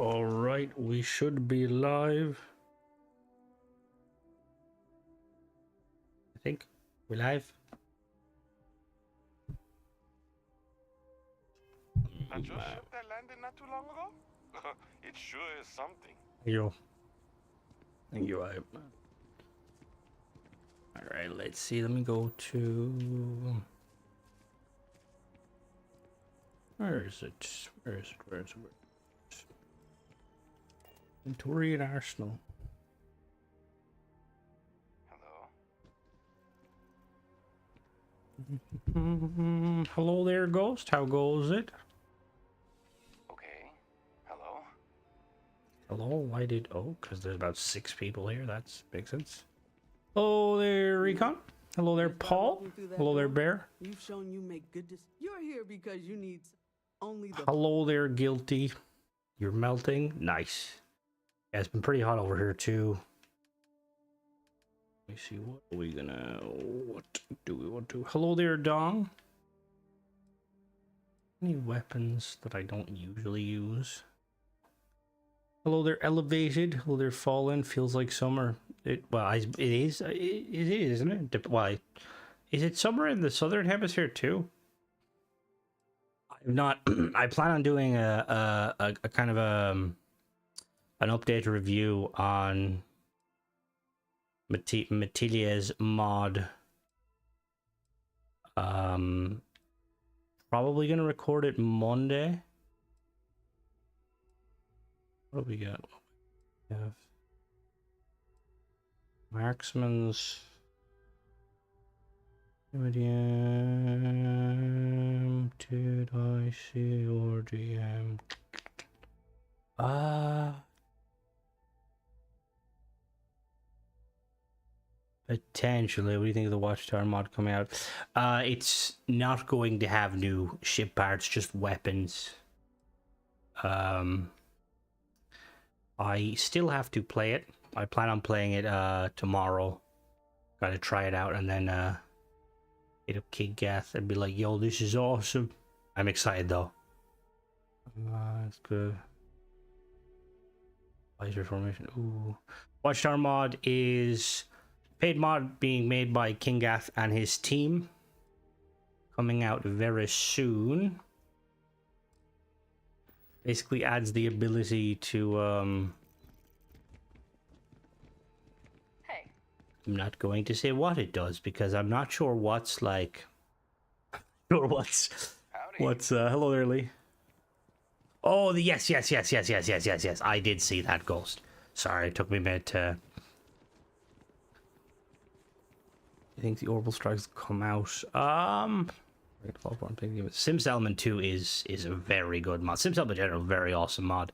All right, we should be live. I think we're live. That your ship that landed not too long ago? It sure is something. Yo. Thank you. All right, let's see. Let me go to. Where is it? Where is it? Centurion Arsenal. Hello? Hello there, Ghost. How goes it? Okay. Hello? Hello, why did... Oh, because there's about 6 people here. That makes sense. Hello there, Recon. Hello there, Paul. Hello there, Bear. You've shown you make good You're here because you need only the... Hello there, Guilty. You're melting. Nice. Yeah, it's been pretty hot over here, too. Let me see, what are we gonna... What do we want to... Hello there, Dong. Any weapons that I don't usually use? Hello there, Elevated. Hello there, Fallen. Feels like summer. It is, isn't it? Why? Is it summer in the southern hemisphere too? I'm not. I plan on doing a kind of an update review on Matilia's mod. Probably gonna record it Monday. What do we got? We have marksman's medium. Did I see your DM? Potentially. What do you think of the Watchtower mod coming out? It's not going to have new ship parts, just weapons. I still have to play it. I plan on playing it tomorrow. Gotta try it out and then hit up Kid Gath and be like, yo, this is awesome. I'm excited though. That's good. Visor formation. Ooh. Watchtower mod is paid mod being made by King Gath and his team. Coming out very soon. Basically adds the ability to Hey. I'm not going to say what it does because I'm not sure what's like what's hello there, Lee. Oh, the yes. I did see that, Ghost. Sorry, it took me a minute to... I think the orbital strikes come out. Sims Element 2 is a very good mod. Sims Element in general, very awesome mod.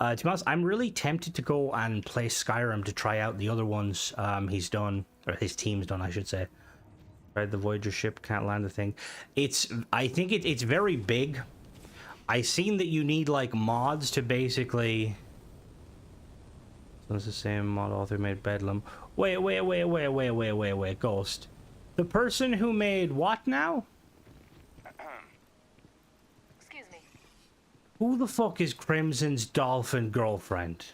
To be honest, I'm really tempted to go and play Skyrim to try out the other ones he's done, or his team's done, I should say. Right, the Voyager ship can't land the thing. I think it's very big. I seen that you need like mods to basically... So it's the same mod author made Bedlam. Wait, Ghost. The person who made what now? Excuse me. Who the fuck is Crimson's dolphin girlfriend?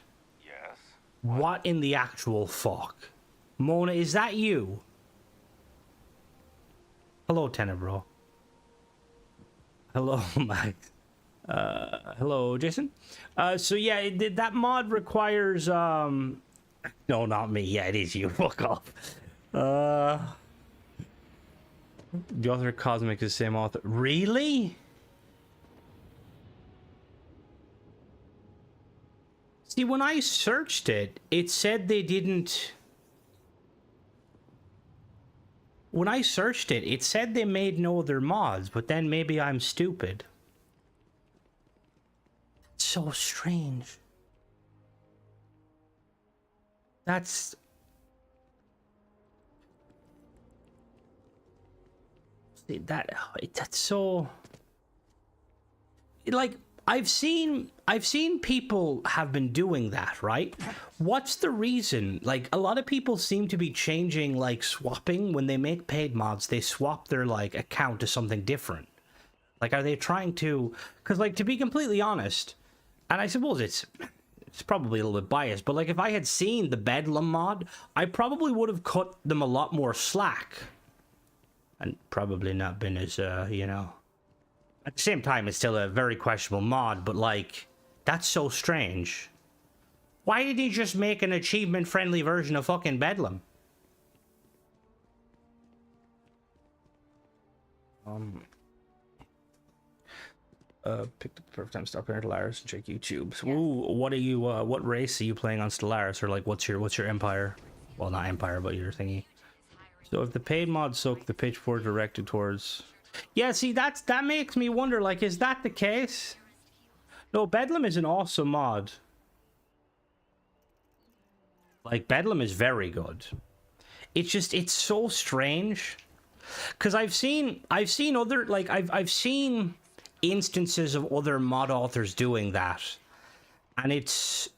Yes. What in the actual fuck? Mona, is that you? Hello, Tenebro. Hello, Max. Hello, Jason. So yeah, that mod requires, no, not me. Yeah, it is you. Fuck off. The author of Cosmic is the same author. Really? See, when I searched it, it said they didn't... When I searched it, it said they made no other mods, but then maybe I'm stupid. That's so strange. That's... See, that's so... Like... I've seen people have been doing that, right? What's the reason? Like, a lot of people seem to be changing, like, swapping. When they make paid mods, they swap their, like, account to something different. Like, are they trying to... Because, like, to be completely honest, and I suppose it's probably a little bit biased, but like if I had seen the Bedlam mod, I probably would have cut them a lot more slack. And probably not been as, you know... At the same time, it's still a very questionable mod, but like, that's so strange. Why did he just make an achievement-friendly version of fucking Bedlam? Picked up the perfect time to stop here at Stellaris and check YouTube. So, ooh, what are you, what race are you playing on Stellaris? Or like, what's your empire? Well, not empire, but your thingy. So if the paid mods suck, the pitchfork directed towards... Yeah, see, that makes me wonder, like, is that the case? No, Bedlam is an awesome mod. Like, Bedlam is very good. It's just, it's so strange. Because I've seen other, like, I've seen instances of other mod authors doing that. And it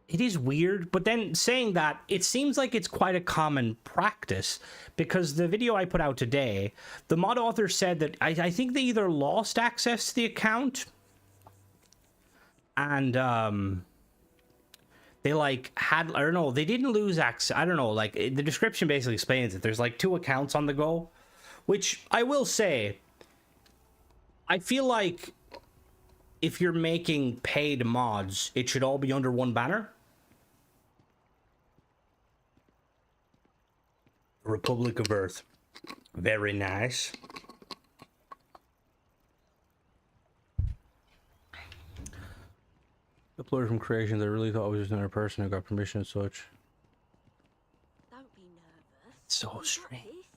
is weird, but then saying that, it seems like it's quite a common practice, because the video I put out today, the mod author said that I think they either lost access to the account, and they like had, I don't know, they didn't lose access, I don't know, like the description basically explains it. There's like 2 accounts on the go, which I will say, I feel like if you're making paid mods, it should all be under one banner. Republic of Earth. Very nice. Uploaded from creations. I really thought it was just another person who got permission and such. Don't be nervous. So strange.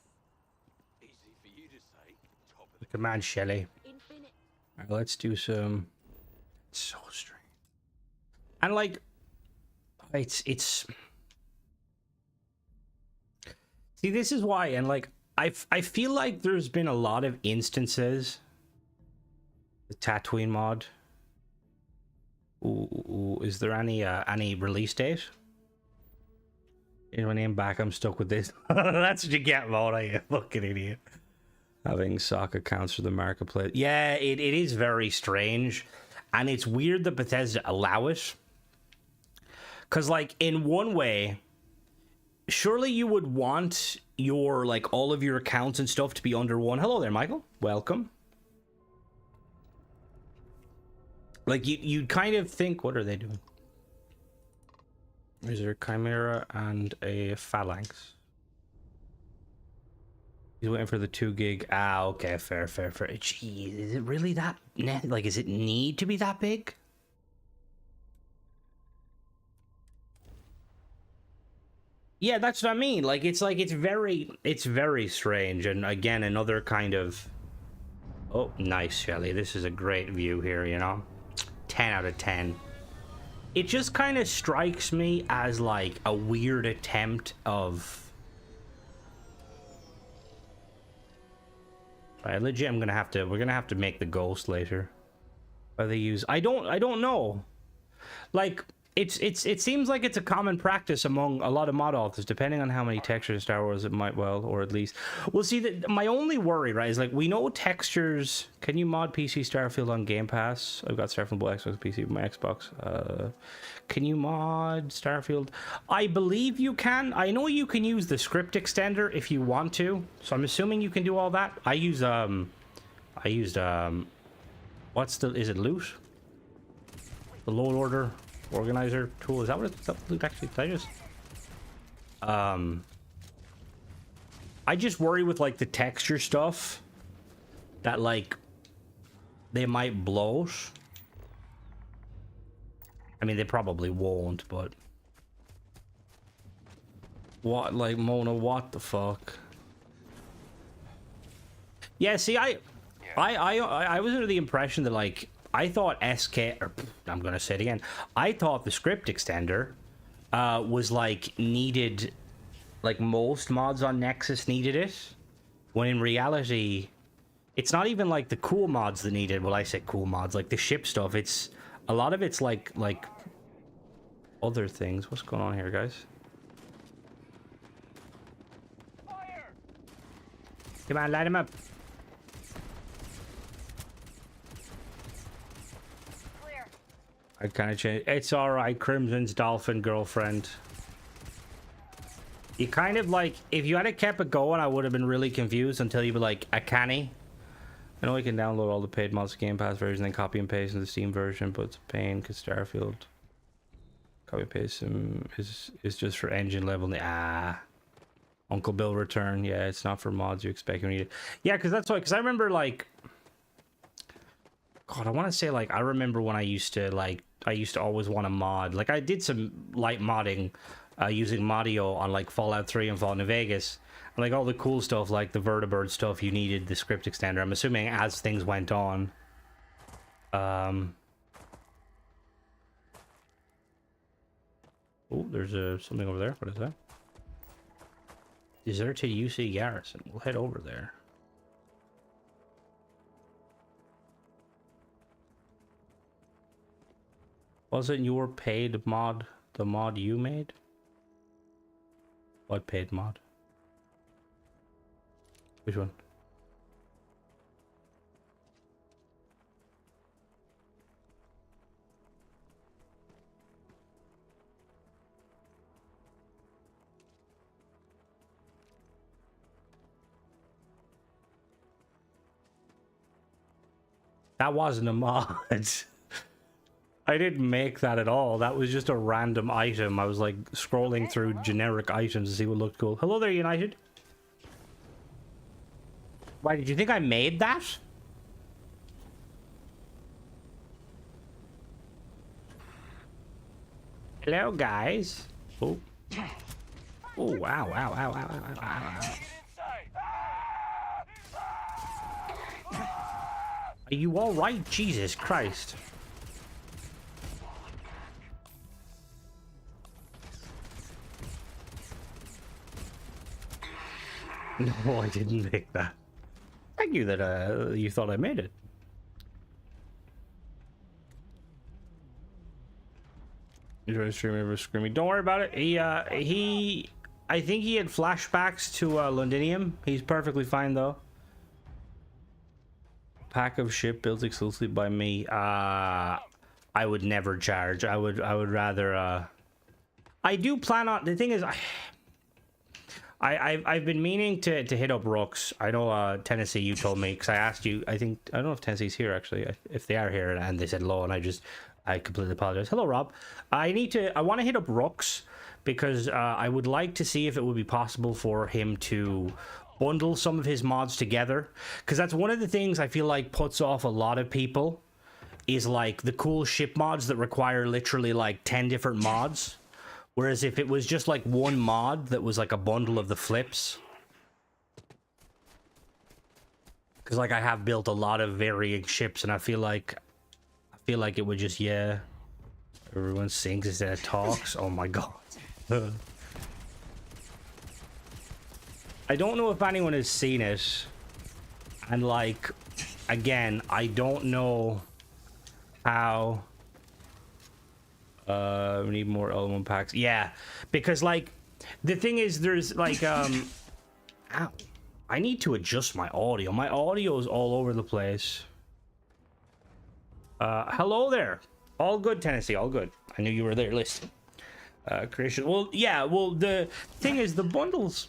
Easy for you to say. Top of the Come on, Shelly. Infinite. Alright, let's do some... It's so strange. And like... It's... See, this is why, and like, I feel like there's been a lot of instances... The Tatooine mod. Ooh, is there any release date? Here's my name back, I'm stuck with this. That's what you get, Mona, you fucking idiot. Having sock accounts for the marketplace. Yeah, it is very strange. And it's weird that Bethesda allow it. Because, like, in one way, surely you would want your, like, all of your accounts and stuff to be under one. Hello there, Michael. Welcome. Like, you'd kind of think, what are they doing? Is there a Chimera and a Phalanx? He's waiting for the 2 gig. Ah, okay, fair. Jeez, is it really that... Like, is it need to be that big? Yeah, that's what I mean. Like, it's very strange. And again, another kind of... Oh, nice, Shelly. This is a great view here, you know? 10 out of 10. It just kind of strikes me as, like, a weird attempt of... Right, legit, we're gonna have to make the ghost later. Or they use... I don't know. Like... It seems like it's a common practice among a lot of mod authors, depending on how many textures in Star Wars it might well, or at least... Well, see, my only worry, right, is like, we know textures... Can you mod PC Starfield on Game Pass? I've got Starfield on Xbox PC with my Xbox. Can you mod Starfield? I believe you can. I know you can use the script extender if you want to, so I'm assuming you can do all that. I used, what's the... Is it loot? The load order... Organizer tool, is that what it actually does? I just worry with like the texture stuff that like they might bloat. I mean, they probably won't, but what, like, Mona, what the fuck? Yeah, see, I was under the impression that, like, I thought I'm gonna say it again. I thought the script extender was like needed, like most mods on Nexus needed it, when in reality, it's not even like the cool mods that needed. Well, I say cool mods, like the ship stuff. It's a lot of it's like other things. What's going on here, guys? fire! Come on, light him up. Clear. I kind of changed. It's all right. Crimson's dolphin girlfriend. You kind of like, if you had kept it going, I would have been really confused until you were like a canny. I know you can download all the paid mods Game Pass version and copy and paste in the Steam version, but it's a pain because Starfield copy and paste is just for engine level. Uncle Bill return. Yeah, it's not for mods you expect you need it. Yeah, because that's why. Because I remember like, God, I want to say like I remember when I used to always want to mod. Like I did some light modding using Modio on like Fallout 3 and Fallout New Vegas. And, like all the cool stuff, like the vertibird stuff, you needed the script extender. I'm assuming as things went on. Oh, there's something over there. What is that? Deserted UC Garrison. We'll head over there. Wasn't your paid mod the mod you made? What paid mod? Which one? That wasn't a mod. I didn't make that at all. That was just a random item. I was like scrolling through generic items to see what looked cool. Hello there, United. Why, did you think I made that? Hello, guys. Oh. Oh, wow, wow, wow, wow, wow, wow, wow. Are you all right? Jesus Christ. No, I didn't make that. Thank you that you thought I made it. You trying to stream ever screaming? Don't worry about it. I think he had flashbacks to Londinium. He's perfectly fine though. Pack of ship built exclusively by me. I would never charge. I would rather. I do plan on. The thing is, I've been meaning to hit up Rooks. I know Tennessee, you told me, because I asked you. I don't know if Tennessee's here actually. If they are here, and they said hello, and I completely apologize. Hello, Rob. I want to hit up Rooks because I would like to see if it would be possible for him to bundle some of his mods together, because that's one of the things I feel like puts off a lot of people is like the cool ship mods that require literally like 10 different mods. Whereas if it was just like one mod that was like a bundle of the flips. Because like I have built a lot of varying ships and I feel like it would just, yeah. Everyone sings instead of talks. Oh my god. I don't know if anyone has seen it. And like, again, I don't know how... we need more L1 packs. Yeah, because like the thing is there's like ow, I need to adjust my audio. My audio is all over the place. Hello there. All good, Tennessee, all good. I knew you were there. Listen. Creation. Well, yeah, well the thing is the bundles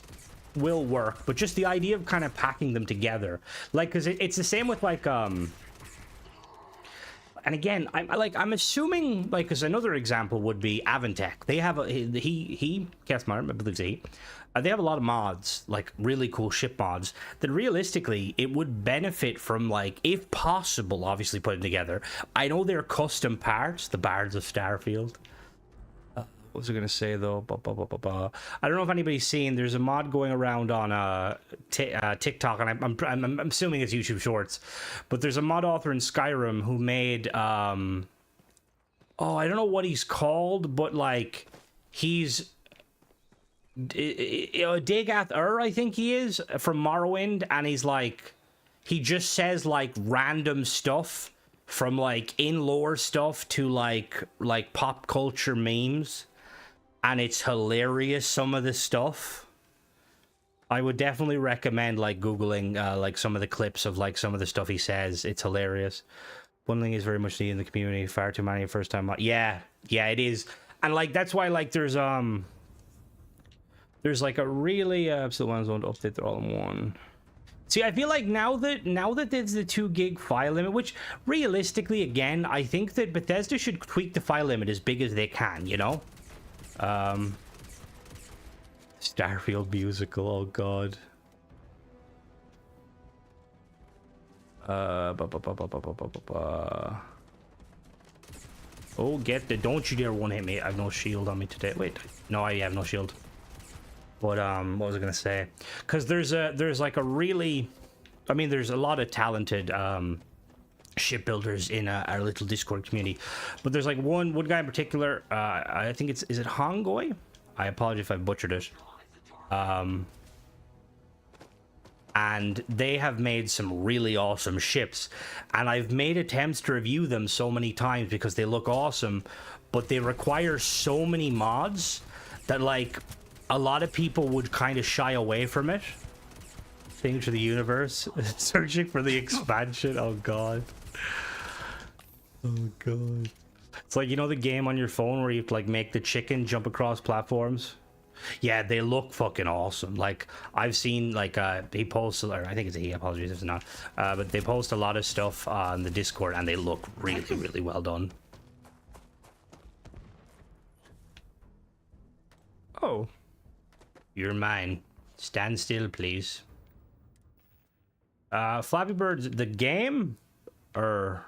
will work, but just the idea of kind of packing them together. Like, because it's the same with like and again, I'm assuming, like, because another example would be Avantech. They have Kessmar, I believe they have a lot of mods, like really cool ship mods that realistically it would benefit from, like, if possible, obviously putting together. I know they're custom parts, the Bards of Starfield. What was I gonna say though? I don't know if anybody's seen. There's a mod going around on TikTok, and I'm assuming it's YouTube Shorts. But there's a mod author in Skyrim who made I don't know what he's called, but like he's Dagath I think he is from Morrowind, and he's like he just says like random stuff from like in lore stuff to like pop culture memes. And it's hilarious, some of the stuff. I would definitely recommend like Googling like some of the clips of like some of the stuff he says. It's hilarious. Bundling is very much needed in the community. Far too many first time. Yeah, it is, and like that's why like there's like a really absolute ones want to update. They're all in one. See, I feel like now that there's the 2 gig file limit, which realistically, again, I think that Bethesda should tweak the file limit as big as they can, you know? Starfield musical, oh god. Oh, get the, don't you dare one hit me. I have no shield on me today. Wait, no, I have no shield. But what was I gonna say? Because there's like a really, I mean, there's a lot of talented shipbuilders in our little Discord community, but there's like one guy in particular. I think is it Hongoy? I apologize if I butchered it. And they have made some really awesome ships, and I've made attempts to review them so many times because they look awesome, but they require so many mods that like a lot of people would kind of shy away from it. Thing to the universe, searching for the expansion. Oh god. Oh god. It's like, you know the game on your phone where you have to like make the chicken jump across platforms? Yeah, they look fucking awesome. Like I've seen like he posts, or I think it's a he, apologies if it's not, but they post a lot of stuff on the Discord and they look really well done. Oh, you're mine. Stand still, please. Flappy Birds, the game, or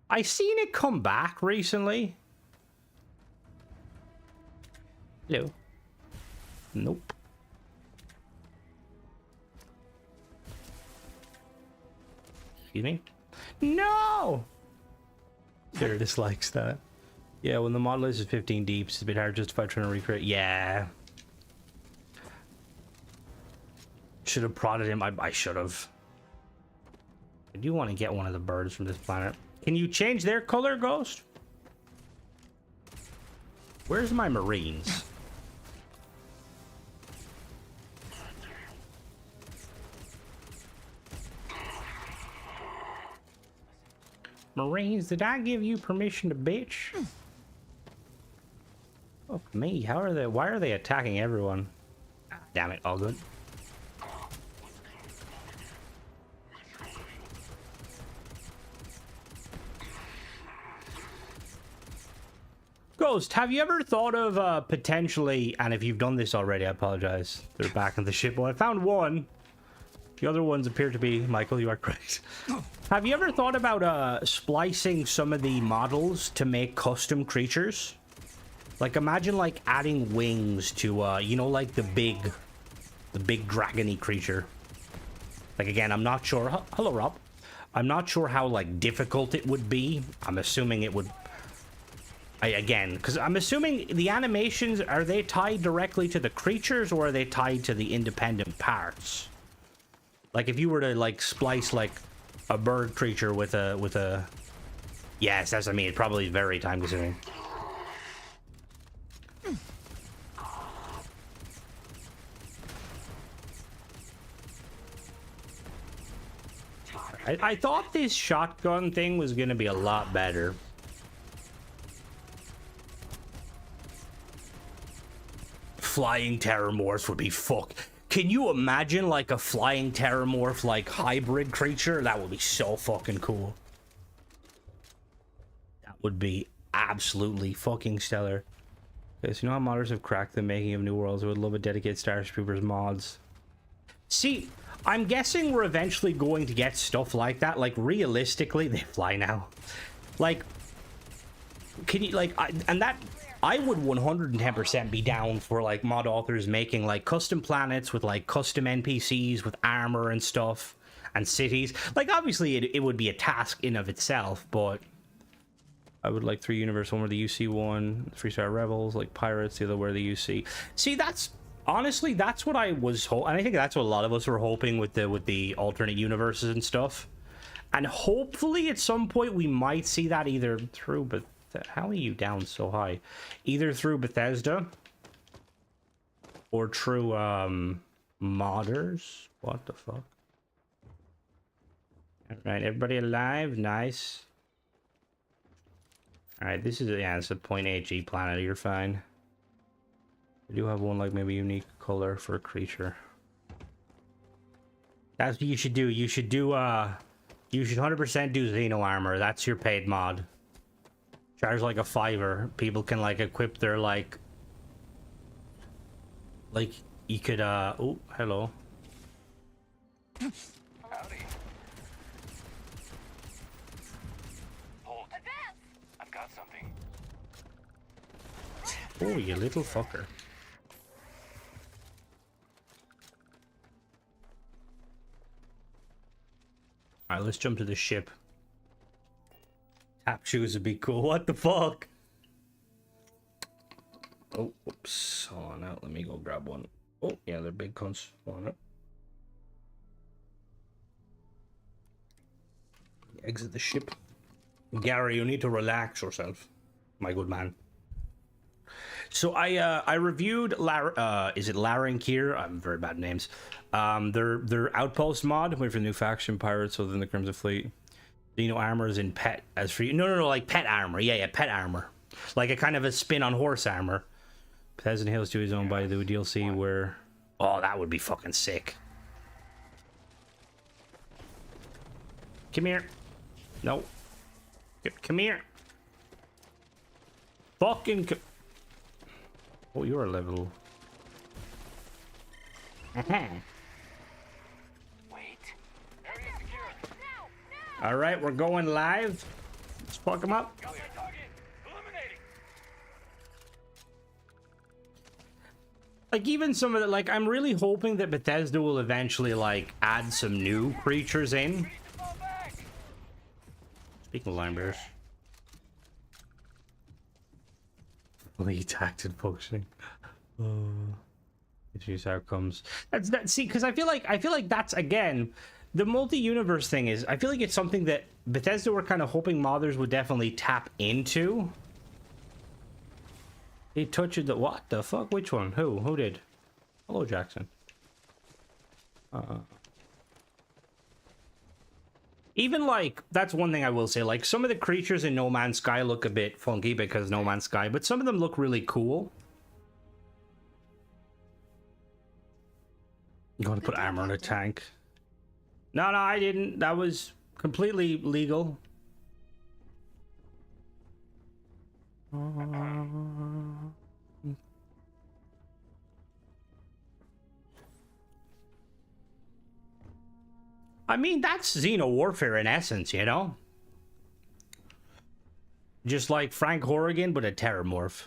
I seen it come back recently. Hello. Nope. Excuse me? No! Sarah dislikes that. Yeah, when the model is 15 deep, it's a bit hard to justify trying to recreate. Yeah. Should have prodded him. I should have. I do want to get one of the birds from this planet. Can you change their color, Ghost? Where's my Marines? Marines, did I give you permission to bitch? Fuck me, how are they? Why are they attacking everyone? Damn it, all good. Ghost, have you ever thought of potentially, and if you've done this already, I apologize, they're back in the ship. Well, I found one. The other ones appear to be, Michael, you are correct. Have you ever thought about splicing some of the models to make custom creatures? Like imagine like adding wings to you know, like the big dragony creature. Like again, I'm not sure. Hello, Rob. I'm not sure how like difficult it would be. I'm assuming it would. Again, because I'm assuming the animations, are they tied directly to the creatures or are they tied to the independent parts? Like if you were to like splice like a bird creature with a yes, that's what I mean. It probably is very time consuming. I thought this shotgun thing was gonna be a lot better. Flying terramorphs would be fuck. Can you imagine like a flying terramorph like hybrid creature? That would be so fucking cool. That would be absolutely fucking stellar. Okay, so you know how modders have cracked the making of new worlds? I would love a dedicated Starship Troopers mods. See, I'm guessing we're eventually going to get stuff like that. Like realistically, they fly now. Like, can you like, I would 110% be down for like mod authors making like custom planets with like custom NPCs with armor and stuff and cities. Like obviously it would be a task in of itself, but I would like 3 universe, one where the UC one, Freestar Rebels, like pirates, the other where the UC. See, that's honestly that's what I was and I think that's what a lot of us were hoping with the alternate universes and stuff. And hopefully at some point we might see that either through, but how are you down so high? Either through Bethesda or through modders. What the fuck? All right, everybody alive? Nice. Alright, this is, yeah, it's a point HE planet, you're fine. We do have one, like, maybe unique color for a creature. That's what you should do. You should do, you should 100% do Xeno Armor. That's your paid mod. Charge like a $5. People can, like, equip their, like, you could, oh, hello. Howdy. Hold. I've got something. Oh, you little fucker. Alright, let's jump to the ship. Tap shoes would be cool. What the fuck? Oh, whoops. Hold on out. Let me go grab one. Oh, yeah, they're big cunts. Hold on out. Exit the ship. Gary, you need to relax yourself, my good man. So I reviewed is it Larinkir? I'm very bad at names. Their outpost mod, wait for the new faction pirates within the Crimson Fleet. Xeno armor is in pet as for you. No, like pet armor. Yeah, pet armor. Like a kind of a spin on horse armor. Bethesda Hills 2 is owned by the DLC where, oh, that would be fucking sick. Come here. No. Come here. Fucking. Oh, you're a level. Wait. Area secured. All right, we're going live. Let's fuck them up. Got my target. Eliminating. Like even some of the, like, I'm really hoping that Bethesda will eventually like add some new creatures in. Fall back. Speaking of line bears. Lead acted functioning. Use outcomes. That's that. See, because I feel like that's again the multi-universe thing is. I feel like it's something that Bethesda were kind of hoping modders would definitely tap into. He touched the what the fuck? Which one? Who did? Hello, Jackson. Even like that's one thing I will say. Like some of the creatures in No Man's Sky look a bit funky because No Man's Sky, but some of them look really cool. I'm going to put armor on a tank. No, I didn't. That was completely legal. I mean, that's Xeno warfare in essence, you know? Just like Frank Horrigan, but a terramorph.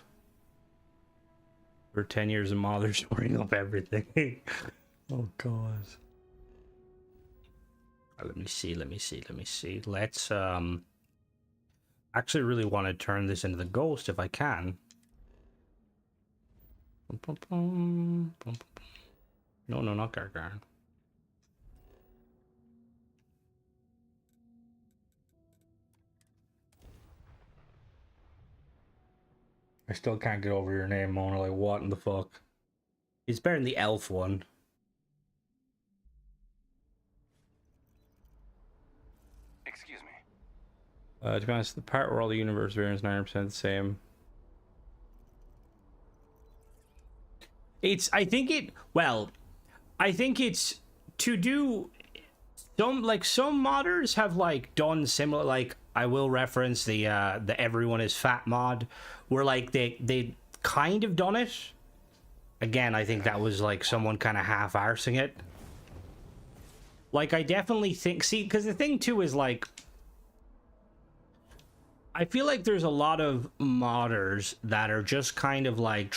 For 10 years of mother storing up everything. Oh, God. Let me see. Let's, actually really want to turn this into the ghost if I can. No, not Gargar. I still can't get over your name, Mona. Like, what in the fuck? It's better than the elf one. Excuse me. To be honest, the part where all the universe variants 9% the same. I think it's to do some modders have like done similar, like I will reference the everyone is fat mod where like they kind of done it. Again, I think that was like someone kind of half-arsing it. Like I definitely think, see, because the thing too is like I feel like there's a lot of modders that are just kind of like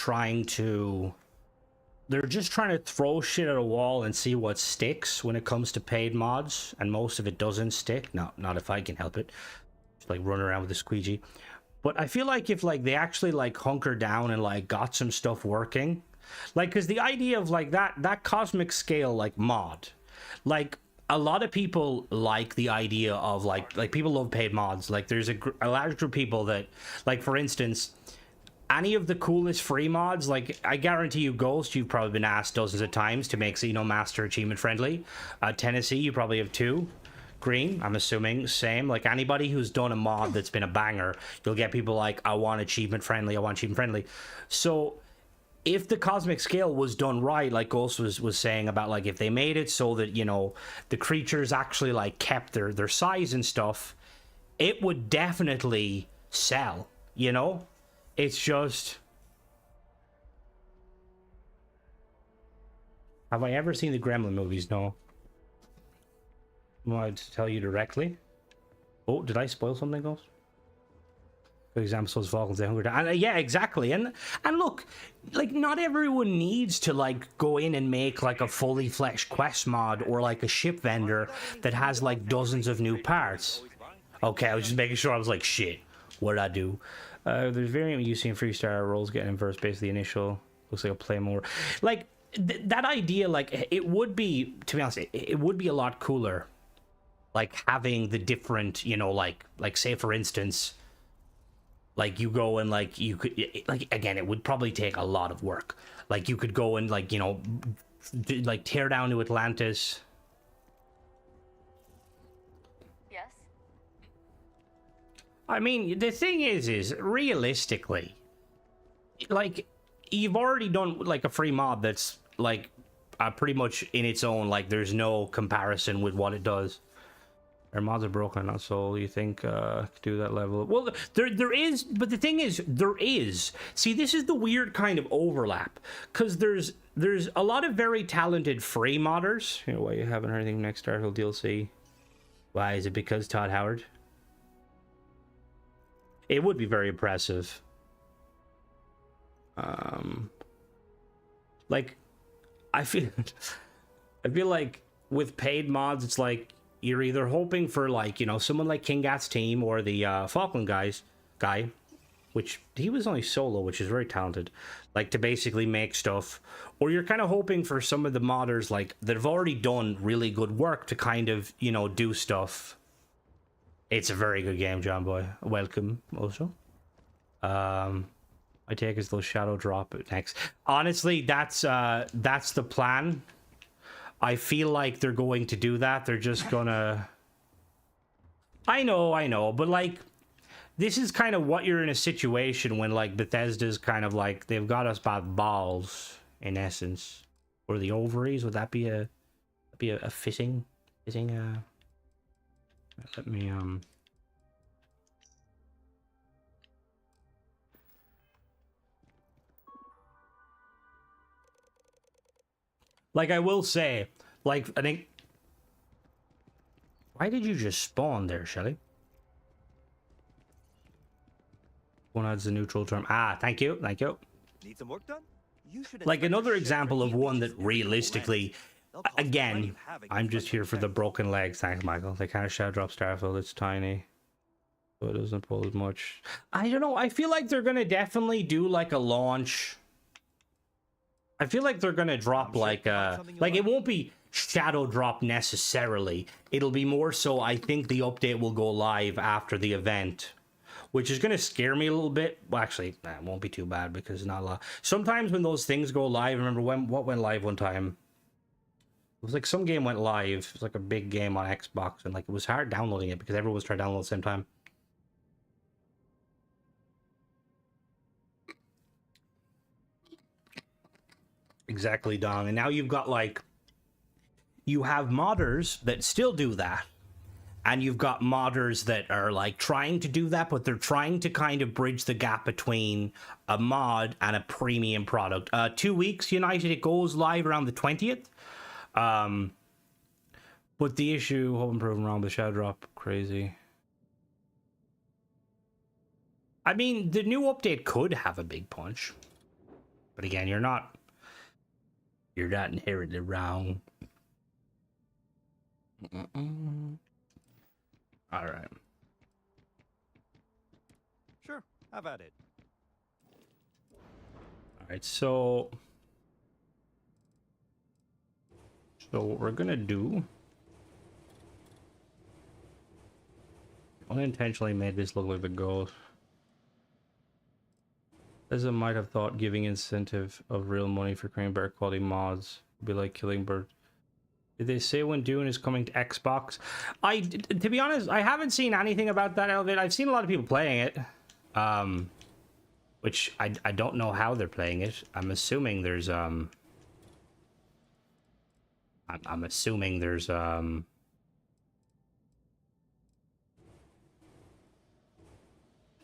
they're just trying to throw shit at a wall and see what sticks when it comes to paid mods, and most of it doesn't stick. No, not if I can help it. Just like run around with a squeegee. But I feel like if like they actually like hunker down and like got some stuff working, like because the idea of like that cosmic scale like mod, like a lot of people like the idea of like people love paid mods. Like there's a large group of people that, like for instance, any of the coolest free mods, like I guarantee you Ghost, you've probably been asked dozens of times to make Xeno Master achievement friendly. Tennessee, you probably have too. Green, I'm assuming, same. Like anybody who's done a mod that's been a banger, you'll get people like, I want achievement friendly, I want achievement friendly. So if the cosmic scale was done right, like Ghost was saying about like if they made it so that, you know, the creatures actually like kept their size and stuff, it would definitely sell, you know? It's just... Have I ever seen the Gremlin movies? No. Want to tell you directly? Oh, did I spoil something, Ghost? For example, so Falcons, they hunger. And yeah, exactly. And look, like not everyone needs to like go in and make like a fully fleshed quest mod or like a ship vendor that has like dozens of new parts. Okay, I was just making sure. I was like, shit, what did I do? There's variant you see in Freestar roles getting inverse based the initial. Looks like a play more. Like that idea, like it would be, to be honest, it would be a lot cooler. Like having the different, you know, like say for instance, like you go and like you could, like again, it would probably take a lot of work. Like you could go and like, you know, like tear down to Atlantis. Yes? I mean, the thing is realistically, like you've already done like a free mod that's like pretty much in its own. Like there's no comparison with what it does. Our mods are broken, not sold. You think do that level? Well, there is, but the thing is, there is. See, this is the weird kind of overlap, because there's a lot of very talented free modders. You know, why you haven't heard anything next Starfield DLC? Why is it because Todd Howard? It would be very impressive. Like, I feel like with paid mods, it's like you're either hoping for like, you know, someone like King Gat's team or the Falkland guy, which he was only solo, which is very talented, like to basically make stuff, or you're kind of hoping for some of the modders like that have already done really good work to kind of, you know, do stuff. It's a very good game, John Boy. Welcome also. I take as they'll shadow drop it next. Honestly, that's the plan. I feel like they're going to do that. They're just gonna... I know, but like, this is kind of what you're in a situation when like Bethesda's kind of like, they've got us by the balls, in essence. Or the ovaries, would that be a fitting, let me, like, I will say, like, I think... Why did you just spawn there, Shelly? One adds a neutral term. Ah, thank you. Need some work done? You should Like, another example of one that realistically... Again, I'm just here for the broken legs. Thanks, Michael. They kind of shadow drop Starfield. It's tiny, so it doesn't pull as much. I don't know. I feel like they're going to definitely do, like, a launch... I feel like they're gonna drop like it won't be shadow drop necessarily. It'll be more so I think the update will go live after the event, which is gonna scare me a little bit. Well, actually, it won't be too bad because it's not a lot. Sometimes when those things go live, remember what went live one time? It was like some game went live. It was like a big game on Xbox, and like it was hard downloading it because everyone was trying to download at the same time. Exactly, Dong. And now you've got like, you have modders that still do that, and you've got modders that are like trying to do that, but they're trying to kind of bridge the gap between a mod and a premium product. 2 weeks, United, it goes live around the 20th. But the issue, hope I'm proven wrong, the shadow drop, crazy. I mean, the new update could have a big punch, but again, you're not inherently wrong. All right. Sure, have at it. All right, so what we're gonna do, unintentionally made this look like the ghost. As I might have thought, giving incentive of real money for creating better quality mods would be like killing birds. Did they say when Dune is coming to Xbox? To be honest, I haven't seen anything about that of it. I've seen a lot of people playing it, which I don't know how they're playing it. I'm assuming there's I'm assuming there's I'm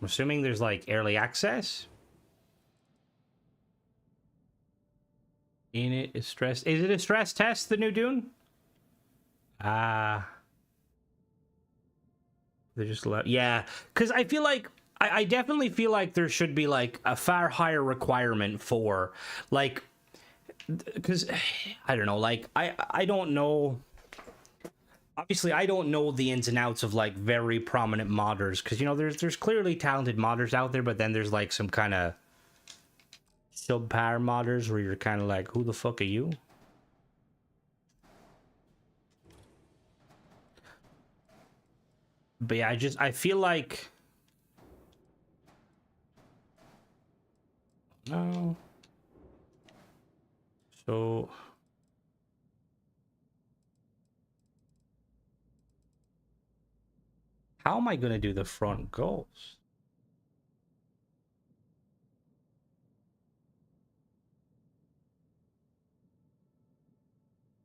assuming there's like early access. In it is stress. Is it a stress test, the new Dune? They just yeah, because I feel like I definitely feel like there should be like a far higher requirement for like, because I don't know, like I don't know. Obviously, I don't know the ins and outs of like very prominent modders, because you know there's clearly talented modders out there, but then there's like some kind of subpar modders where you're kind of like, who the fuck are you? But yeah, I feel like no. So how am I gonna do the front goals?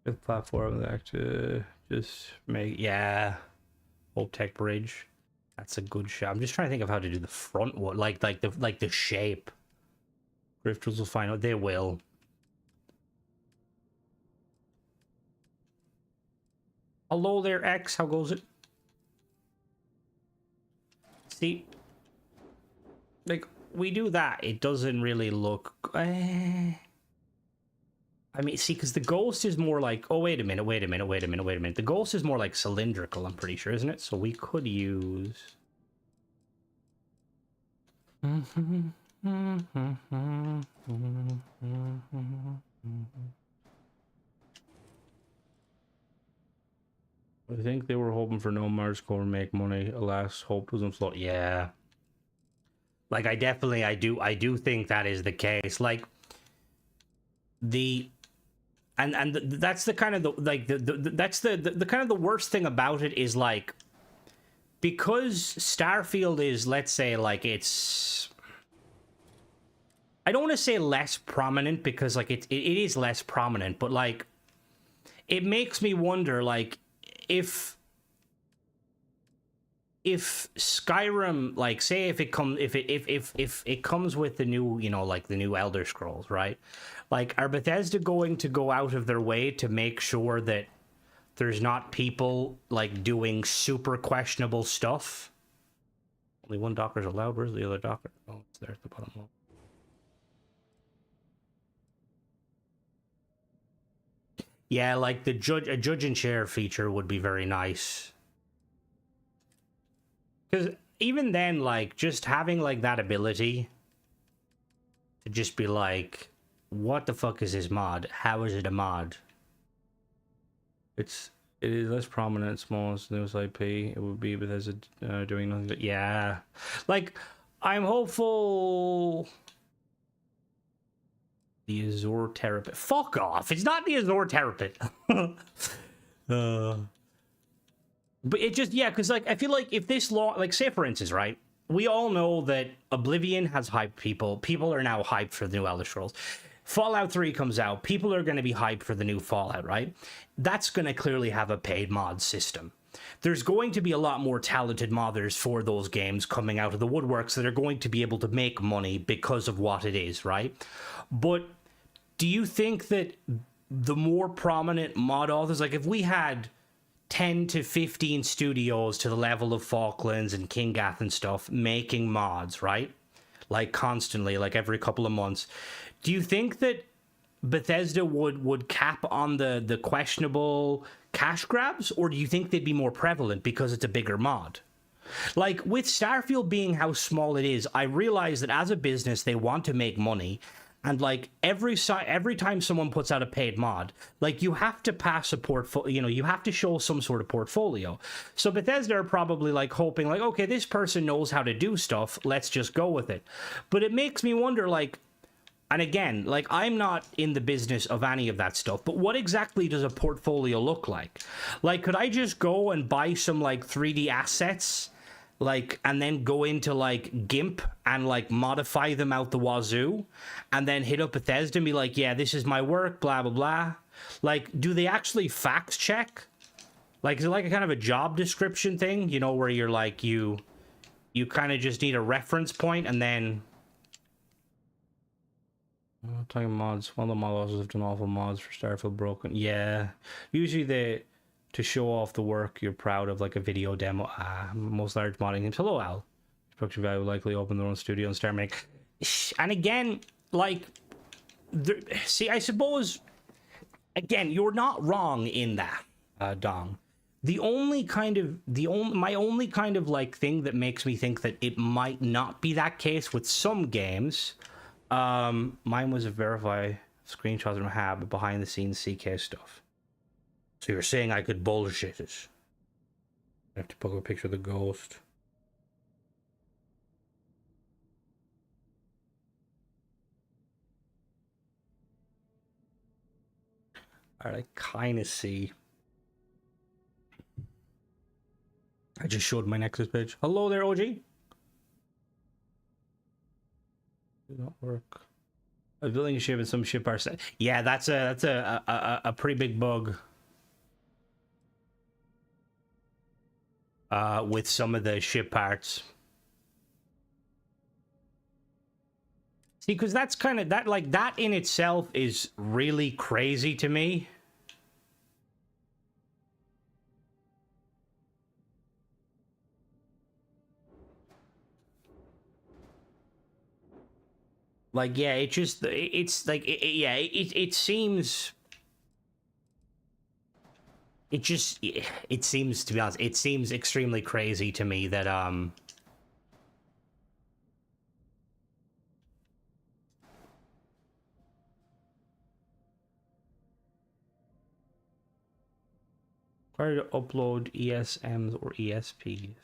The platform that to just make, yeah. Old Tech Bridge. That's a good shot. I'm just trying to think of how to do the front one, like the shape. Grifters will find out. They will. Hello there, X. How goes it? See, like we do that. It doesn't really look. I mean, see, because the ghost is more like... Oh, wait a minute. The ghost is more like cylindrical, I'm pretty sure, isn't it? So we could use... I think they were hoping for no Mars core to make money. Alas, hope doesn't float. Yeah. Like, I do think that is the case. Like, that's the kind of that's the kind of the worst thing about it is like, because Starfield is, let's say, like, it's, I don't want to say less prominent, because like it is less prominent, but like it makes me wonder, like, if Skyrim, like, say if it comes with the new, you know, like the new Elder Scrolls, right? Like, are Bethesda going to go out of their way to make sure that there's not people like doing super questionable stuff? Only one Docker's allowed. Where's the other Docker? Oh, it's there at the bottom. Yeah, like a judge and share feature would be very nice. Because even then, like, just having, like, that ability to just be like, what the fuck is this mod? How is it a mod? It is less prominent, smallest news IP. It would be Bethesda doing nothing. But yeah. Like, I'm hopeful... The Azure Terrapin. Fuck off! It's not the Azure Terrapin! But it just, yeah, because, like, I feel like if this law, like, say, for instance, right, we all know that Oblivion has hyped people. People are now hyped for the new Elder Scrolls. Fallout 3 comes out. People are going to be hyped for the new Fallout, right? That's going to clearly have a paid mod system. There's going to be a lot more talented modders for those games coming out of the woodworks that are going to be able to make money because of what it is, right? But do you think that the more prominent mod authors, like if we had 10 to 15 studios to the level of Falklands and Kingath and stuff making mods, right? Like constantly, like every couple of months. Do you think that Bethesda would cap on the questionable cash grabs, or do you think they'd be more prevalent because it's a bigger mod? Like, with Starfield being how small it is, I realize that as a business, they want to make money. And, like, every time someone puts out a paid mod, like, you have to pass a portfolio, you know, you have to show some sort of portfolio. So Bethesda are probably, like, hoping, like, okay, this person knows how to do stuff, let's just go with it. But it makes me wonder, like, And again, like, I'm not in the business of any of that stuff, but what exactly does a portfolio look like? Like, could I just go and buy some, like, 3D assets, like, and then go into, like, GIMP and, like, modify them out the wazoo, and then hit up Bethesda and be like, yeah, this is my work, blah, blah, blah? Like, do they actually fact check? Like, is it like a kind of a job description thing, you know, where you're like, you kind of just need a reference point, and then... Talking mods, one of the models have done awful mods for Starfield broken. Yeah, usually to show off the work you're proud of, like a video demo. Most large modding teams. Hello, Al. Production value will likely open their own studio and start making. And again, like, see, I suppose, again, you're not wrong in that, Dong. My only kind of like thing that makes me think that it might not be that case with some games. Mine was a verify screenshots from Hab behind the scenes CK stuff. So you're saying I could bullshit it? I have to poke a picture of the ghost. Alright, I kind of see. I just showed my Nexus page. Hello there, OG. Did not work. I was building a ship and some ship are set. Yeah, that's a pretty big bug. With some of the ship parts. See, because that's kind of that, like, that in itself is really crazy to me. Like, yeah, it's like, it seems, it seems, to be honest, it seems extremely crazy to me that, required to upload ESMs or ESPs.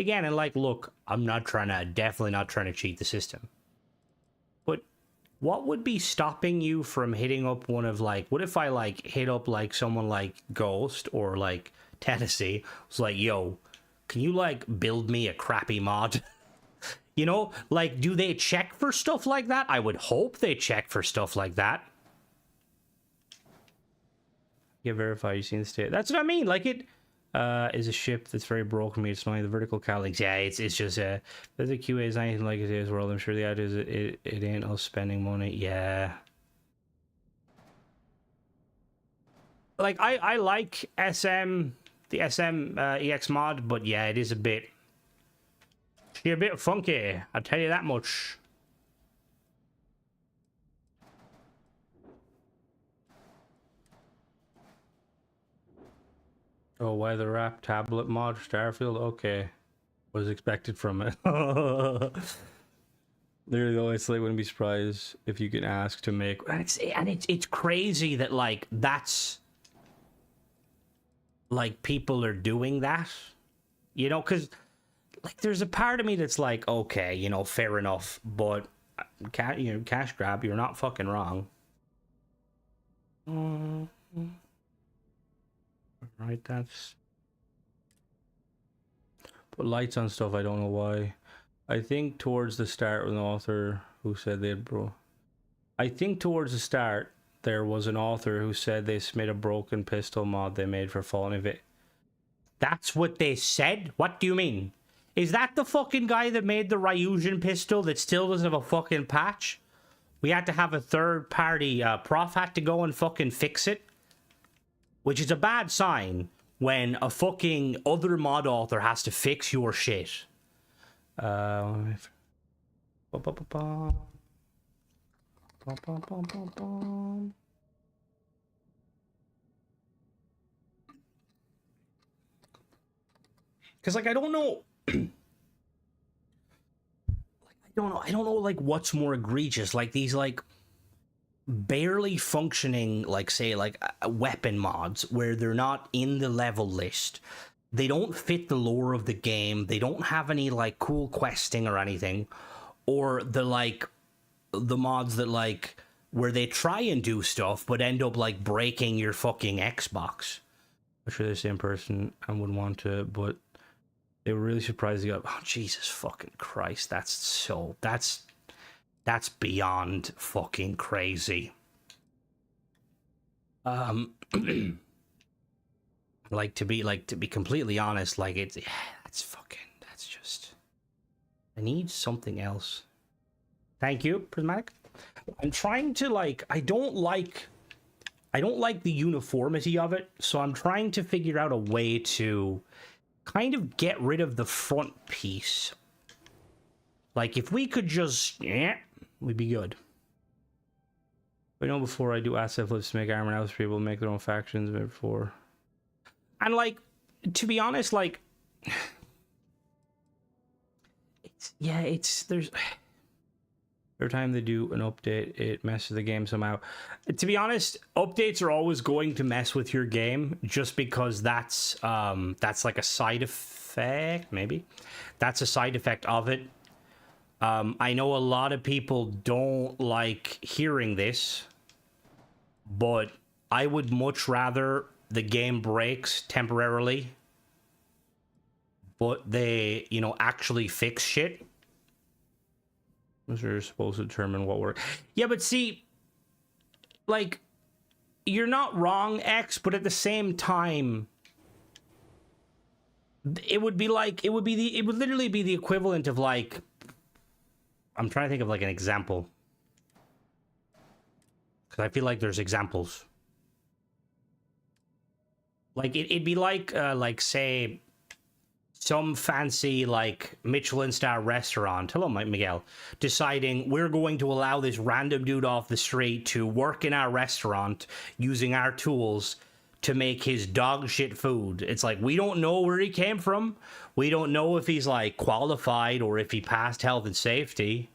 Again, and like, look, I'm definitely not trying to cheat the system. But what would be stopping you from hitting up one of, like, what if I, like, hit up, like, someone like Ghost or, like, Tennessee? Was like, yo, can you, like, build me a crappy mod? You know, like, do they check for stuff like that? I would hope they check for stuff like that. Yeah, verify you seen the state. That's what I mean. Like, it is a ship that's very broken. Me, it's annoying. The vertical cowlings. Yeah, it's just there's a QA is anything like it is world. I'm sure the idea is it ain't us spending money. Yeah. Like, I like the SM EX mod, but yeah, it is a bit funky. I'll tell you that much. Oh, why the rap tablet mod Starfield? Okay. Was expected from it. There you go. It's like, wouldn't be surprised if you could ask to make. And it's crazy that, like, that's, like, people are doing that, you know, because, like, there's a part of me that's like, okay, you know, fair enough, but cash grab, you're not fucking wrong. Right, that's... Put lights on stuff, I don't know why. I think towards the start, an author who said they'd I think towards the start, there was an author who said they made a broken pistol mod they made for Fallen of it. That's what they said? What do you mean? Is that the fucking guy that made the Ryujian pistol that still doesn't have a fucking patch? We had to have a third party, prof had to go and fucking fix it? Which is a bad sign when a fucking other mod author has to fix your shit. Because, like, I don't know... I don't know, like, what's more egregious. Like, these, like, barely functioning, like, say, like, weapon mods where they're not in the level list, they don't fit the lore of the game. They don't have any like cool questing or anything, or the mods that like where they try and do stuff but end up like breaking your fucking Xbox. I'm sure they're the same person and would want to, but they were really surprised they got. Oh Jesus fucking Christ! That's beyond fucking crazy. Like to be completely honest, like that's just. I need something else. Thank you, Prismatic. I'm trying to like. I don't like the uniformity of it, so I'm trying to figure out a way to kind of get rid of the front piece. Like if we could just, we'd be good. I know before I do asset flips to make armor, now people make their own factions before. And like, to be honest, like, there's every time they do an update, it messes the game somehow. To be honest, updates are always going to mess with your game just because that's like a side effect, maybe. That's a side effect of it. I know a lot of people don't like hearing this, but I would much rather the game breaks temporarily, but they, actually fix shit. You're supposed to determine what works. Yeah, but see, like, you're not wrong, X, but at the same time, it would literally be the equivalent of like, I'm trying to think of like an example. Because I feel like there's examples. Like it'd be like say some fancy like Michelin star restaurant, hello Miguel, deciding we're going to allow this random dude off the street to work in our restaurant using our tools to make his dog shit food. It's like, we don't know where he came from. We don't know if he's like qualified or if he passed health and safety.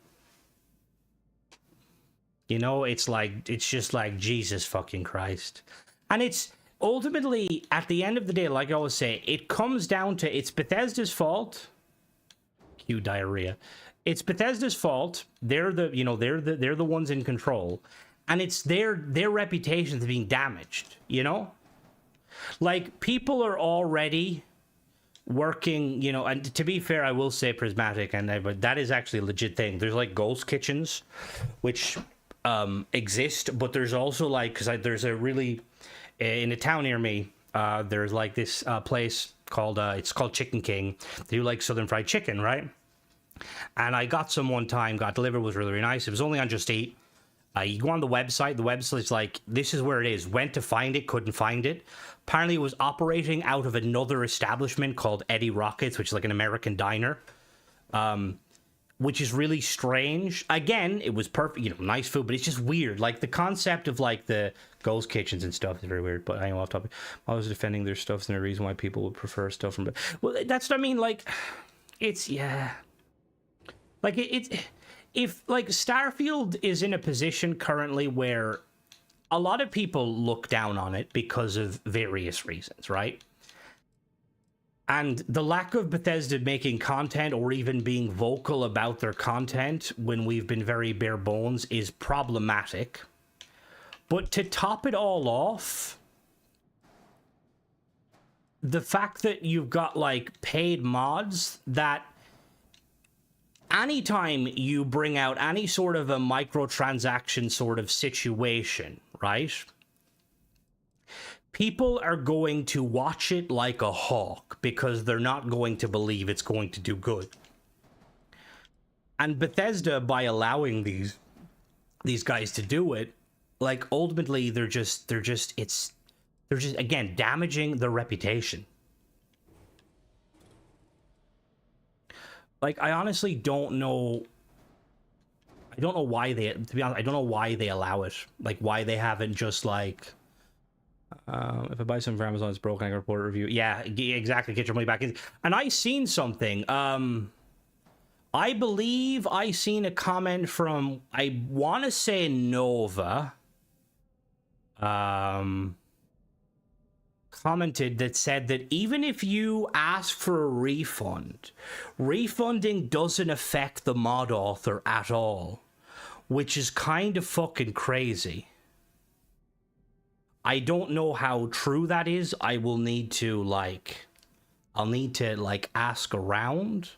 It's like, it's just like, Jesus fucking Christ. And it's ultimately, at the end of the day, like I always say, it comes down to, it's Bethesda's fault. Cue diarrhea. It's Bethesda's fault. They're the ones in control. And it's their reputations being damaged, Like, people are already working, and to be fair, I will say Prismatic, but that is actually a legit thing. There's like ghost kitchens, which exist, but there's also like, because there's a really, in a town near me, there's like this place called, it's called Chicken King. They do like Southern Fried Chicken, right? And I got some one time, got delivered, was really, really nice. It was only on Just Eat. You go on the website's like, this is where it is. Went to find it, couldn't find it. Apparently it was operating out of another establishment called Eddie Rockets, which is like an American diner, which is really strange. Again, it was perfect, nice food, but it's just weird. Like the concept of like the ghost kitchens and stuff is very weird, but I know off topic. I was defending their stuff and the reason why people would prefer stuff from, well, that's what I mean. Like, it's, yeah. Like if like Starfield is in a position currently where a lot of people look down on it because of various reasons, right? And the lack of Bethesda making content or even being vocal about their content when we've been very bare bones is problematic. But to top it all off, the fact that you've got like paid mods that anytime you bring out any sort of a microtransaction sort of situation, right? People are going to watch it like a hawk because they're not going to believe it's going to do good. And Bethesda, by allowing these guys to do it, like ultimately they're just again damaging their reputation. Like, I honestly don't know. I don't know why to be honest, I don't know why they allow it. Like, why they haven't just like, if I buy something from Amazon, it's broken, I can report a review. Yeah, exactly. Get your money back in. And I seen something. I believe I seen a comment from, I want to say Nova. commented that said that even if you ask for a refund, refunding doesn't affect the mod author at all, which is kind of fucking crazy. I don't know how true that is. I will need to I'll need to ask around.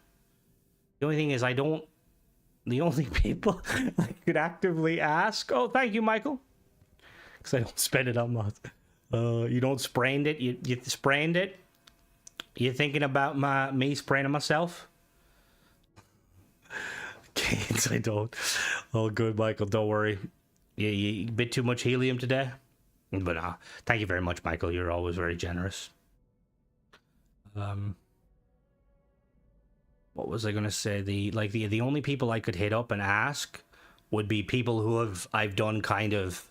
The only thing is the only people I could actively ask. Oh, thank you, Michael. Because I don't spend it on mods. You don't sprained it. You sprained it. You thinking about me spraining myself? Kids, I don't. Oh, good, Michael. Don't worry. You a bit too much helium today. But thank you very much, Michael. You're always very generous. What was I gonna say? The only people I could hit up and ask would be people who I've done kind of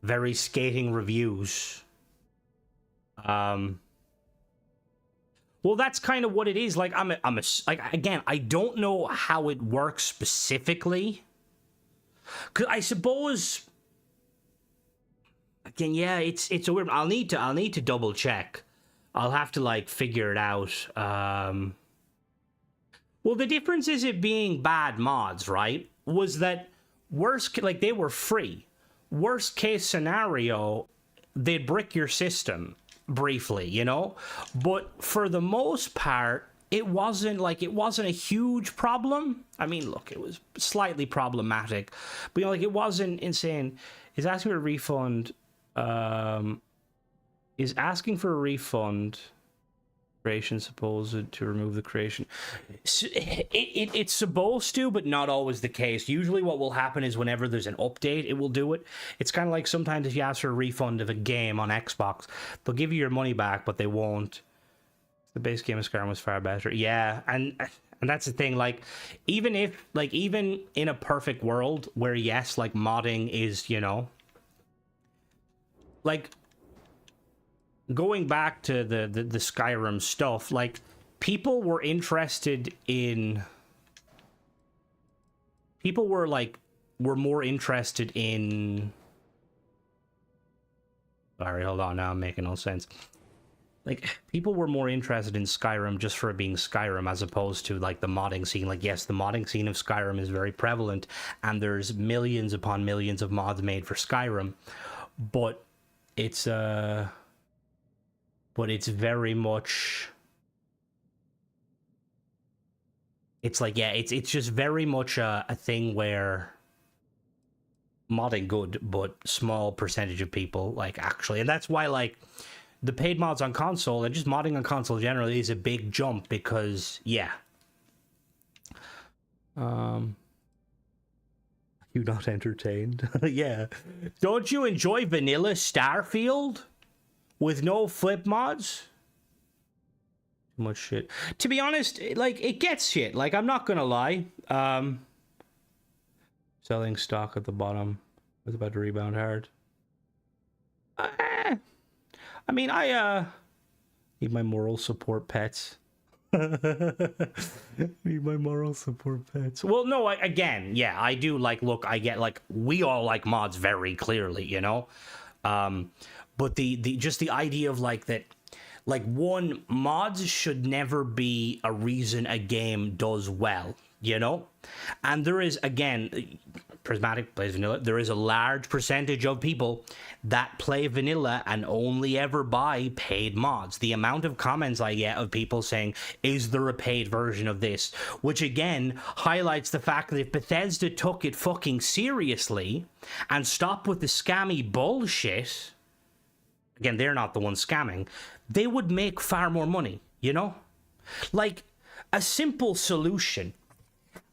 very skating reviews. Well, that's kind of what it is. Like again, I don't know how it works specifically. 'Cause I suppose again, yeah, it's a weird. I'll need to double check. I'll have to figure it out. Well, the difference is it being bad mods, right? Was that they were free. Worst case scenario, they'd brick your system briefly, you know? But for the most part, it wasn't a huge problem. I mean, look, it was slightly problematic, but it wasn't insane. Is asking for a refund creation supposed to remove the creation? It's supposed to, but not always the case. Usually what will happen is whenever there's an update, it will do it. It's kind of like sometimes if you ask for a refund of a game on Xbox, they'll give you your money back, but they won't. The base game of Skyrim was far better. Yeah, and that's the thing, even in a perfect world where yes, modding is, going back to the Skyrim stuff, people were more interested in sorry, hold on, now I'm making no sense. People were more interested in Skyrim just for it being Skyrim as opposed to the modding scene. Yes, the modding scene of Skyrim is very prevalent and there's millions upon millions of mods made for Skyrim, but it's very much, it's it's just very much a thing where modding good, but small percentage of people actually, and that's why the paid mods on console and just modding on console generally is a big jump because yeah. You not entertained? Yeah. Don't you enjoy vanilla Starfield? With no flip mods? Too much shit. To be honest, it gets shit. I'm not gonna lie. Selling stock at the bottom. Was about to rebound hard. I mean, I need my moral support pets. Need my moral support pets. Well, no, again, yeah, I do look, I get we all like mods very clearly, you know? But the just the idea of that, one, mods should never be a reason a game does well, you know? And there is, again, Prismatic plays vanilla. There is a large percentage of people that play vanilla and only ever buy paid mods. The amount of comments I get of people saying, is there a paid version of this? Which again highlights the fact that if Bethesda took it fucking seriously and stopped with the scammy bullshit, again, they're not the ones scamming, they would make far more money, you know? A simple solution.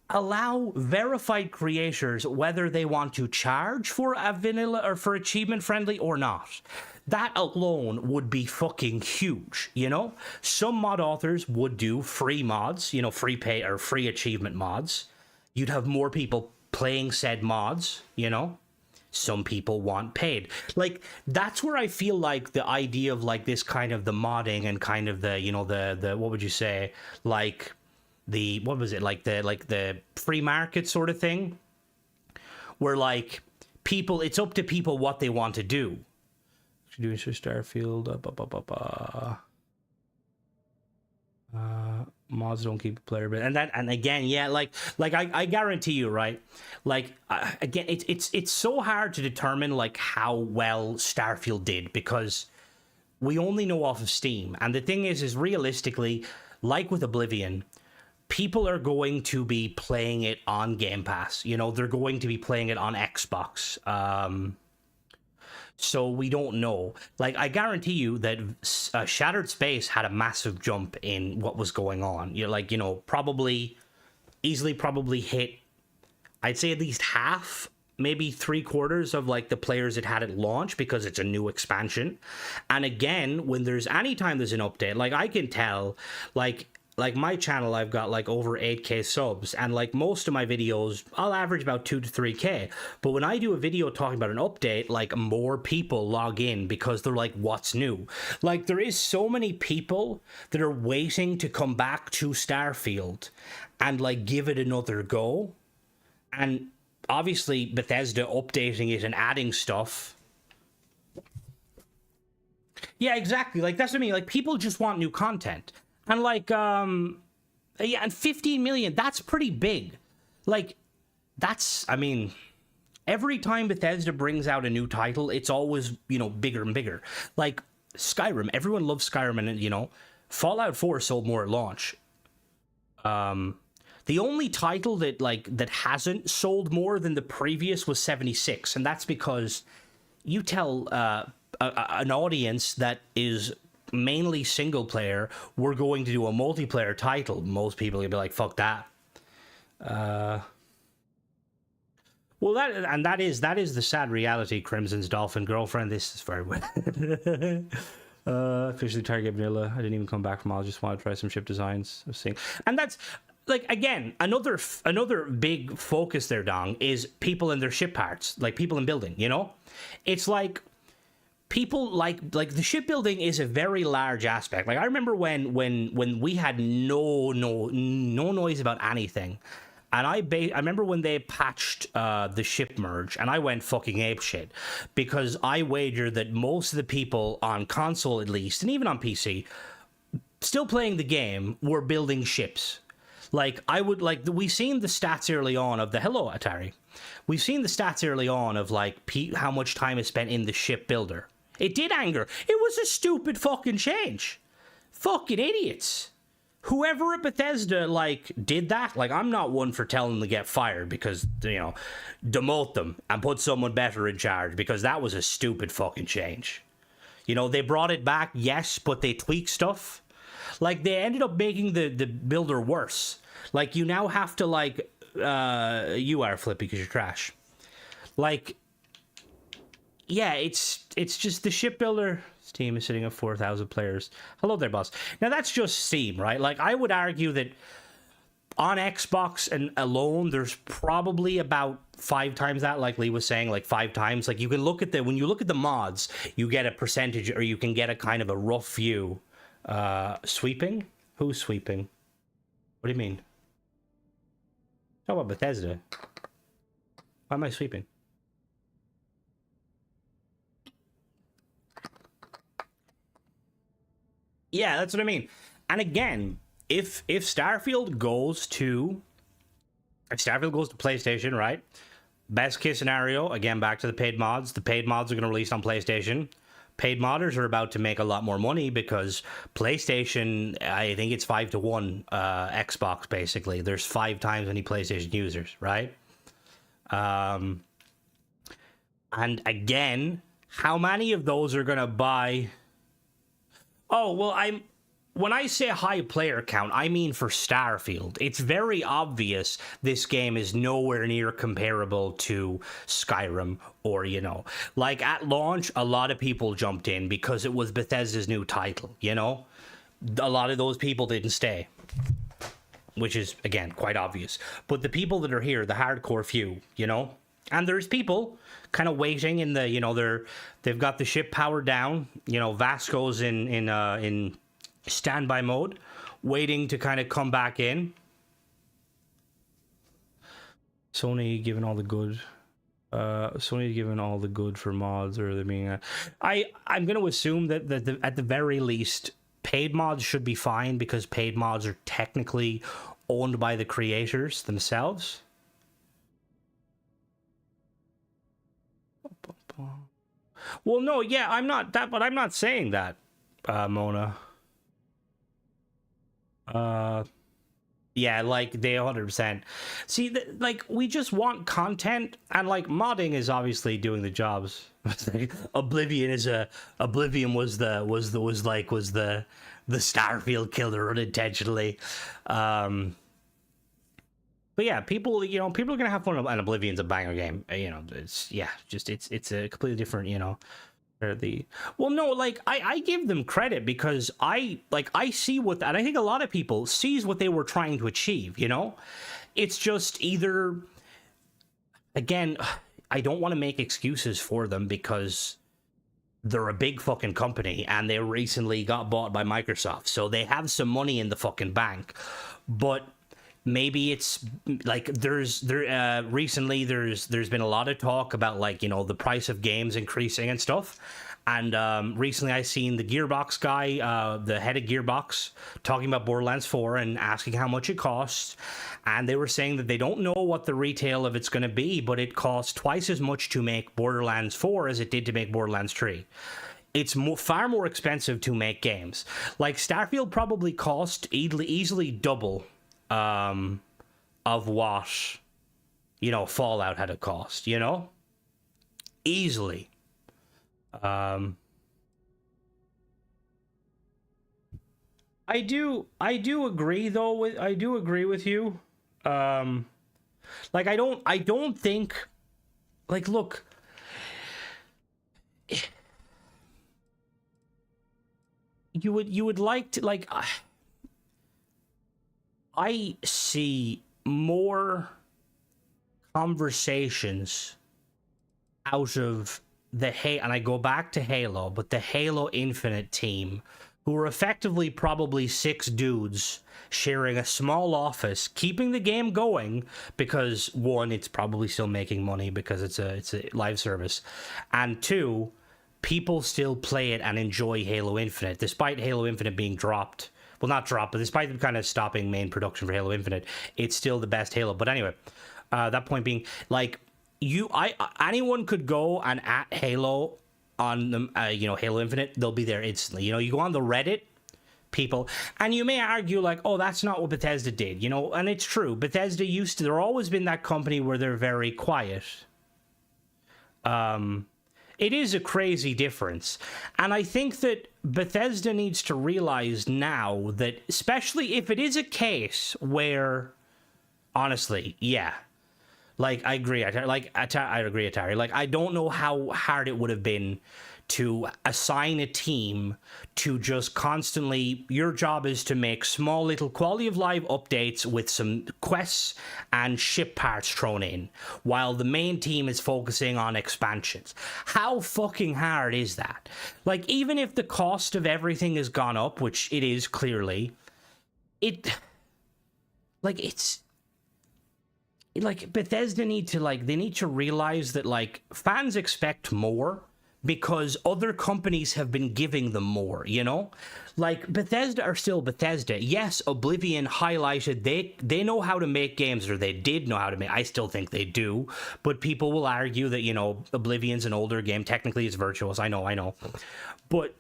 Allow verified creators whether they want to charge for a vanilla or for achievement friendly or not. That alone would be fucking huge, you know? Some mod authors would do free mods, free pay or free achievement mods. You'd have more people playing said mods, you know? Some people want paid. That's where I feel the idea of this kind of the modding and kind of the, the what would you say, the, what was it, the free market sort of thing, where people, it's up to people what they want to do. doing so Starfield. Mods don't keep a player, but and again, yeah, like I guarantee you, right? Like again, it's so hard to determine like how well Starfield did because we only know off of Steam, and the thing is realistically, like with Oblivion, people are going to be playing it on Game Pass. You know, they're going to be playing it on Xbox. So we don't know. Like, I guarantee you that Shattered Space had a massive jump in what was going on. You're like, you know, easily hit, I'd say at least half, maybe 3/4 of like the players it had at launch because it's a new expansion. And again, when anytime there's an update, like I can tell, like my channel, I've got like over 8k subs, and like most of my videos, I'll average about 2 to 3k. But when I do a video talking about an update, like more people log in because they're like, what's new? Like there is so many people that are waiting to come back to Starfield and like give it another go. And obviously Bethesda updating it and adding stuff. Yeah, exactly. Like that's what I mean. Like people just want new content. And like, yeah, and 15 million, that's pretty big. Like, I mean, every time Bethesda brings out a new title, it's always, you know, bigger and bigger. Like, Skyrim, everyone loves Skyrim, and, you know, Fallout 4 sold more at launch. The only title that hasn't sold more than the previous was 76, and that's because you tell an audience that is mainly single player, we're going to do a multiplayer title, most people will be like, fuck that. Well, that is the sad reality. Crimson's dolphin girlfriend. This is very weird. Officially target vanilla. I didn't even come back from all. I just want to try some ship designs. I was seeing, and that's like again another big focus there, Dong, is people in their ship parts, like people in building. You know, it's like. People like the shipbuilding is a very large aspect. Like I remember when we had no noise about anything, and I remember when they patched the ship merge, and I went fucking apeshit because I wager that most of the people on console at least, and even on PC, still playing the game, were building ships. Like we seen the stats early on of the hello Atari. We've seen the stats early on of like how much time is spent in the ship builder. It did anger. It was a stupid fucking change. Fucking idiots. Whoever at Bethesda, like, did that, like, I'm not one for telling them to get fired because, you know, demote them and put someone better in charge because that was a stupid fucking change. You know, they brought it back, yes, but they tweaked stuff. Like, they ended up making the builder worse. Like, you now have to, like, you are Flippy because you're trash. Like, yeah, it's just the shipbuilder. Steam is sitting at 4,000 players. Hello there, boss. Now that's just Steam, right? Like I would argue that on Xbox and alone, there's probably about 5 times that. Like Lee was saying, like 5 times. Like you can look at when you look at the mods, you get a percentage, or you can get a kind of a rough view. Sweeping? Who's sweeping? What do you mean? Talk about Bethesda. Why am I sweeping? Yeah, that's what I mean. And again, if Starfield goes to PlayStation, right? Best case scenario, again, back to the paid mods. The paid mods are going to release on PlayStation. Paid modders are about to make a lot more money because PlayStation, I think it's 5-1 Xbox, basically. There's 5 times any PlayStation users, right? And again, how many of those are going to buy... Oh, well, when I say high player count, I mean for Starfield. It's very obvious this game is nowhere near comparable to Skyrim or, you know. Like, at launch, a lot of people jumped in because it was Bethesda's new title, you know? A lot of those people didn't stay, which is, again, quite obvious. But the people that are here, the hardcore few, you know? And there's people kind of waiting in the, you know, they've got the ship powered down. You know, Vasco's in standby mode, waiting to kind of come back in. Sony giving all the good Sony given all the good for mods, or they being I'm going to assume that at the very least paid mods should be fine because paid mods are technically owned by the creators themselves. Well, no, yeah, I'm not that, but I'm not saying that, Mona. Yeah, like they 100%. See, like we just want content, and like modding is obviously doing the jobs. Oblivion was the Starfield killer unintentionally. But yeah, people are gonna have fun, and Oblivion's a banger game. It's a completely different, well, no, like I give them credit because I see what, and I think a lot of people sees what they were trying to achieve. It's just either, again, I don't want to make excuses for them because they're a big fucking company and they recently got bought by Microsoft, so they have some money in the fucking bank, but maybe it's like recently there's been a lot of talk about like the price of games increasing and stuff, and recently I seen the Gearbox guy, the head of Gearbox, talking about Borderlands 4 and asking how much it costs, and they were saying that they don't know what the retail of it's going to be, but it costs twice as much to make Borderlands 4 as it did to make Borderlands 3. It's far more expensive to make games. Like Starfield probably cost easily double of what Fallout had a cost, easily. I do agree though I do agree with you. Like I don't think, like, look, you would like to, like, I see more conversations out of and I go back to Halo, but the Halo Infinite team, who are effectively probably 6 dudes sharing a small office, keeping the game going because, one, it's probably still making money because it's a live service, and 2, people still play it and enjoy Halo Infinite, despite Halo Infinite being dropped. Well, not dropped, but despite them kind of stopping main production for Halo Infinite, it's still the best Halo. But anyway, that point being, like, anyone could go and at Halo on them, Halo Infinite, they'll be there instantly. You go on the Reddit, people, and you may argue like, oh, that's not what Bethesda did, and it's true. Bethesda they're always been that company where they're very quiet. It is a crazy difference. And I think that Bethesda needs to realize now that, especially if it is a case where, honestly, yeah, like, I agree. I agree, Atari. Like, I don't know how hard it would have been to assign a team to just constantly, your job is to make small little quality of life updates with some quests and ship parts thrown in, while the main team is focusing on expansions. How fucking hard is that? Like, even if the cost of everything has gone up, which it is clearly, Bethesda need to realize that, like, fans expect more because other companies have been giving them more, Like, Bethesda are still Bethesda. Yes, Oblivion highlighted they know how to make games, or they did know how to make. I still think they do, but people will argue that, Oblivion's an older game. Technically, it's Virtuous. I know. But,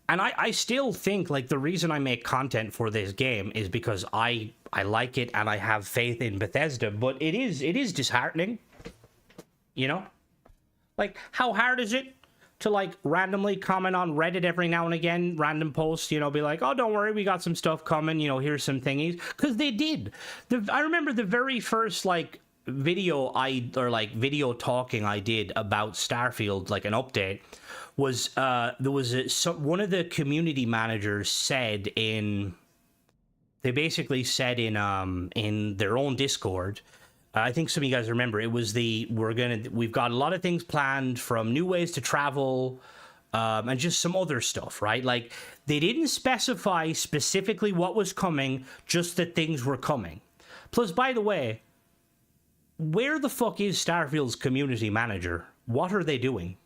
and I still think, like, the reason I make content for this game is because I like it and I have faith in Bethesda, but it is disheartening, Like, how hard is it to, like, randomly comment on Reddit every now and again, random posts, be like, oh, don't worry, we got some stuff coming, here's some thingies, because they did. I remember the very first, like, video talking I did about Starfield, like an update, was there was one of the community managers said in their own Discord, I think some of you guys remember, it was we've got a lot of things planned, from new ways to travel, and just some other stuff, right? Like, they didn't specify specifically what was coming, just that things were coming. Plus, by the way, where the fuck is Starfield's community manager? What are they doing?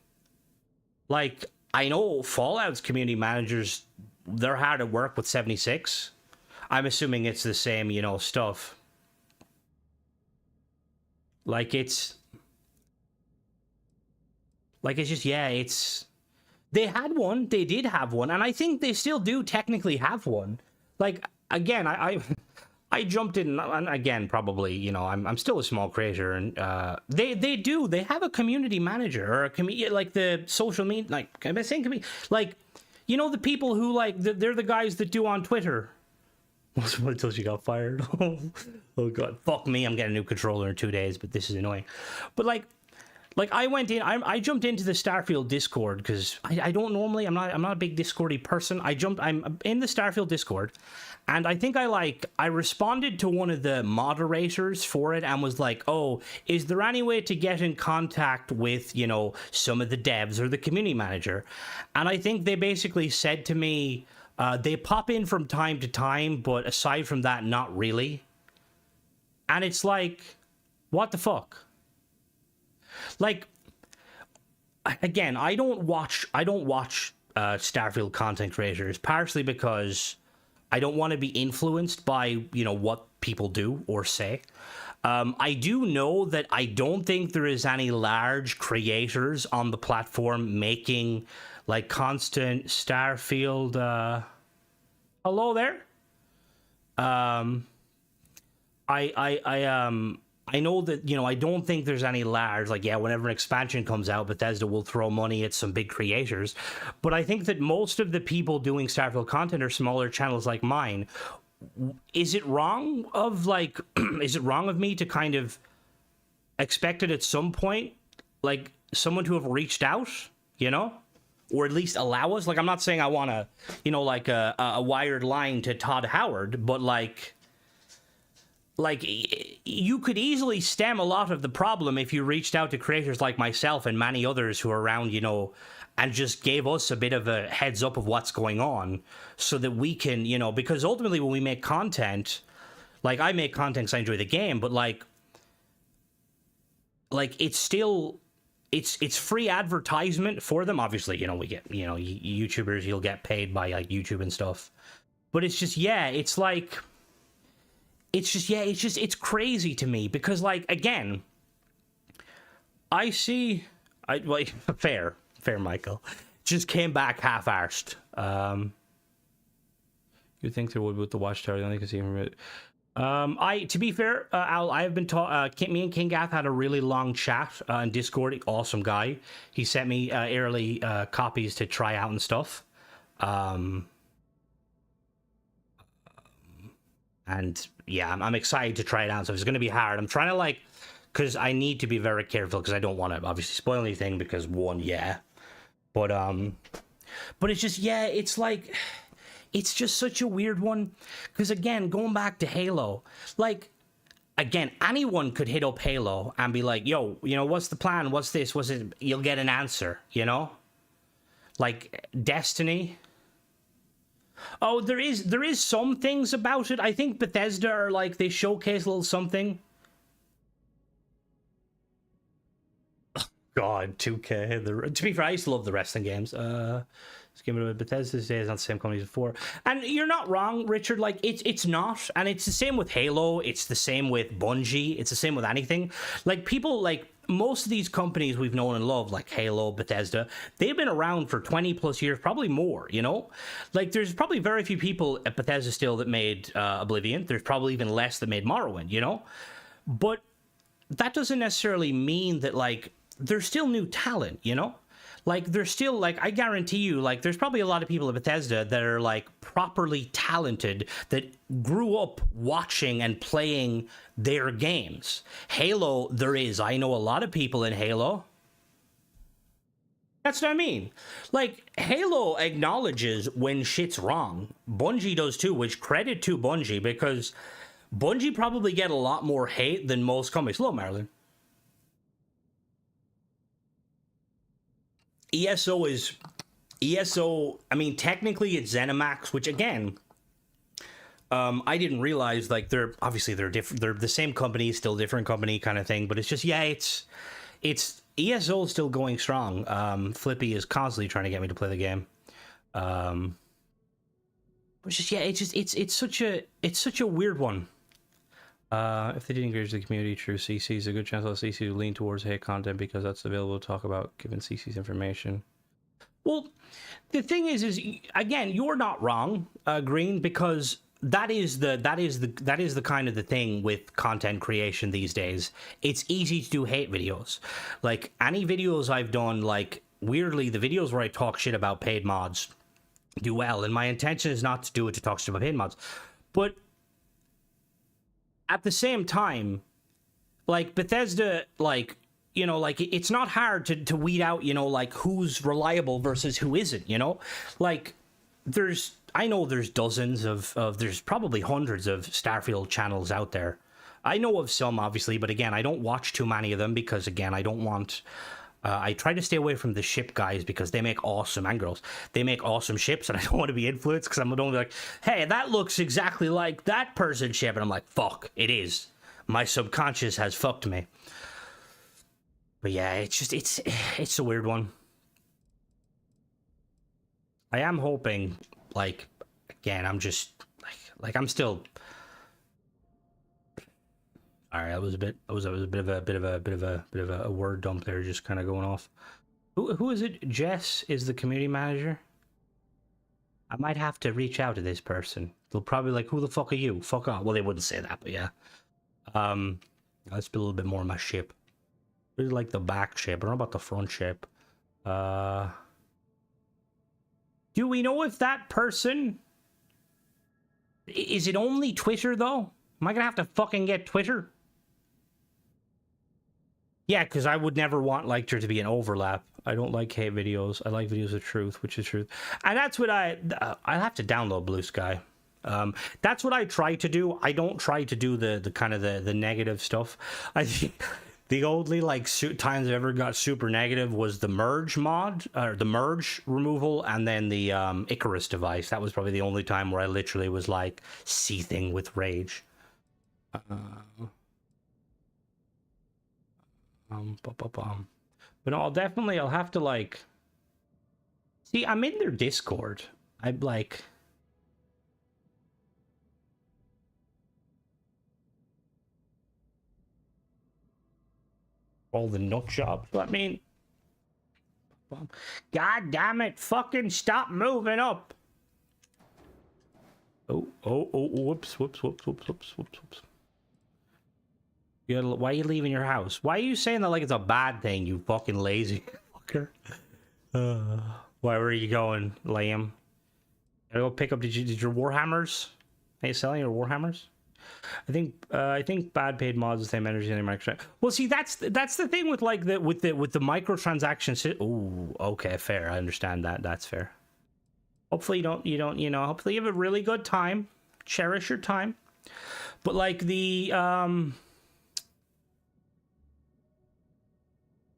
Like, I know Fallout's community managers, they're hard at work with 76. I'm assuming it's the same, you know, stuff. Like, it's just, yeah, it's... They had one, they did have one, and I think they still do technically have one. Like, again, I jumped in, and again, probably, you know, I'm still a small creator, and they have a community manager, or like the social media, like, am I saying community? Like, you know, the people who, like, they're the guys that do on Twitter. Until she got fired. Oh god, fuck me, I'm getting a new controller in 2 days, but this is annoying. But like I went in, I jumped into the Starfield Discord because I don't normally, I'm not a big Discordy person. I'm in the Starfield Discord, and I think I responded to one of the moderators for it and was like, oh, is there any way to get in contact with, you know, some of the devs or the community manager? And I think they basically said to me, they pop in from time to time, but aside from that, not really. And it's like, what the fuck? Like, again, I don't watch Starfield content creators, partially because I don't want to be influenced by, you know, what people do or say. I do know that I don't think there is any large creators on the platform making like constant Starfield. Hello there. I know that, you know, I don't think there's any large, like, yeah, whenever an expansion comes out, Bethesda will throw money at some big creators. But I think that most of the people doing Starfield content are smaller channels like mine. Is it wrong of, like, is it wrong of me to kind of expect it at some point, like, someone to have reached out, you know? Or at least allow us? Like, I'm not saying I want to, you know, like a wired line to Todd Howard, but like you could easily stem a lot of the problem if you reached out to creators like myself and many others who are around, you know, and just gave us a bit of a heads up of what's going on so that we can, you know, because ultimately when we make content, like I make content because I enjoy the game, but like it's still, it's free advertisement for them. Obviously, you know, we get, you know, YouTubers, you'll get paid by like YouTube and stuff, but it's just, yeah, it's like, it's crazy to me because, like, again, fair, Michael, just came back half-arsed. You think there would with the Watchtower? The only can see from it. To be fair, Al, I have been me and King Gath had a really long chat in Discord. Awesome guy. He sent me early copies to try out and stuff. And yeah, I'm excited to try it out. So it's going to be hard. I'm trying to like, because I need to be very careful because I don't want to obviously spoil anything because one, yeah. But it's just, yeah, it's like, it's just such a weird one. Because again, going back to Halo, like, again, anyone could hit up Halo and be like, yo, you know, what's the plan? What's this? What's it? You'll get an answer, you know? Like Destiny. Oh, there is some things about it. I think Bethesda are like, they showcase a little something. Oh, God, 2K. To be fair, I used to love the wrestling games. This game of Bethesda today is not the same company as before. And you're not wrong, Richard. Like, it's not. And it's the same with Halo. It's the same with Bungie. It's the same with anything. Like, people, like, most of these companies we've known and loved, like Halo, Bethesda, they've been around for 20 plus years, probably more, you know? Like, there's probably very few people at Bethesda still that made Oblivion. There's probably even less that made Morrowind, you know? But that doesn't necessarily mean that, like, there's still new talent, you know? Like, there's still, like, I guarantee you, like, there's probably a lot of people at Bethesda that are, like, properly talented that grew up watching and playing their games. Halo, there is. I know a lot of people in Halo. That's what I mean. Like, Halo acknowledges when shit's wrong. Bungie does too, which credit to Bungie, because Bungie probably get a lot more hate than most companies. Hello, Marilyn. ESO, I mean, technically it's ZeniMax, which again, I didn't realize like they're different. They're the same company, still different company kind of thing. But it's just it's ESO is still going strong. Flippy is constantly trying to get me to play the game. It's just it's such a weird one. If they didn't engage the community through CC, is a good chance I'll CC to lean towards hate content because that's available to talk about given CC's information. Well, the thing is again, you're not wrong, Green, because that is the kind of the thing with content creation these days. It's easy to do hate videos. Like any videos I've done, like weirdly, the videos where I talk shit about paid mods do well, and my intention is not to do it to talk shit about paid mods, but at the same time, like Bethesda, like, you know, like it's not hard to weed out, you know, like who's reliable versus who isn't, you know, like I know there's dozens of there's probably hundreds of Starfield channels out there. I know of some, obviously, but again, I don't watch too many of them because, again, I don't want. I try to stay away from the ship guys because they make awesome, and girls, they make awesome ships, and I don't want to be influenced because I'm only like, hey, that looks exactly like that person's ship, and I'm like, fuck, it is. My subconscious has fucked me. But yeah, it's a weird one. I am hoping, like, again, I'm just like I'm still. All right, that was a bit of a word dump there, just kind of going off. Who is it? Jess is the community manager. I might have to reach out to this person. They'll probably like, who the fuck are you? Fuck off. Well, they wouldn't say that, but yeah. Let's be a little bit more of my shape. Really like the back shape. I don't know about the front shape. Do we know if that person is it only Twitter though? Am I gonna have to fucking get Twitter? Yeah, because I would never want like there to be an overlap. I don't like hate videos. I like videos of truth, which is truth. And that's what I'll have to download Blue Sky. That's what I try to do. I don't try to do the kind of the negative stuff. I think the only like times I ever got super negative was the merge mod, or the merge removal, and then the Icarus device. That was probably the only time where I literally was like seething with rage. But no, I'll have to like see, I'm in their Discord. I'm like all the nut jobs. I mean, god damn it, fucking stop moving up. Whoops. Why are you leaving your house? Why are you saying that like it's a bad thing, you fucking lazy fucker? Why were you going, Liam? Gotta go pick up, did your Warhammers? Are you selling your Warhammers? I think bad paid mods the same energy as any micro. Well, see, that's the thing with like with the microtransactions. Ooh, okay, fair. I understand that. That's fair. Hopefully you don't hopefully you have a really good time. Cherish your time. But like the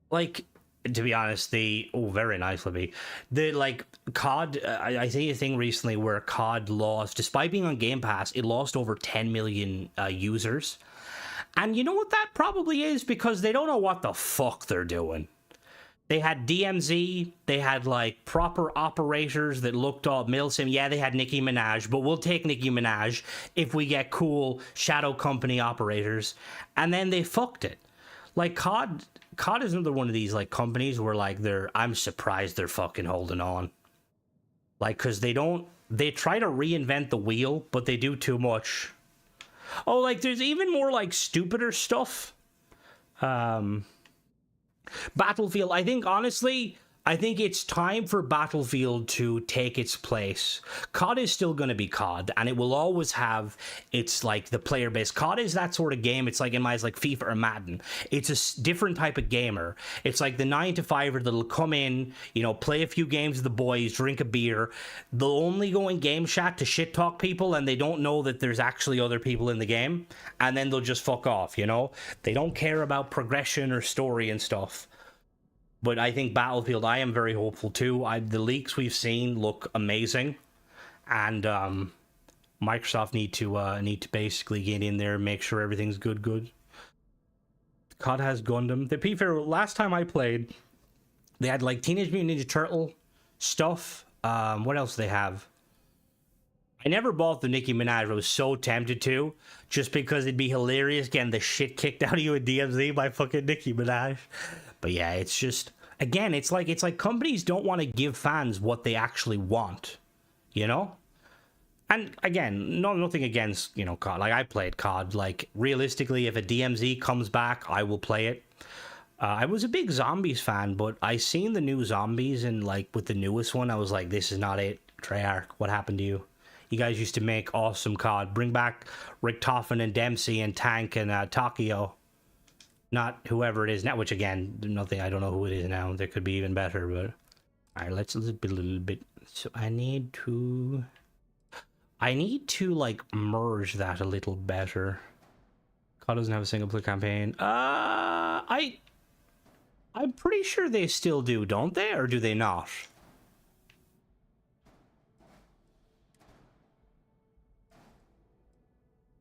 like, to be honest, very nice, Libby. The like COD, I think a thing recently where COD lost, despite being on Game Pass, it lost over 10 million users. And you know what that probably is? Because they don't know what the fuck they're doing. They had DMZ, they had like proper operators that looked all Milsim. Yeah, they had Nicki Minaj, but we'll take Nicki Minaj if we get cool Shadow Company operators. And then they fucked it. Like COD is another one of these like companies where like I'm surprised they're fucking holding on. Like, cause they try to reinvent the wheel, but they do too much. Oh, like there's even more like stupider stuff. Battlefield, I think it's time for Battlefield to take its place. COD is still going to be COD, and it will always have its like the player base. COD is that sort of game. It's like in my eyes like FIFA or Madden. It's a different type of gamer. It's like the 9-to-5er that'll come in, you know, play a few games with the boys, drink a beer. They'll only go in game chat to shit talk people, and they don't know that there's actually other people in the game, and then they'll just fuck off, you know? They don't care about progression or story and stuff. But I think Battlefield, I am very hopeful too. The leaks we've seen look amazing. And Microsoft need to basically get in there and make sure everything's good. COD has Gundam. To be fair, last time I played, they had like Teenage Mutant Ninja Turtle stuff. What else do they have? I never bought the Nicki Minaj. I was so tempted to, just because it'd be hilarious getting the shit kicked out of you in DMZ by fucking Nicki Minaj. But yeah, it's just, again, it's like companies don't want to give fans what they actually want, you know? And again, nothing against, you know, COD. Like, I played COD. Like, realistically, if a DMZ comes back, I will play it. I was a big Zombies fan, but I seen the new Zombies, and like with the newest one, I was like, this is not it. Treyarch, what happened to you? You guys used to make awesome COD. Bring back Richtofen and Dempsey and Tank and Takio. Not whoever it is now, which again, nothing, I don't know who it is now. They could be even better, but... Alright, let's be a little bit... So I need to, like, merge that a little better. COD doesn't have a single-player campaign. I'm pretty sure they still do, don't they? Or do they not?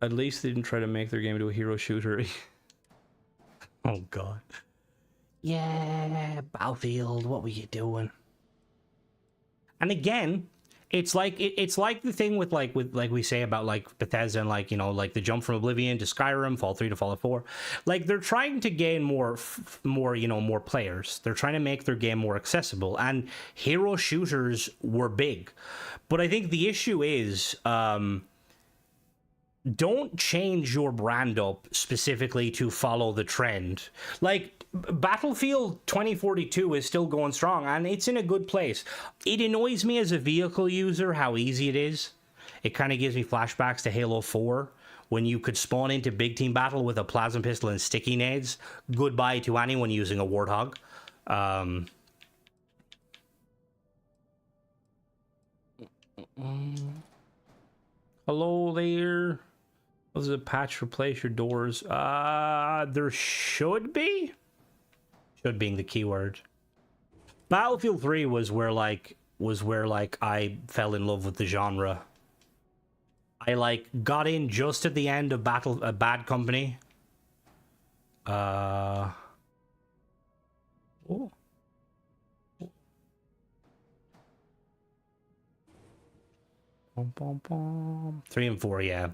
At least they didn't try to make their game into a hero shooter. Oh god. Yeah, Battlefield, what were you doing? And again, it's like the thing with like we say about like Bethesda and like, you know, like the jump from Oblivion to Skyrim, Fallout 3 to Fallout 4. Like, they're trying to gain more players. They're trying to make their game more accessible, and hero shooters were big. But I think the issue is don't change your brand up specifically to follow the trend. Like, Battlefield 2042 is still going strong, and it's in a good place. It annoys me as a vehicle user how easy it is. It kind of gives me flashbacks to Halo 4, when you could spawn into big team battle with a plasma pistol and sticky nades. Goodbye to anyone using a Warthog. Hello there. Was a patch replace your doors? There should be. Should being the keyword. Battlefield 3 was where I fell in love with the genre. I like got in just at the end of Bad Company. Oh. Bum, bum, bum. 3 and 4, yeah.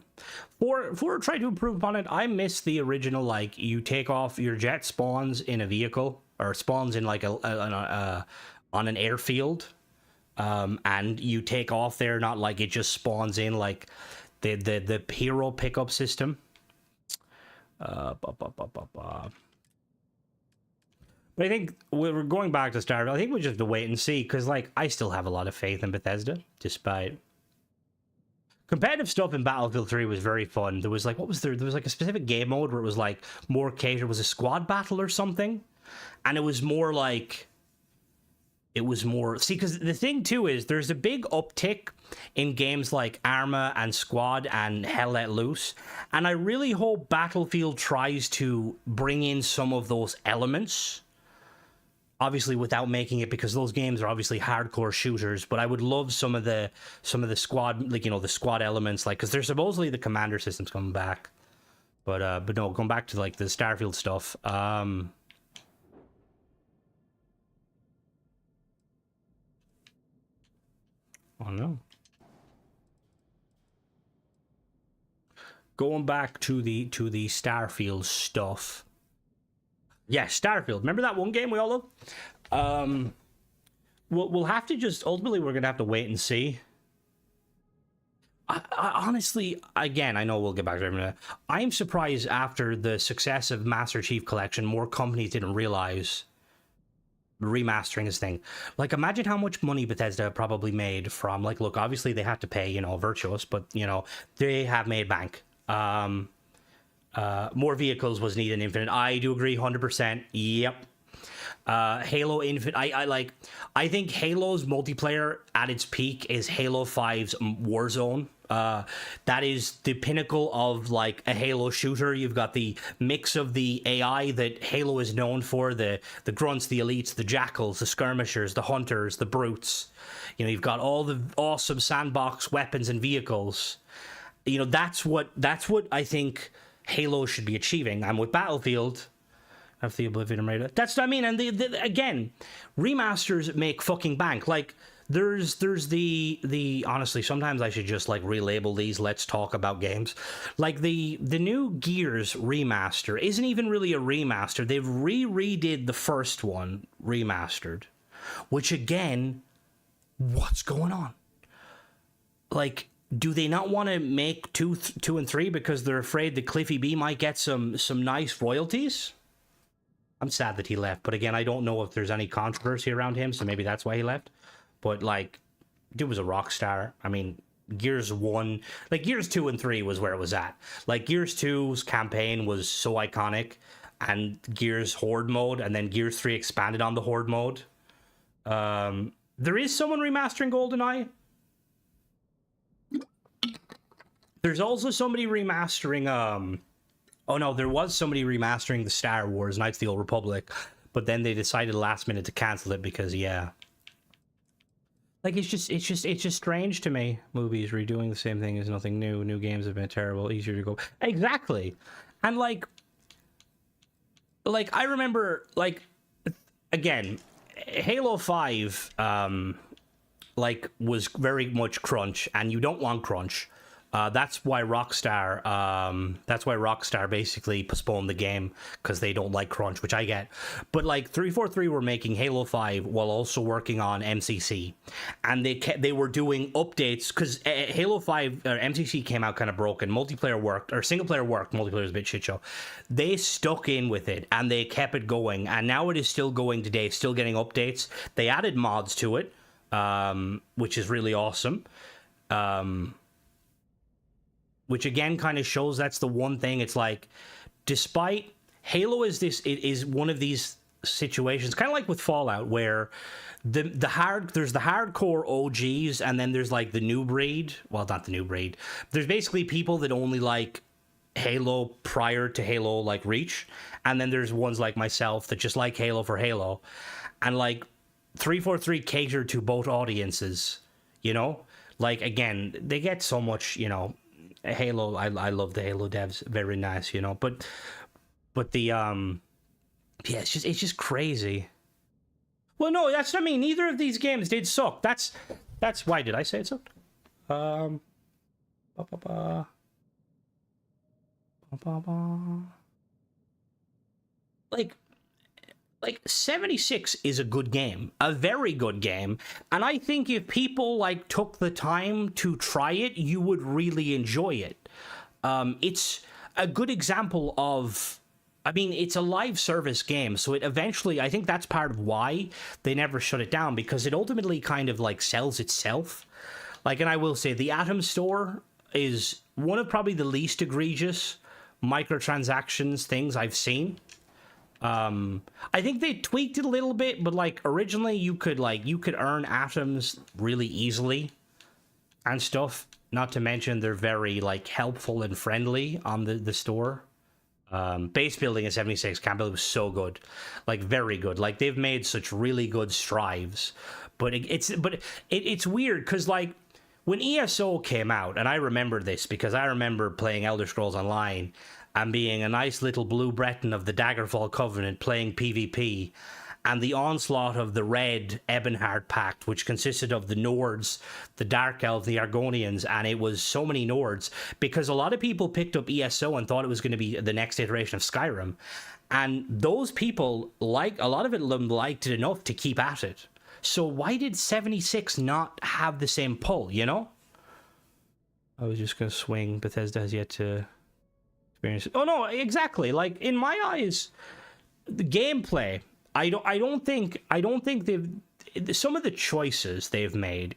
4 tried to improve upon it. I miss the original, like, you take off, your jet spawns in a vehicle, or spawns in like on an airfield, and you take off there, not like it just spawns in, like the hero pickup system. But I think we're going back to Starfield. I think we just have to wait and see, because like I still have a lot of faith in Bethesda, despite. Competitive stuff in Battlefield 3 was very fun. There was like, what was there? There was like a specific game mode where it was like more catered. Was a squad battle or something, and it was more like, it was more. See, because the thing too is there's a big uptick in games like Arma and Squad and Hell Let Loose, and I really hope Battlefield tries to bring in some of those elements. Obviously, without making it, because those games are obviously hardcore shooters. But I would love some of the squad, like, you know, the squad elements, like, because there's supposedly the commander system's coming back. But no, going back to like the Starfield stuff. Oh no. Going back to the Starfield stuff. Yeah, Starfield. Remember that one game we all love? We'll have to just, ultimately, we're going to have to wait and see. I honestly, again, I know we'll get back to it in a minute. I'm surprised after the success of Master Chief Collection, more companies didn't realize remastering this thing. Like, imagine how much money Bethesda probably made from, like, look, obviously they had to pay, you know, Virtuous, but, you know, they have made bank. More vehicles was needed in Infinite. I do agree 100%. Yep. Halo Infinite. I think Halo's multiplayer at its peak is Halo 5's Warzone. That is the pinnacle of like a Halo shooter. You've got the mix of the AI that Halo is known for, the grunts, the elites, the jackals, the skirmishers, the hunters, the brutes. You know, you've got all the awesome sandbox weapons and vehicles. you know, that's what I think Halo should be achieving. I'm with Battlefield. Of the Oblivion Raider. That's what I mean. And again, remasters make fucking bank. Like there's the honestly, sometimes I should just like relabel these let's talk about games. Like the new Gears remaster isn't even really a remaster. They've redid the first one remastered, which again, what's going on? Like, do they not want to make two and three because they're afraid that Cliffy B might get some nice royalties? I'm sad that he left, but again, I don't know if there's any controversy around him, so maybe that's why he left. But like, dude was a rock star. I mean, Gears 1, like Gears 2 and 3 was where it was at. Like Gears 2's campaign was so iconic, and Gears Horde mode, and then Gears 3 expanded on the Horde mode. There is someone remastering GoldenEye. There's also somebody remastering oh no, there was somebody remastering the Star Wars Knights of the Old Republic, but then they decided last minute to cancel it because yeah. Like it's just strange to me. Movies redoing the same thing is nothing new. New games have been terrible, easier to go. Exactly. And like I remember like again, Halo 5 like was very much crunch, and you don't want crunch. That's why Rockstar basically postponed the game, because they don't like crunch, which I get. But like 343 were making Halo 5 while also working on MCC, and they were doing updates because Halo 5 or MCC came out kind of broken. Multiplayer worked, or single player worked. Multiplayer was a bit shit show. They stuck in with it and they kept it going, and now it is still going today. Still getting updates. They added mods to it, which is really awesome. Which again kind of shows that's the one thing. It's like, despite Halo is one of these situations, kind of like with Fallout, where there's the hardcore OGs, and then there's like the new breed. Well, not the new breed. There's basically people that only like Halo prior to Halo like Reach, and then there's ones like myself that just like Halo for Halo, and like 343 catered to both audiences. You know, like again, they get so much. You know. Halo, I love the Halo devs, very nice, you know, but the yeah, it's just crazy. Well, no, that's what I mean. Neither of these games did suck. That's why did I say it sucked? Like 76 is a good game, a very good game, and I think if people like took the time to try it, you would really enjoy it. It's a good example of, I mean, it's a live service game, so it eventually, I think that's part of why they never shut it down, because it ultimately kind of like sells itself. Like, and I will say the Atom Store is one of probably the least egregious microtransactions things I've seen. I think they tweaked it a little bit, but like originally you could earn atoms really easily and stuff. Not to mention they're very like helpful and friendly on the store. Base building in 76 camp building was so good, like very good. Like they've made such really good strives, but it's weird because like when ESO came out, and I remember this because I remember playing Elder Scrolls Online and being a nice little blue Breton of the Daggerfall Covenant playing PvP, and the onslaught of the Red Ebonheart Pact, which consisted of the Nords, the Dark Elves, the Argonians, and it was so many Nords, because a lot of people picked up ESO and thought it was going to be the next iteration of Skyrim, and those people, like a lot of them liked it enough to keep at it. So why did 76 not have the same pull, you know? I was just going to swing. Bethesda has yet to... Oh no, exactly. Like in my eyes, the gameplay. I don't think they've. Some of the choices they've made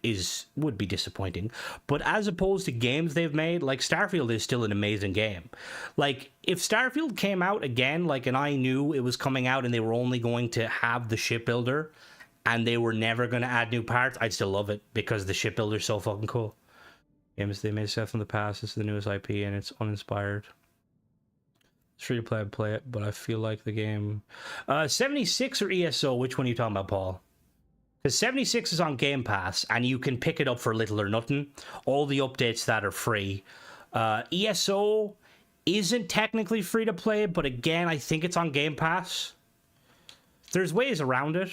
would be disappointing, but as opposed to games they've made, like Starfield is still an amazing game. Like if Starfield came out again, like, and I knew it was coming out, and they were only going to have the shipbuilder, and they were never going to add new parts, I'd still love it because the shipbuilder's so fucking cool. Games they made stuff from the past. This is the newest IP, and it's uninspired. It's free to play, I'd play it, but I feel like the game... 76 or ESO, which one are you talking about, Paul? Because 76 is on Game Pass, and you can pick it up for little or nothing. All the updates that are free. ESO isn't technically free to play, but again, I think it's on Game Pass. There's ways around it.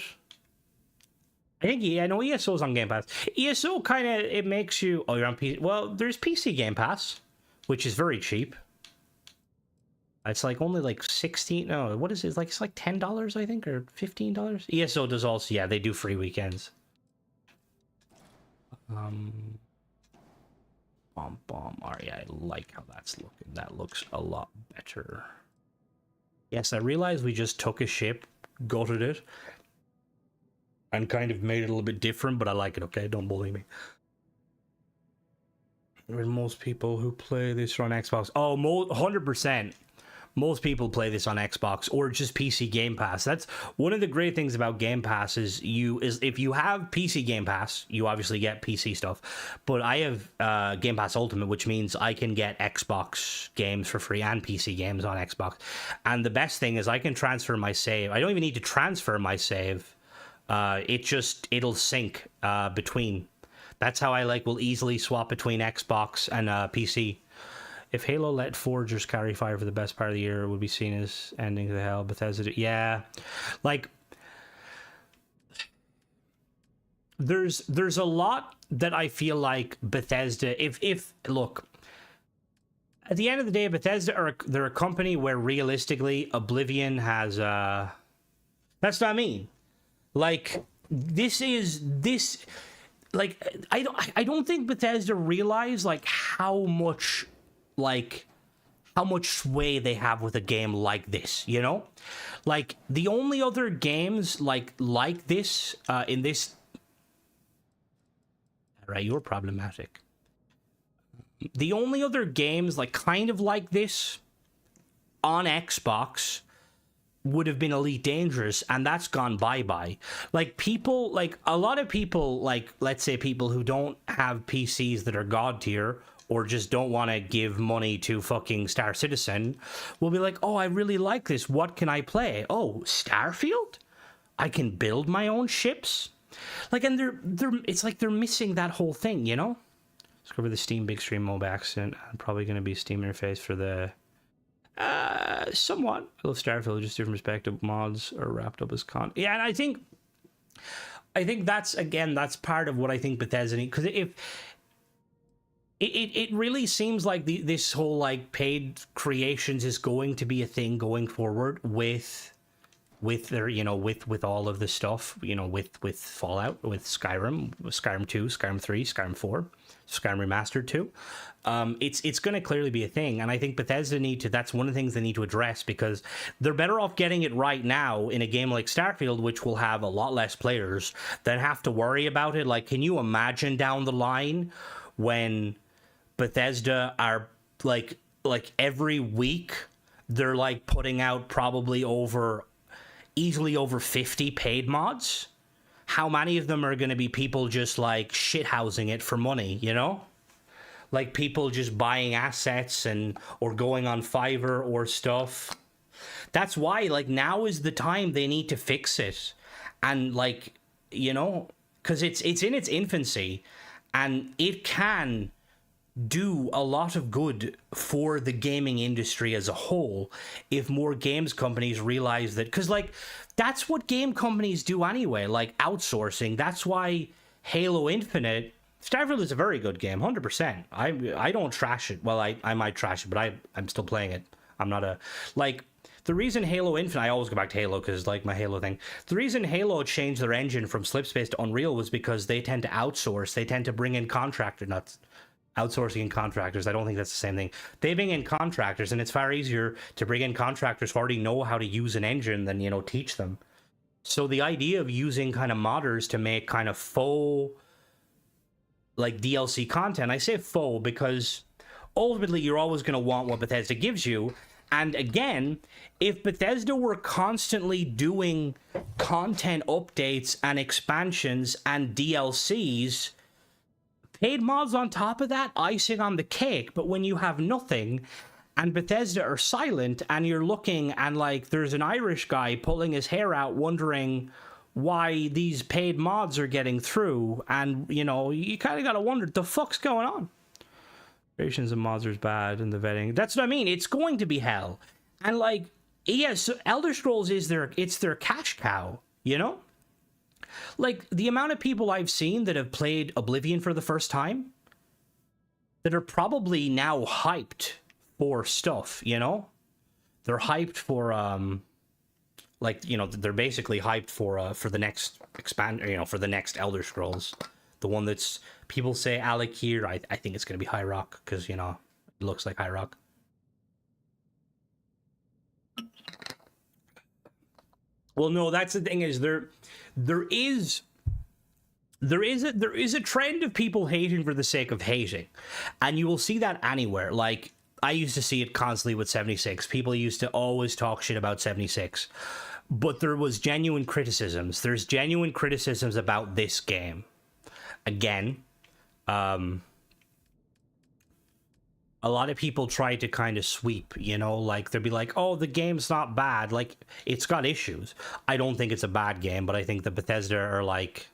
I think, yeah, no, ESO's on Game Pass. ESO kind of, it makes you... Oh, you're on PC. Well, there's PC Game Pass, which is very cheap. It's like only like 16... No, what is it? It's like $10, I think, or $15? ESO does also... Yeah, they do free weekends. Bomb. Alright, I like how that's looking. That looks a lot better. Yes, I realize we just took a ship, gutted it, and kind of made it a little bit different, but I like it, okay? Don't bully me. With most people who play this on Xbox... Oh, 100%. Most people play this on Xbox or just PC Game Pass. That's one of the great things about Game Pass is if you have PC Game Pass, you obviously get PC stuff. But I have Game Pass Ultimate, which means I can get Xbox games for free and PC games on Xbox. And the best thing is I can transfer my save. I don't even need to transfer my save. It'll sync between. That's how I will easily swap between Xbox and PC. If Halo let Forgers carry fire for the best part of the year, it would be seen as ending to the hell. Bethesda, yeah. Like, there's a lot that I feel like Bethesda, if look, at the end of the day, Bethesda they're a company where realistically Oblivion has that's what I mean. Like, I don't think Bethesda realize how much sway they have with a game like this, you know? Like, the only other games like this in this... Right, you're problematic. The only other games kind of like this on Xbox would have been Elite Dangerous, and that's gone bye-bye. People, a lot of people, let's say people who don't have PCs that are God tier, or just don't want to give money to fucking Star Citizen, will be like, oh, I really like this. What can I play? Oh, Starfield? I can build my own ships? And it's like they're missing that whole thing, you know? Let's go over the Steam Big Stream MOBA accident. I'm probably going to be Steam interface for the... somewhat. I love Starfield, just different perspective. Mods are wrapped up as con. Yeah, and I think that's, again, that's part of what I think Bethesda need. Because if... It really seems like this whole paid creations is going to be a thing going forward with their with all of the stuff, with Fallout, with Skyrim 2, Skyrim 3, Skyrim 4, Skyrim Remastered 2. It's going to clearly be a thing, and I think Bethesda that's one of the things they need to address, because they're better off getting it right now in a game like Starfield, which will have a lot less players, than have to worry about it. Can you imagine down the line when Bethesda are every week they're putting out probably easily over 50 paid mods? How many of them are going to be people just shithousing it for money, you know? People just buying assets or going on Fiverr or stuff. That's why now is the time they need to fix it. And because it's in its infancy, and it can do a lot of good for the gaming industry as a whole if more games companies realize that, because that's what game companies do anyway, outsourcing. That's why Halo Infinite, Starfield is a very good game, 100%. I don't trash it. Well, I might trash it, but I'm still playing it. I'm not a the reason Halo Infinite, I always go back to Halo because it's my Halo thing. The reason Halo changed their engine from Slipspace to Unreal was because they tend to outsource. They tend to bring in outsourcing and contractors. I don't think that's the same thing. They bring in contractors, and it's far easier to bring in contractors who already know how to use an engine than, teach them. So the idea of using kind of modders to make kind of faux, DLC content, I say faux because ultimately you're always going to want what Bethesda gives you. And again, if Bethesda were constantly doing content updates and expansions and DLCs, paid mods on top of that, icing on the cake. But when you have nothing and Bethesda are silent and you're looking and there's an Irish guy pulling his hair out wondering why these paid mods are getting through, and you kind of got to wonder the fuck's going on. Creations of mods are bad and the vetting. That's what I mean. It's going to be hell. And like, yes, so Elder Scrolls is their cash cow, you know? Like the amount of people I've seen that have played Oblivion for the first time that are probably now hyped for stuff, you know? They're hyped for like, you know, they're basically hyped for the next for the next Elder Scrolls. The one that's people say Alec here, I think it's going to be High Rock because, you know, it looks like High Rock. Well, no, that's the thing is there is a trend of people hating for the sake of hating, and you will see that anywhere. Like I used to see it constantly with 76. People used to always talk shit about 76, but there was genuine criticisms. There's genuine criticisms about this game. Again, a lot of people try to kind of sweep, you know, like they'll be like, oh, the game's not bad. Like it's got issues. I don't think it's a bad game, but I think the Bethesda are like,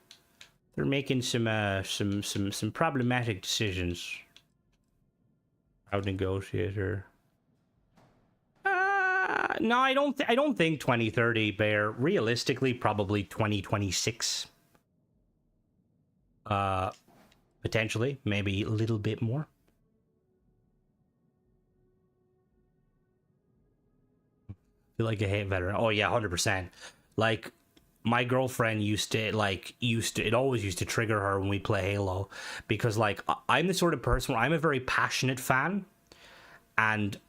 they're making some problematic decisions. Proud negotiator. No, I don't think 2030, Bear. Realistically, probably 2026. Potentially, maybe a little bit more. Feel like a hate veteran. Oh yeah, 100%. Like my girlfriend it always used to trigger her when we play Halo, because like I'm the sort of person where I'm a very passionate fan, and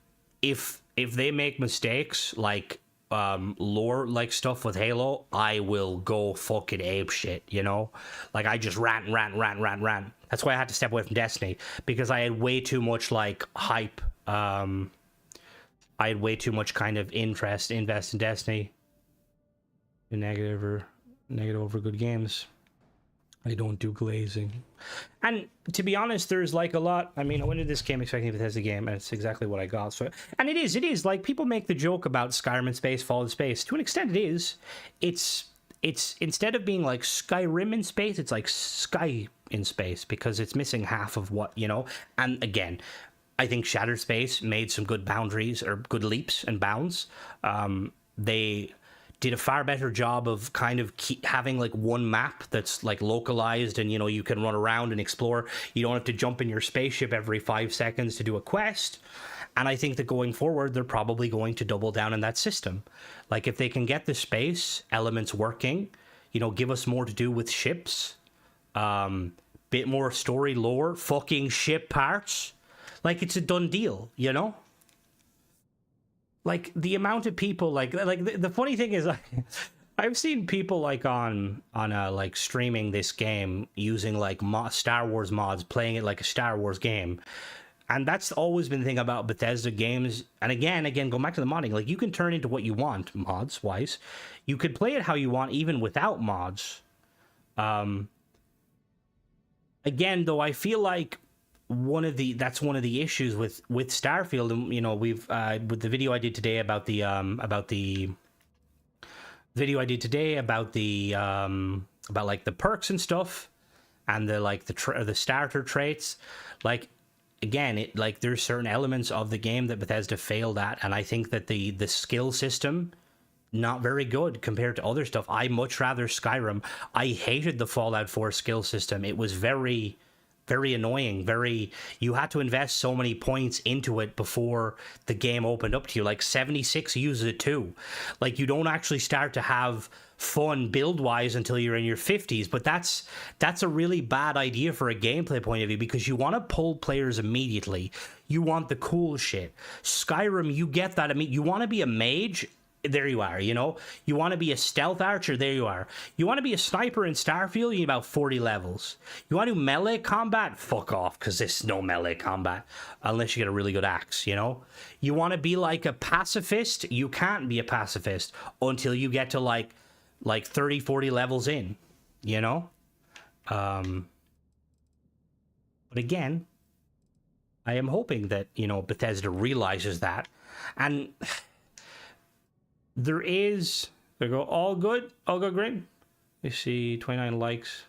if they make mistakes like lore like stuff with Halo, I will go fucking ape shit, you know? Like I just rant. That's why I had to step away from Destiny, because I had way too much like hype. I had way too much kind of invest in Destiny. Negative over good games. I don't do glazing. And to be honest, there's like a lot. I mean, I went into this game expecting a Bethesda game, and it's exactly what I got. So, and it is like people make the joke about Skyrim in space, Fallout in space. To an extent, it is. It's instead of being like Skyrim in space, it's like Sky in space, because it's missing half of what, you know. And again, I think Shattered Space made some good boundaries or good leaps and bounds. They did a far better job of kind of having like one map that's like localized, and you know, you can run around and explore. You don't have to jump in your spaceship every 5 seconds to do a quest. And I think that going forward, they're probably going to double down on that system. Like if they can get the space elements working, you know, give us more to do with ships, bit more story lore, fucking ship parts, like it's a done deal, you know? Like the amount of people like the funny thing is I've seen people like on like streaming this game using like Star Wars mods, playing it like a Star Wars game. And that's always been the thing about Bethesda games. And again, go back to the modding. Like you can turn into what you want mods wise. You could play it how you want even without mods. Again, though, I feel like that's one of the issues with Starfield, and you know, we've with the video I did today about the about like the perks and stuff, and the like the starter traits. Like again, it like there's certain elements of the game that Bethesda failed at, and I think that the skill system not very good compared to other stuff. I much rather Skyrim. I hated the Fallout 4 skill system. It was very annoying. You had to invest so many points into it before the game opened up to you. Like 76 uses it too. Like you don't actually start to have fun build wise until you're in your 50s, but that's a really bad idea for a gameplay point of view, because you want to pull players immediately. You want the cool shit. Skyrim, you get that. I mean, you want to be a mage, there you are, you know? You want to be a stealth archer, there you are. You want to be a sniper in Starfield, you need about 40 levels. You want to do melee combat? Fuck off, because there's no melee combat. Unless you get a really good axe, you know? You want to be like a pacifist? You can't be a pacifist until you get to like 30, 40 levels in, you know? But again, I am hoping that, you know, Bethesda realizes that. And they go all good, great. You see 29 likes.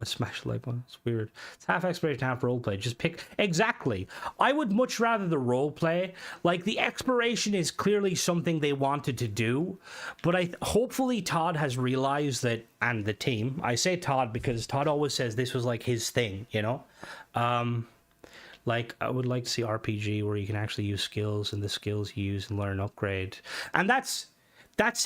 A smash like one. It's weird. It's half exploration, half roleplay. Just pick exactly. I would much rather the roleplay. Like the exploration is clearly something they wanted to do, but hopefully Todd has realized that, and the team. I say Todd because Todd always says this was like his thing, you know. Like I would like to see RPG where you can actually use skills and the skills you use and learn and upgrade, and that's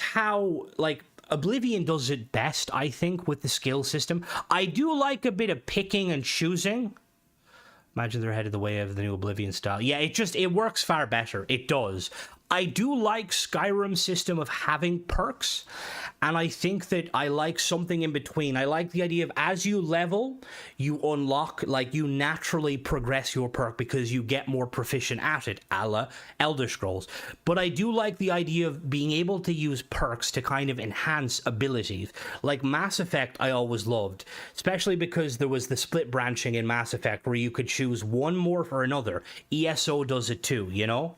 how like Oblivion does it best, I think, with the skill system. I do like a bit of picking and choosing. Imagine they're ahead of the way of the new Oblivion style. Yeah, it works far better. It does. I do like Skyrim's system of having perks, and I think that I like something in between. I like the idea of as you level, you unlock, like you naturally progress your perk because you get more proficient at it, a la Elder Scrolls. But I do like the idea of being able to use perks to kind of enhance abilities. Like Mass Effect I always loved, especially because there was the split branching in Mass Effect where you could choose one more for another. ESO does it too, you know?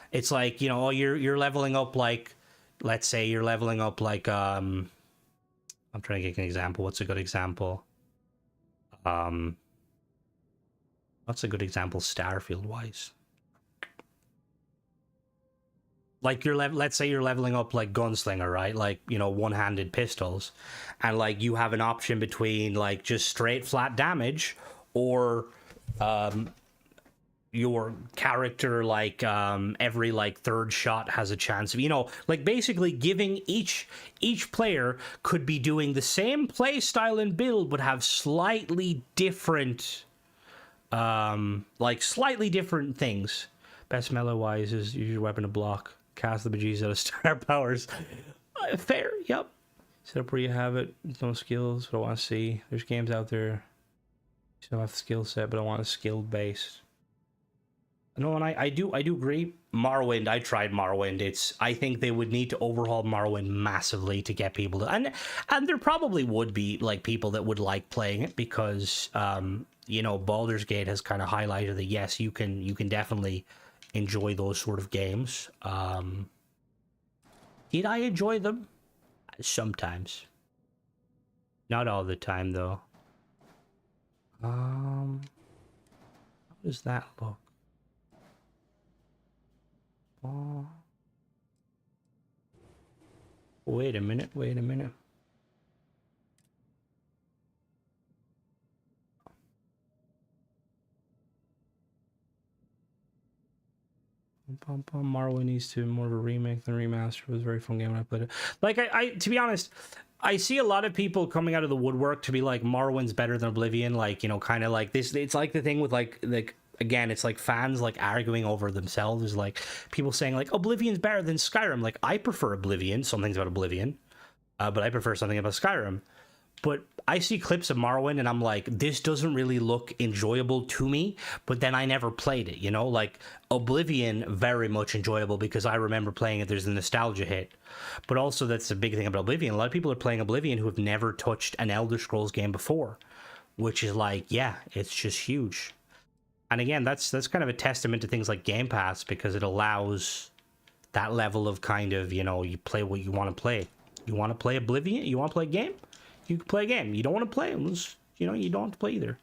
It's like, you know, you're leveling up like, let's say you're leveling up like, I'm trying to get an example. What's a good example? What's a good example Starfield wise? Like let's say you're leveling up like Gunslinger, right? Like, you know, one-handed pistols. And like you have an option between like just straight flat damage or, your character like every like third shot has a chance of, you know, like basically giving each player could be doing the same play style and build but have slightly different like slightly different things. Best melee wise is use your weapon to block, cast the bejesus out of star powers. Fair, yep. Set up where you have it. No skills, but I want to see. There's games out there you don't have the skill set, but I want a skilled base. No, and I do agree. Morrowind, I tried Morrowind. I think they would need to overhaul Morrowind massively to get people to, and there probably would be like people that would like playing it because you know, Baldur's Gate has kind of highlighted that yes, you can definitely enjoy those sort of games. Did I enjoy them? Sometimes. Not all the time though. How does that look? Oh. Wait a minute. Morrowind needs to be more of a remake than remaster. It was a very fun game when I played it. Like I to be honest, I see a lot of people coming out of the woodwork to be like Morrowind's better than Oblivion, like, you know, kind of like this. It's like the thing with like again, it's like fans like arguing over themselves. Like people saying like Oblivion's better than Skyrim. Like I prefer Oblivion. Some things about Oblivion, but I prefer something about Skyrim. But I see clips of Morrowind and I'm like, this doesn't really look enjoyable to me. But then I never played it, you know? Like Oblivion, very much enjoyable because I remember playing it. There's the nostalgia hit. But also that's a big thing about Oblivion. A lot of people are playing Oblivion who have never touched an Elder Scrolls game before, which is like, yeah, it's just huge. And again, that's kind of a testament to things like Game Pass because it allows that level of kind of, you know, you play what you want to play. You want to play Oblivion? You want to play a game? You can play a game. You don't want to play them, you know, you don't have to play either.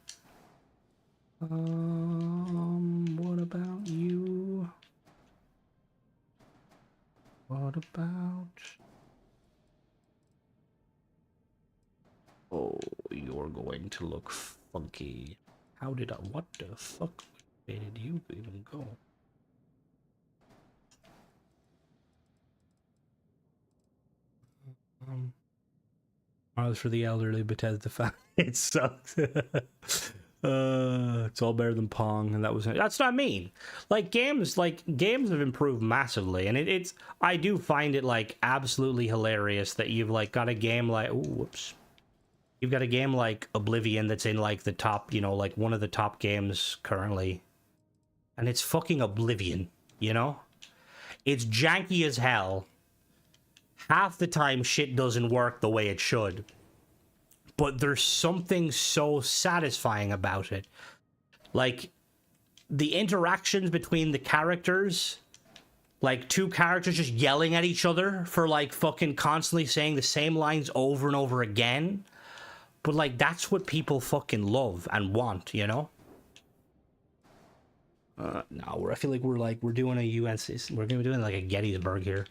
What about you? What about... Oh, you're going to look funky. How did I... What the fuck? Where did you even go? Miles for the elderly Bethesda fan. It sucks. It's all better than Pong, and that's not mean. Like games have improved massively, and it's I do find it like absolutely hilarious that you've like got a game like you've got a game like Oblivion that's in like the top, you know, like one of the top games currently, and it's fucking Oblivion, you know? It's janky as hell. Half the time shit doesn't work the way it should. But there's something so satisfying about it. Like, the interactions between the characters, like two characters just yelling at each other for like fucking constantly saying the same lines over and over again. But like, that's what people fucking love and want, you know? No, I feel like we're doing a UNC. We're gonna be doing like a Gettysburg here.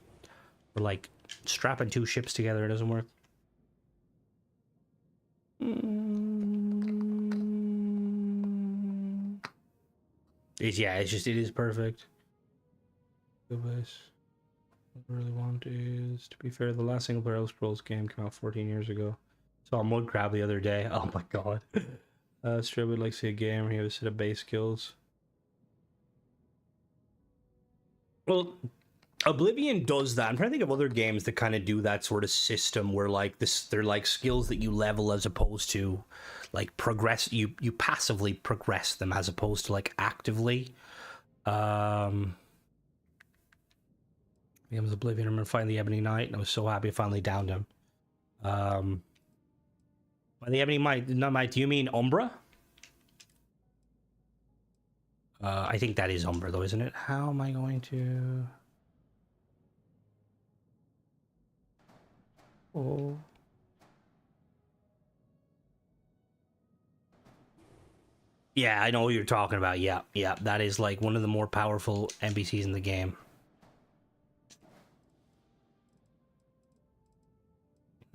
We're like strapping two ships together. It doesn't work. It is perfect. Good place. What I really want is, to be fair, the last single player Elder Scrolls game came out 14 years ago. Saw a mud crab the other day. Oh my god. Straight would like to see a game where you have a set of base skills. Well, Oblivion does that. I'm trying to think of other games that kind of do that sort of system where like they're like skills that you level as opposed to like progress. You passively progress them as opposed to like actively. It was Oblivion. I remember finding the Ebony Knight, and I was so happy I finally downed him. By the Ebony Knight, do you mean Umbra? I think that is Umbra, though, isn't it? How am I going to... Oh. Yeah, I know what you're talking about. Yeah, that is like one of the more powerful NPCs in the game.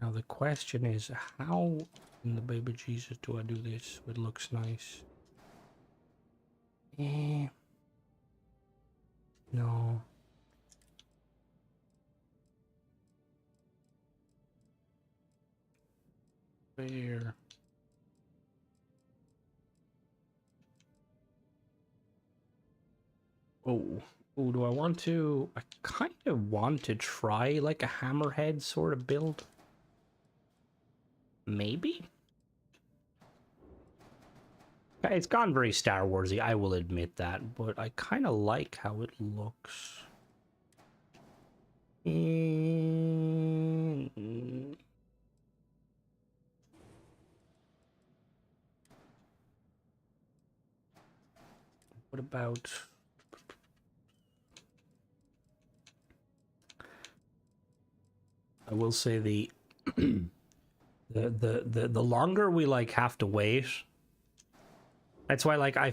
Now the question is, how in the baby Jesus do I do this so it looks nice? No. Where? Oh, do I want to? I kind of want to try like a hammerhead sort of build. Maybe? It's gone very Star Warsy, I will admit that, but I kind of like how it looks. What about... I will say the the longer we like have to wait. That's why, like, I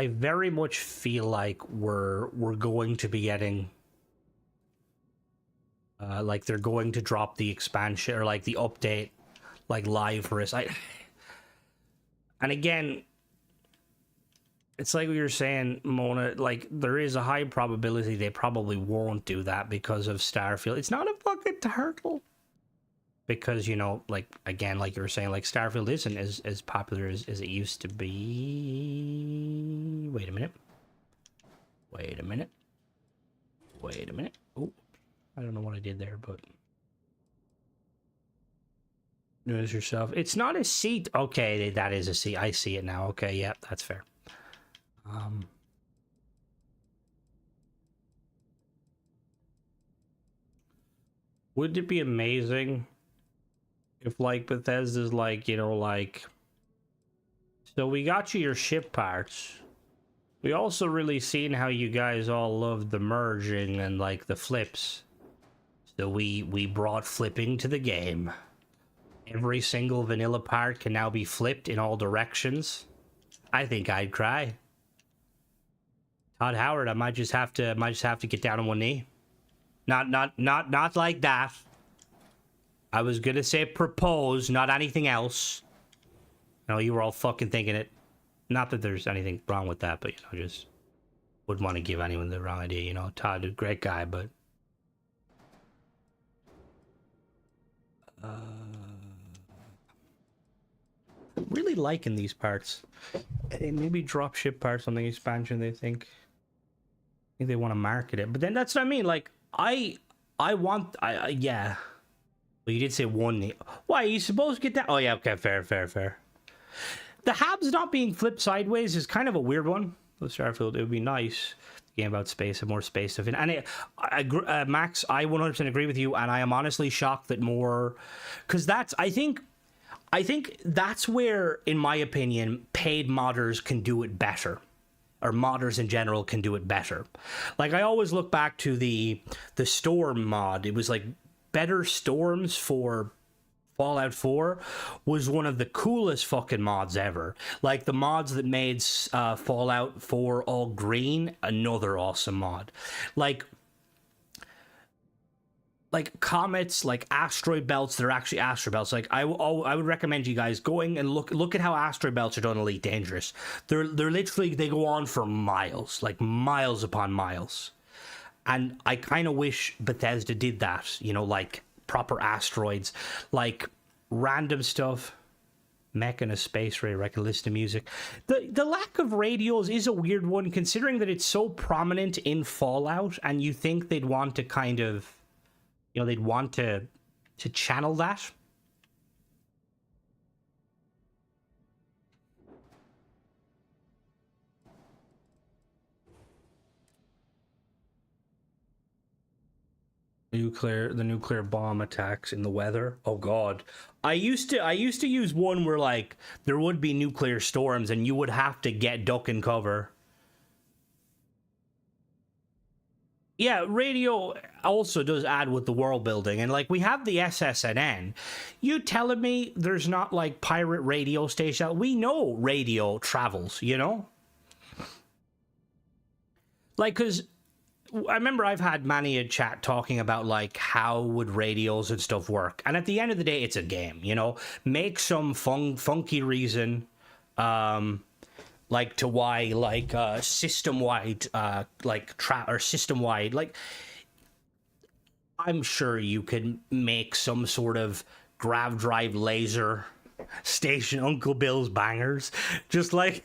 very much feel like we're going to be getting, like, they're going to drop the expansion or like the update, like, live for us. And again, it's like we were saying, Mona. Like, there is a high probability they probably won't do that because of Starfield. It's not a fucking turtle. Because, you know, like, again, like you were saying, like, Starfield isn't as popular as it used to be. Wait a minute. Oh, I don't know what I did there, but... Notice yourself. It's not a seat. Okay, that is a seat. I see it now. Okay, yeah, that's fair. Wouldn't it be amazing if, like, Bethesda's like, you know, like, so we got you your ship parts. We also really seen how you guys all loved the merging and, like, the flips. So we brought flipping to the game. Every single vanilla part can now be flipped in all directions. I think I'd cry. Todd Howard, I might just have to get down on one knee. Not like that. I was gonna say propose, not anything else. No, you were all fucking thinking it. Not that there's anything wrong with that, but, you know, just wouldn't want to give anyone the wrong idea, you know. Todd, a great guy, but... I'm really liking these parts. Maybe drop ship parts on the expansion, they think. I think they want to market it. But then that's what I mean, like, yeah. Well, you did say one. Why, are you supposed to get that? Oh, yeah, okay, fair. The Habs not being flipped sideways is kind of a weird one. With Starfield, it would be nice. Game about space and more space stuff. And Max, I 100% agree with you, and I am honestly shocked that more... Because that's, I think that's where, in my opinion, paid modders can do it better. Or modders in general can do it better. Like, I always look back to the Storm mod. It was like better storms for Fallout 4 was one of the coolest fucking mods ever. Like the mods that made Fallout 4 all green, another awesome mod. Like comets, like asteroid belts, they're actually asteroid belts. Like I would recommend you guys going and look at how asteroid belts are done in Elite Dangerous. They're literally, they go on for miles, like miles upon miles. And I kind of wish Bethesda did that, you know, like proper asteroids, like random stuff. Mech in a space ray, I can listen to music. The lack of radios is a weird one, considering that it's so prominent in Fallout, and you think they'd want to kind of, you know, they'd want to channel that. The nuclear bomb attacks in the weather. Oh god. I used to use one where like there would be nuclear storms and you would have to get duck and cover. Yeah, radio also does add with the world building, and like we have the SSNN. You telling me there's not like pirate radio station? We know radio travels, you know? Like, cause I remember I've had many a chat talking about like how would radios and stuff work, and at the end of the day, it's a game, you know? Make some funky reason, like to why like system-wide or system-wide, like I'm sure you could make some sort of grav drive laser station, Uncle Bill's Bangers, just like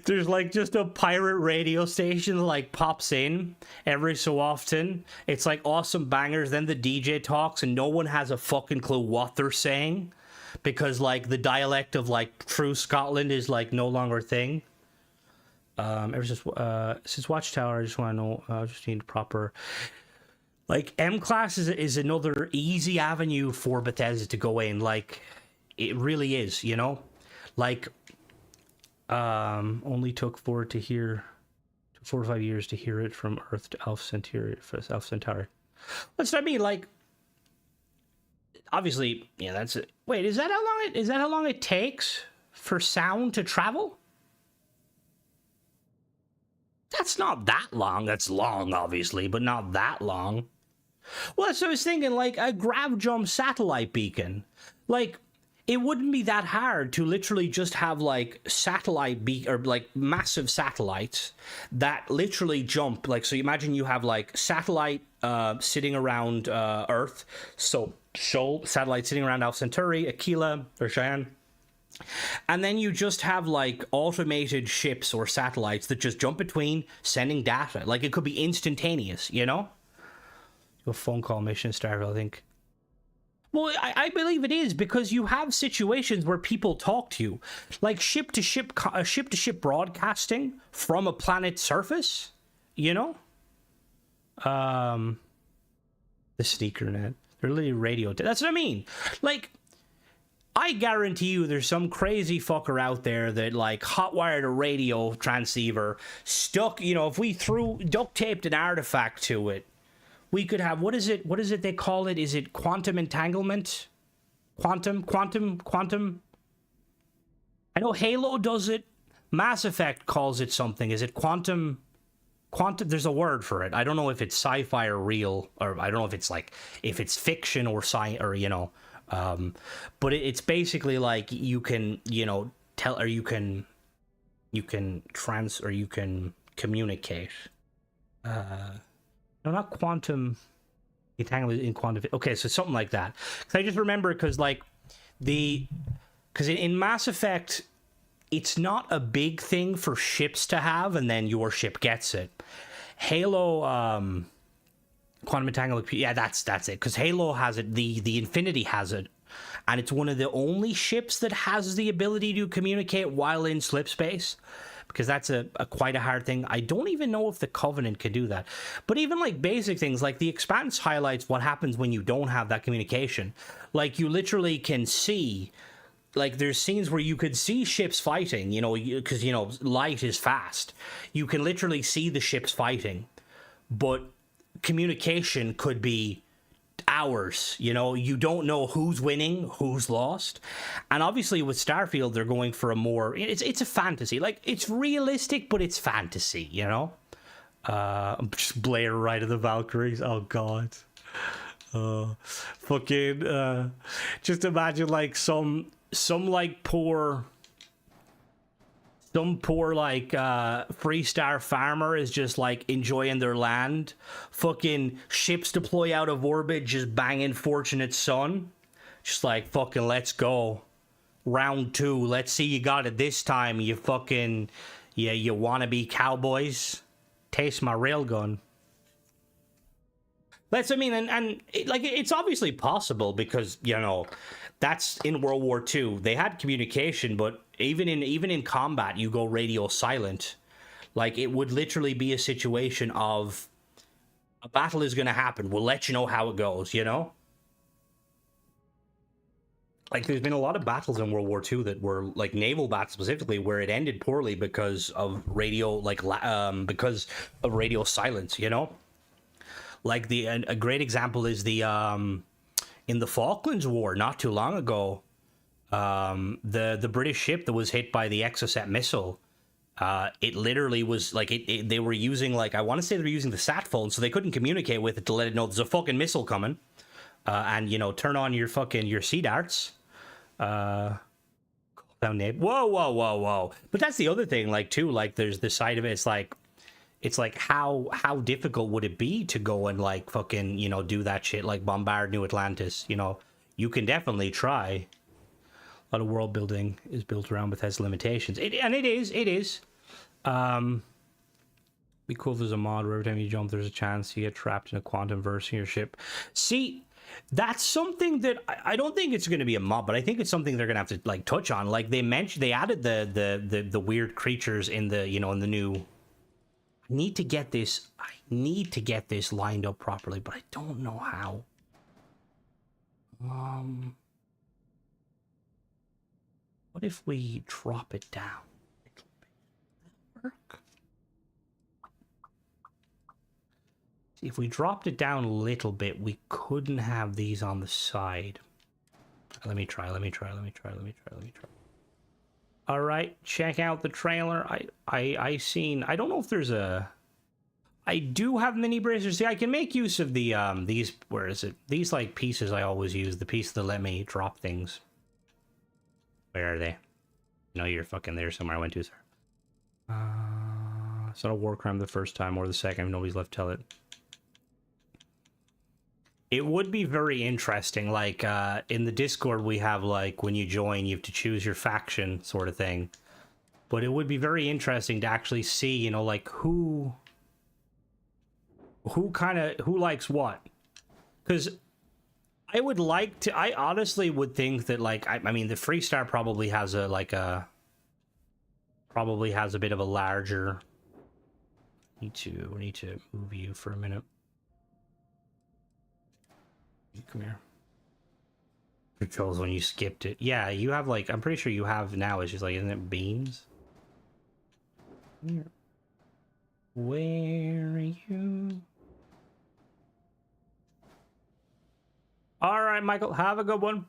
there's like just a pirate radio station that like pops in every so often. It's like awesome bangers, then the DJ talks and no one has a fucking clue what they're saying, because like the dialect of like true Scotland is like no longer a thing. Ever since Watchtower, I just want to know, just need proper, like M class is another easy avenue for Bethesda to go in. Like it really is, you know, like only took 4 to 5 years to hear it from Earth to Alpha Centauri. That's what I mean. Like, obviously, yeah, that's it. Wait, is that how long it takes for sound to travel? That's not that long. That's long, obviously, but not that long. Well, that's what I was thinking, like a grav jump satellite beacon. Like, it wouldn't be that hard to literally just have like or like massive satellites that literally jump. Like, so you imagine you have like satellite sitting around Earth, so satellite sitting around Alpha Centauri, Aquila, or Cheyenne. And then you just have like automated ships or satellites that just jump between, sending data. Like it could be instantaneous, you know? A phone call mission in Starfield, I think. Well, I believe it is, because you have situations where people talk to you, like ship to ship broadcasting from a planet's surface, you know? The sneaker net. They're literally radio. That's what I mean. Like, I guarantee you there's some crazy fucker out there that like hotwired a radio transceiver, stuck, you know, if we duct taped an artifact to it, we could have, what is it they call it? Is it quantum entanglement? Quantum? I know Halo does it. Mass Effect calls it something. Is it quantum? There's a word for it. I don't know if it's sci-fi or real, or I don't know if it's like, if it's fiction or science, or, you know, but it's basically like you can, you know, tell, or you can communicate. No, not quantum entanglement in quantum. Okay, so something like that. Because I just remember, because like because in Mass Effect, it's not a big thing for ships to have, and then your ship gets it. Halo, quantum entanglement, yeah, that's it. Because Halo has it, the Infinity has it, and it's one of the only ships that has the ability to communicate while in slip space. Because that's quite a hard thing. I don't even know if the Covenant can do that. But even like basic things, like the Expanse highlights what happens when you don't have that communication. Like you literally can see, like there's scenes where you could see ships fighting, you know, because, you know, light is fast. You can literally see the ships fighting. But communication could be hours. You know, you don't know who's winning, who's lost. And obviously with Starfield, they're going for a more, it's a fantasy. Like, it's realistic, but it's fantasy, you know? Just Blair right of the Valkyries. Oh, God. Fucking, just imagine, like, some like, some poor, like, Freestar farmer is just, like, enjoying their land. Fucking ships deploy out of orbit, just banging Fortunate Son. Just like, fucking, let's go. Round 2. Let's see you got it this time, you fucking... Yeah, you wannabe cowboys. Taste my railgun. That's, I mean, and like, it's obviously possible because, you know, that's in World War II. They had communication, but even in combat, you go radio silent. Like, it would literally be a situation of a battle is going to happen. We'll let you know how it goes, you know? Like, there's been a lot of battles in World War II that were, like, naval battles specifically, where it ended poorly because of radio, like, because of radio silence, you know? Like, a great example is the, in the Falklands War, not too long ago, the British ship that was hit by the Exocet missile, it literally was, like, they were using, like, I want to say they were using the sat phone, so they couldn't communicate with it to let it know there's a fucking missile coming, and, you know, turn on your fucking, your sea darts, whoa, but that's the other thing, like, too, like, there's the side of it, it's like how difficult would it be to go and, like, fucking, you know, do that shit, like bombard New Atlantis, you know? You can definitely try. A lot of world building is built around Bethesda limitations. It is. Be cool if there's a mod where every time you jump there's a chance you get trapped in a quantum verse in your ship. See, that's something that I don't think it's going to be a mod, but I think it's something they're going to have to, like, touch on. Like, they added the weird creatures in the, you know, in the new... I need to get this lined up properly, but I don't know how. What if we drop it down a little bit? Work? See, if we dropped it down a little bit, we couldn't have these on the side. Let me try. All right, check out the trailer. I seen. I don't know if there's a. I do have mini bracers. See, I can make use of the these. Where is it? These, like, pieces I always use. The piece that let me drop things. Where are they? No, you're fucking there somewhere. I went to, sir. It's not a war crime the first time or the second. Nobody's left to tell it. It would be very interesting, like, in the Discord we have, like, when you join, you have to choose your faction sort of thing. But it would be very interesting to actually see, you know, like, who likes what. Because I would like to, I honestly would think that, like, I mean, the Freestar probably has a, like, probably has a bit of a larger, we need to move you for a minute. Come here. Controls when you skipped it. Yeah, you have, like, I'm pretty sure you have now. It's just like, isn't it beams? Where are you? All right, Michael, have a good one.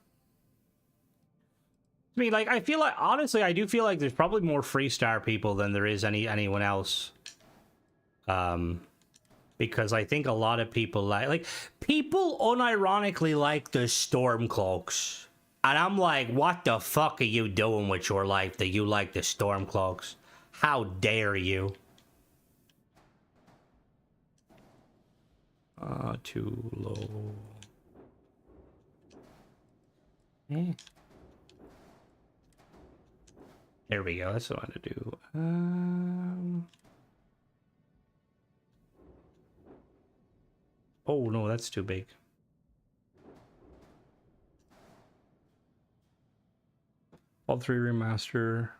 I mean, like, I feel like, honestly, I do feel like there's probably more Freestar people than there is anyone else. Because I think a lot of people like people unironically like the Stormcloaks. And I'm like, what the fuck are you doing with your life that you like the Stormcloaks? How dare you? Too low. There we go. That's what I want to do. Oh, no, that's too big. All 3 remaster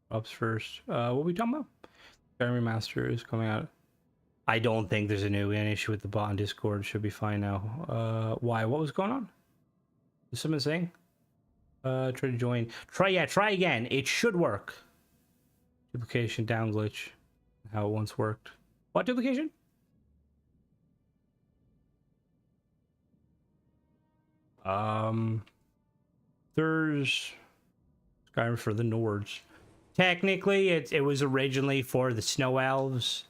ups first. What are we talking about? Skyrim Remaster is coming out. I don't think there's an issue with the bot on Discord. Should be fine now. Why? What was going on? Is someone saying? Try to join. Try again. It should work. Duplication down glitch. How it once worked. What duplication? There's Skyrim for the Nords. Technically, it was originally for the Snow Elves,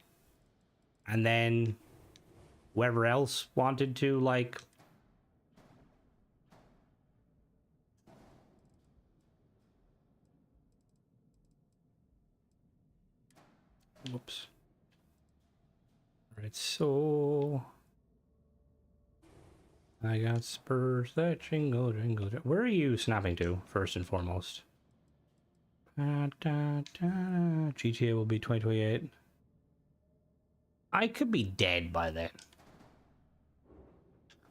and then whoever else wanted to, like, whoops. All right, so I got spurs that jingle, jingle. Where are you snapping to, first and foremost? GTA will be 2028. I could be dead by then.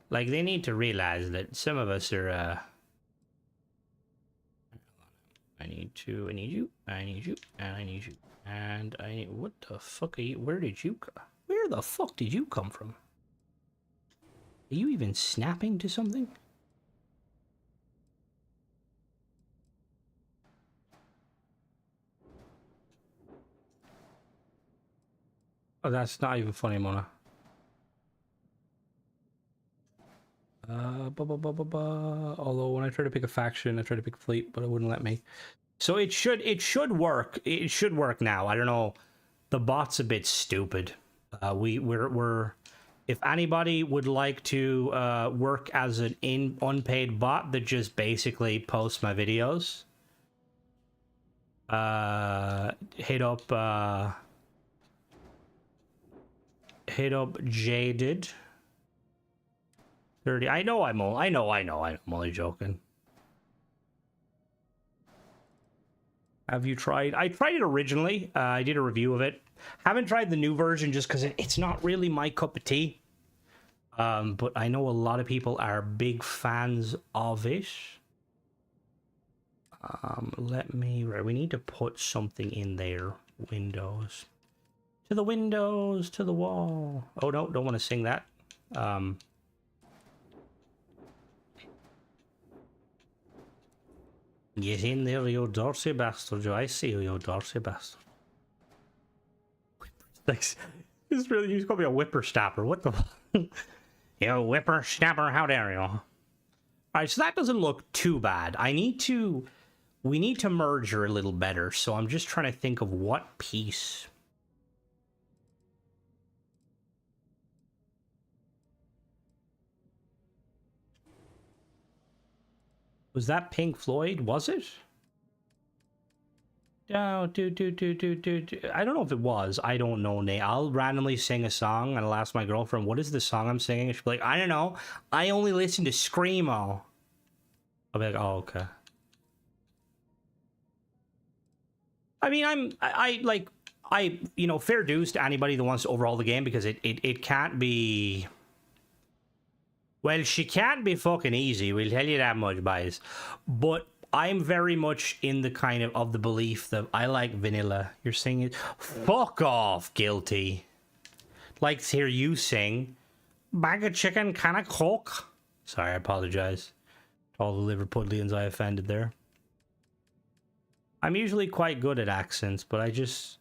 Like, they need to realize that some of us are, I need you, and I need you. And I need, what the fuck are you, where the fuck did you come from? Are you even snapping to something? Oh, that's not even funny, Mona. Although when I tried to pick a faction, I tried to pick a fleet, but it wouldn't let me. So it should work. It should work now. I don't know. The bot's a bit stupid. We're if anybody would like to work as an unpaid bot that just basically posts my videos, hit up Jaded 30. I know I'm only joking. Have you tried? I tried it originally. I did a review of it. Haven't tried the new version just because it's not really my cup of tea. But I know a lot of people are big fans of it. Right, we need to put something in there. Windows. To the windows, to the wall. Oh, no, don't want to sing that. Get in there, you Dorsey bastard. I see you, you Dorsey bastard. Thanks. This really, you just call me a whippersnapper. What the? You whippersnapper, how dare you? Alright, so that doesn't look too bad. We need to merge her a little better, so I'm just trying to think of what piece. Was that Pink Floyd? Was it? No, I don't know if it was. I don't know, Nate. I'll randomly sing a song and I'll ask my girlfriend, what is the song I'm singing? She'll be like, I don't know. I only listen to Screamo. I'll be like, oh, okay. I mean, you know, fair dues to anybody that wants to overhaul the game because it can't be... Well, she can't be fucking easy, we'll tell you that much, guys. But I'm very much in the kind of the belief that I like vanilla. You're singing, fuck off, guilty. Like to hear you sing, bag of chicken, can of coke. Sorry, I apologize to all the Liverpudlians I offended there. I'm usually quite good at accents, but I just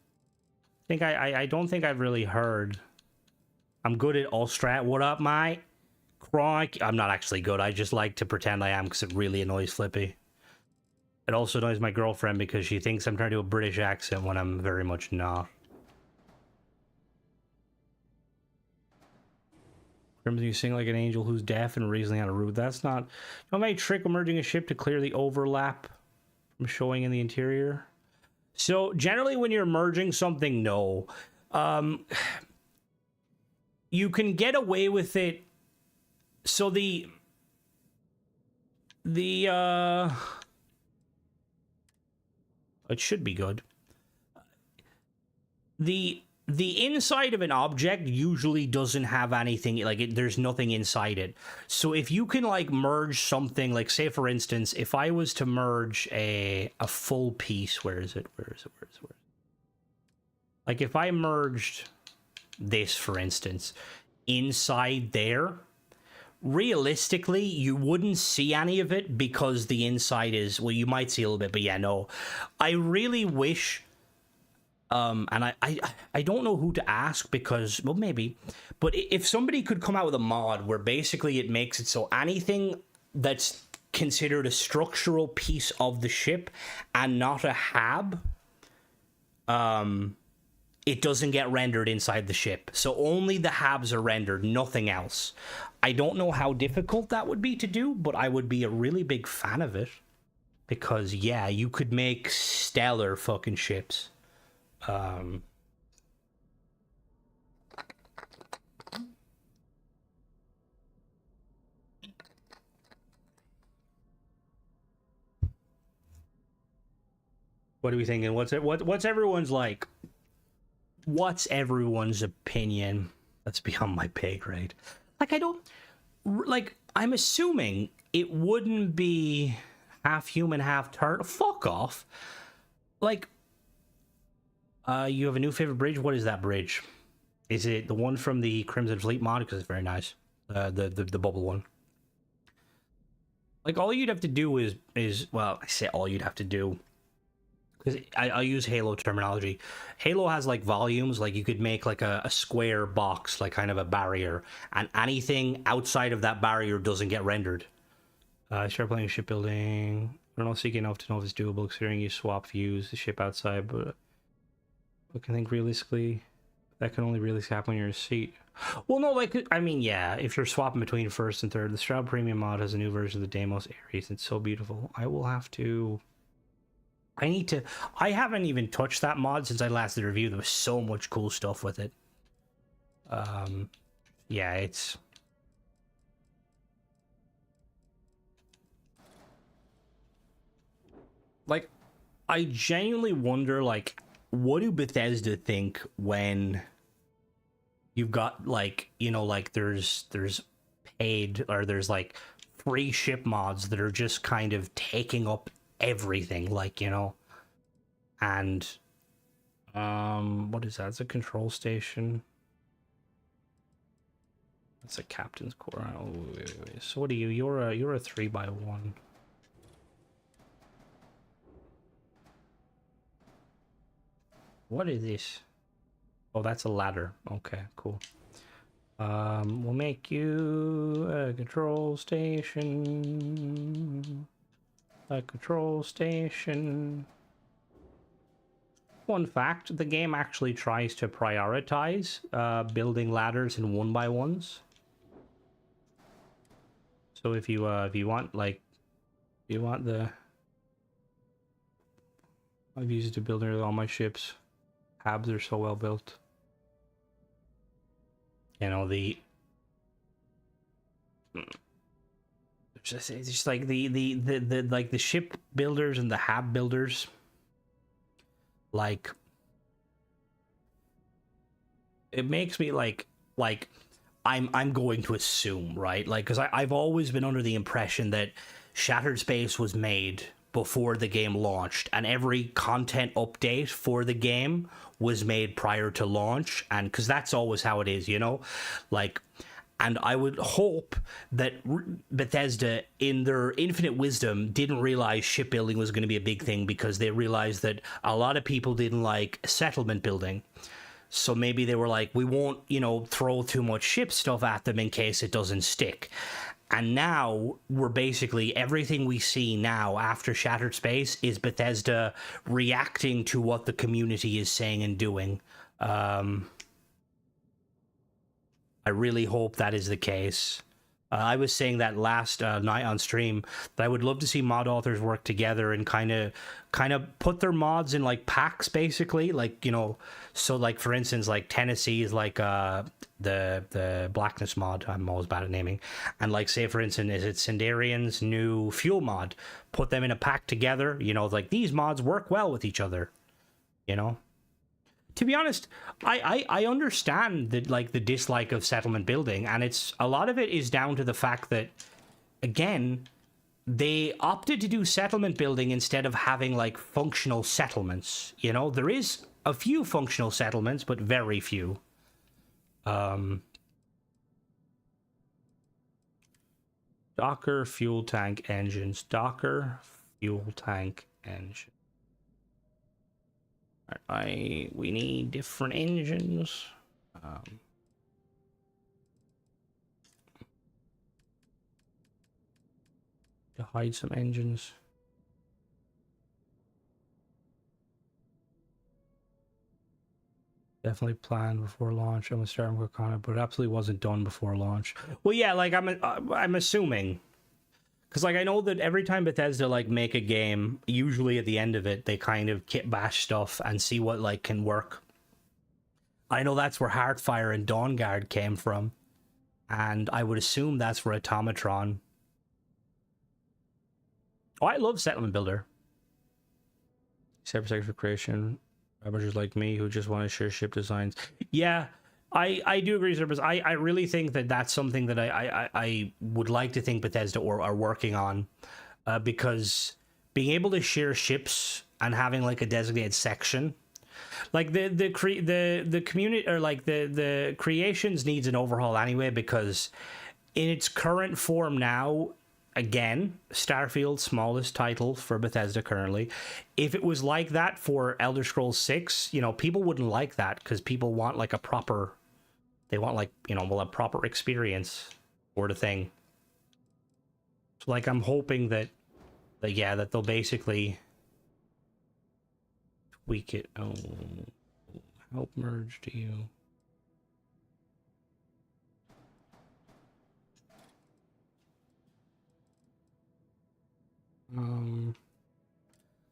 think I don't think I've really heard. I'm good at Austrat. What up, mate? Crikey. I'm not actually good. I just like to pretend I am because it really annoys Flippy. It also annoys my girlfriend because she thinks I'm trying to do a British accent when I'm very much not. Crimson, you sing like an angel who's deaf and reasoning on a route. That's not... You know, trick of merging a ship to clear the overlap from showing in the interior. So, generally when you're merging something, no. You can get away with it. So it should be good. The inside of an object usually doesn't have anything, like there's nothing inside it. So if you can like merge something, like say for instance, if I was to merge a full piece, where is it? Like if I merged this, for instance, inside there, realistically, you wouldn't see any of it because the inside is, well, you might see a little bit, but yeah, no. I really wish, and I don't know who to ask because, well, maybe, but if somebody could come out with a mod where basically it makes it so anything that's considered a structural piece of the ship and not a hab, it doesn't get rendered inside the ship. So only the habs are rendered, nothing else. I don't know how difficult that would be to do, but I would be a really big fan of it. Because, yeah, you could make stellar fucking ships. What are we thinking? What's everyone's like? What's everyone's opinion? That's beyond my pay grade. Like, I don't... Like, I'm assuming it wouldn't be half human, half turtle. Fuck off. Like, you have a new favorite bridge? What is that bridge? Is it the one from the Crimson Fleet mod? Because it's very nice. The bubble one. Like, all you'd have to do is... Well, I say all you'd have to do... Because I use Halo terminology. Halo has, like, volumes. Like, you could make, like, a square box, like, kind of a barrier. And anything outside of that barrier doesn't get rendered. I started playing shipbuilding. I don't know, seeking enough to know if it's doable, considering you swap views, the ship outside. But I can think realistically, that can only really happen when you're in a seat. Well, no, like, I mean, yeah, if you're swapping between first and third. The Stroud Premium mod has a new version of the Deimos Ares. It's so beautiful. I will have to... I haven't even touched that mod since I last did a review. There was so much cool stuff with it. Yeah, it's... Like, I genuinely wonder, like, what do Bethesda think when you've got, like, you know, like, there's paid, or there's, like, free ship mods that are just kind of taking up everything, like, you know. And what is that? It's a control station. That's a captain's core. Oh, wait. So what are you? You're a 3x1. What is this? Oh, that's a ladder. Okay, cool. We'll make you a control station. A control station. Fun fact, the game actually tries to prioritize building ladders in 1x1s. So if you want, like, you want the... I've used it to build nearly all my ships. Habs are so well built. You know, it's just like the ship builders and the hab builders, like, it makes me like I'm going to assume, right? Like, because I've always been under the impression that Shattered Space was made before the game launched, and every content update for the game was made prior to launch, and because that's always how it is, you know, like. And I would hope that Bethesda, in their infinite wisdom, didn't realize shipbuilding was going to be a big thing, because they realized that a lot of people didn't like settlement building. So maybe they were like, we won't, you know, throw too much ship stuff at them in case it doesn't stick. And now we're basically, everything we see now after Shattered Space is Bethesda reacting to what the community is saying and doing. I really hope that is the case. I was saying that last night on stream that I would love to see mod authors work together and kind of put their mods in, like, packs, basically, like, you know. So, like, for instance, like, Tennessee is like the Blackness mod. I'm always bad at naming. And, like, say for instance, is it Sindarian's new fuel mod? Put them in a pack together, you know, like, these mods work well with each other, you know. To be honest, I understand that, like, the dislike of settlement building, and it's a lot of it is down to the fact that, again, they opted to do settlement building instead of having, like, functional settlements. You know, there is a few functional settlements, but very few. Docker fuel tank engines. Docker fuel tank engine. We need different engines. to hide some engines. Definitely planned before launch. I'm gonna start work on it, but it absolutely wasn't done before launch. Well, yeah, like I'm assuming, because like I know that every time Bethesda like make a game, usually at the end of it they kind of kit bash stuff and see what like can work. I know that's where Heartfire and Dawnguard came from, and I would assume that's where Automatron. Oh, I love Settlement Builder. Separate section for creation. Amateurs like me who just want to share ship designs. Yeah, I do agree, Service. I really think that that's something that I would like to think Bethesda are working on, because being able to share ships and having like a designated section, like the community, or like the creations needs an overhaul anyway, because in its current form now, again, Starfield, smallest title for Bethesda currently. If it was like that for Elder Scrolls 6, you know, people wouldn't like that, because people want like a proper, they want like, you know, well, a proper experience or the thing. So like, I'm hoping that yeah, that they'll basically tweak it. Oh, help merge to you.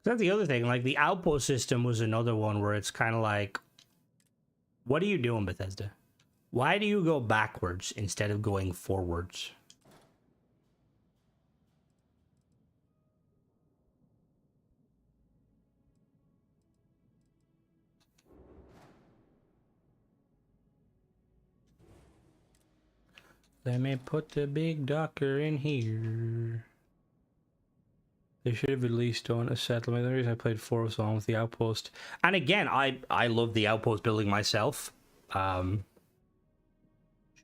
That's the other thing. Like the outpost system was another one where it's kind of like, what are you doing, Bethesda? Why do you go backwards instead of going forwards? Let me put the big docker in here. They should have at least done a settlement. The reason I played 4 was on with the outpost. And again, I love the outpost building myself. Should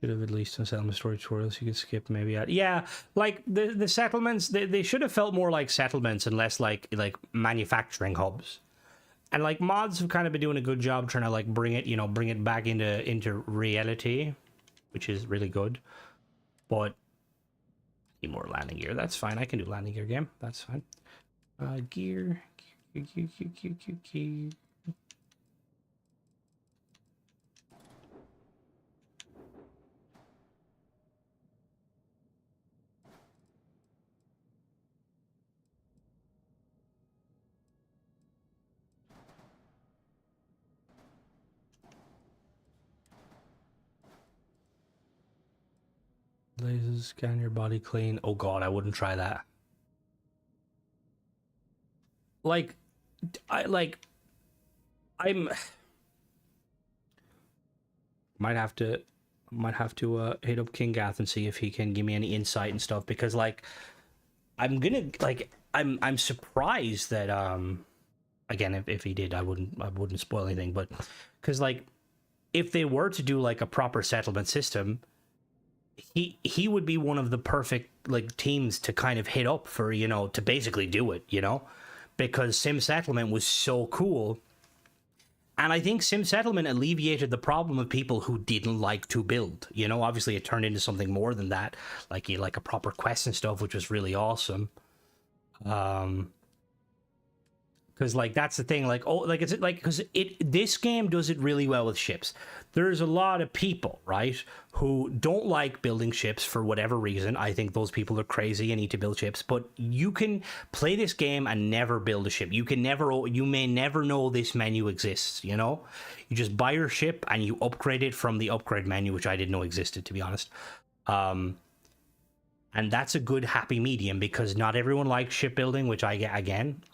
have at least done settlement story tutorials you could skip maybe out. Yeah, like the settlements, they should have felt more like settlements and less like manufacturing hubs. And like mods have kind of been doing a good job trying to like bring it back into reality, which is really good. But need more landing gear. That's fine. I can do landing gear game. That's fine. Gear. Lasers scan your body clean. Oh god, I wouldn't try that. I'm might have to hit up King Gath and see if he can give me any insight and stuff, because like I'm surprised that again, if he did, I wouldn't spoil anything, but because like if they were to do like a proper settlement system, he would be one of the perfect like teams to kind of hit up for, you know, to basically do it, you know, because Sim Settlement was so cool. And I think Sim Settlement alleviated the problem of people who didn't like to build, you know. Obviously it turned into something more than that, like a proper quest and stuff, which was really awesome. Because like that's the thing, like, oh, like it's like, because this game does it really well with ships. There's a lot of people, right, who don't like building ships for whatever reason. I think those people are crazy and need to build ships. But you can play this game and never build a ship. You may never know this menu exists. You know, you just buy your ship and you upgrade it from the upgrade menu, which I didn't know existed, to be honest. And that's a good happy medium, because not everyone likes shipbuilding, which I kind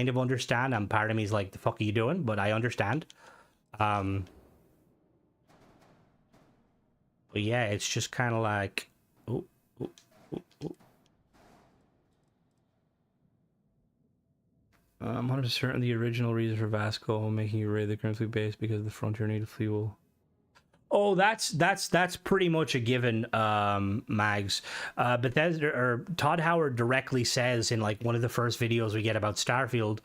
of understand. And part of me is like, the fuck are you doing? But I understand. But yeah, it's just kind of like, I'm 100% certain the original reason for Vasco making you raid the current fleet base because the frontier needed fuel. Oh, that's pretty much a given, Mags. Bethesda, or Todd Howard directly says in like one of the first videos we get about Starfield,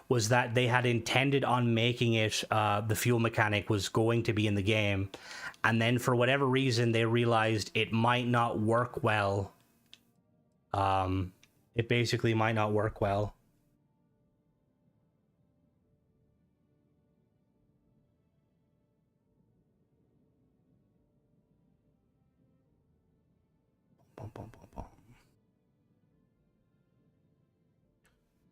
was that they had intended on making it, the fuel mechanic was going to be in the game, and then for whatever reason they realized it might not work well it basically might not work well. Bum, bum, bum, bum.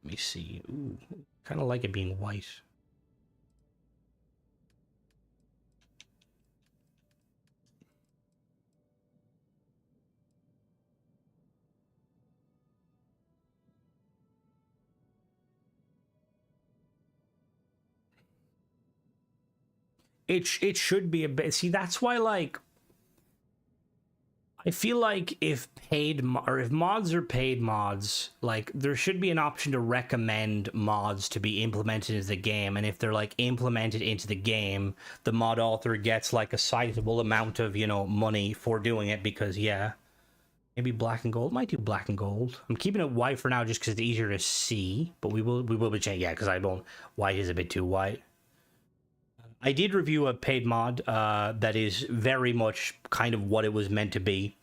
Let me see. Ooh, kind of like it being white. It should be a bit. See, that's why, like, I feel like if if mods are paid mods, like, there should be an option to recommend mods to be implemented into the game, and if they're like implemented into the game, the mod author gets like a sizable amount of, you know, money for doing it, because yeah, maybe black and gold. Might do black and gold. I'm keeping it white for now just because it's easier to see, but we will be changing. Yeah, because I don't. White is a bit too white. I did review a paid mod that is very much kind of what it was meant to be.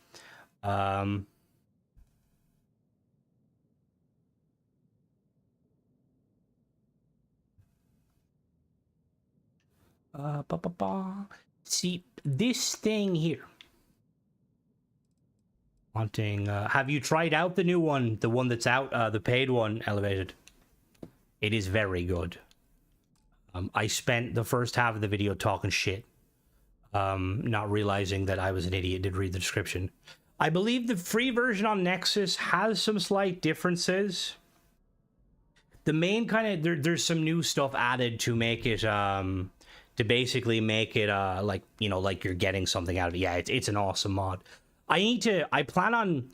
See, this thing here. Wanting, have you tried out the new one? The one that's out, the paid one, Elevated? It is very good. I spent the first half of the video talking shit, not realizing that I was an idiot, did read the description. I believe the free version on Nexus has some slight differences. The main kind of, there's some new stuff added to make it, to basically make it, like, you know, like you're getting something out of it. Yeah, it's an awesome mod. I plan on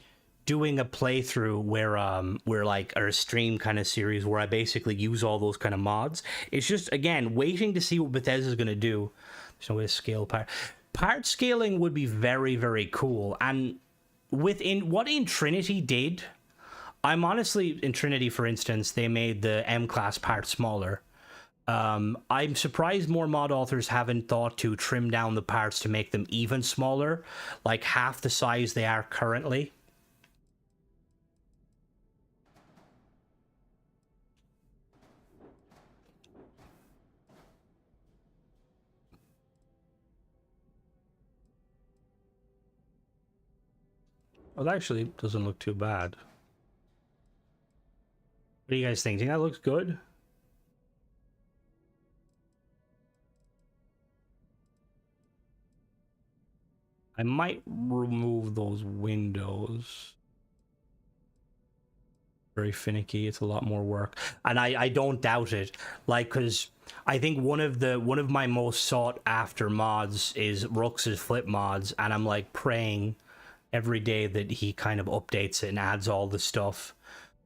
doing a playthrough where like, or a stream kind of series where I basically use all those kind of mods. It's just, again, waiting to see what Bethesda's going to do. There's no way to scale part scaling would be very, very cool. And within what in Trinity did, I'm honestly, in Trinity, for instance, they made the M-class part smaller. I'm surprised more mod authors haven't thought to trim down the parts to make them even smaller, like half the size they are currently. Well, it actually doesn't look too bad. What do you guys think? Do you think that looks good? I might remove those windows. Very finicky. It's a lot more work, and I don't doubt it. Like, because I think one of my most sought after mods is Rux's flip mods, and I'm like praying every day that he kind of updates it and adds all the stuff.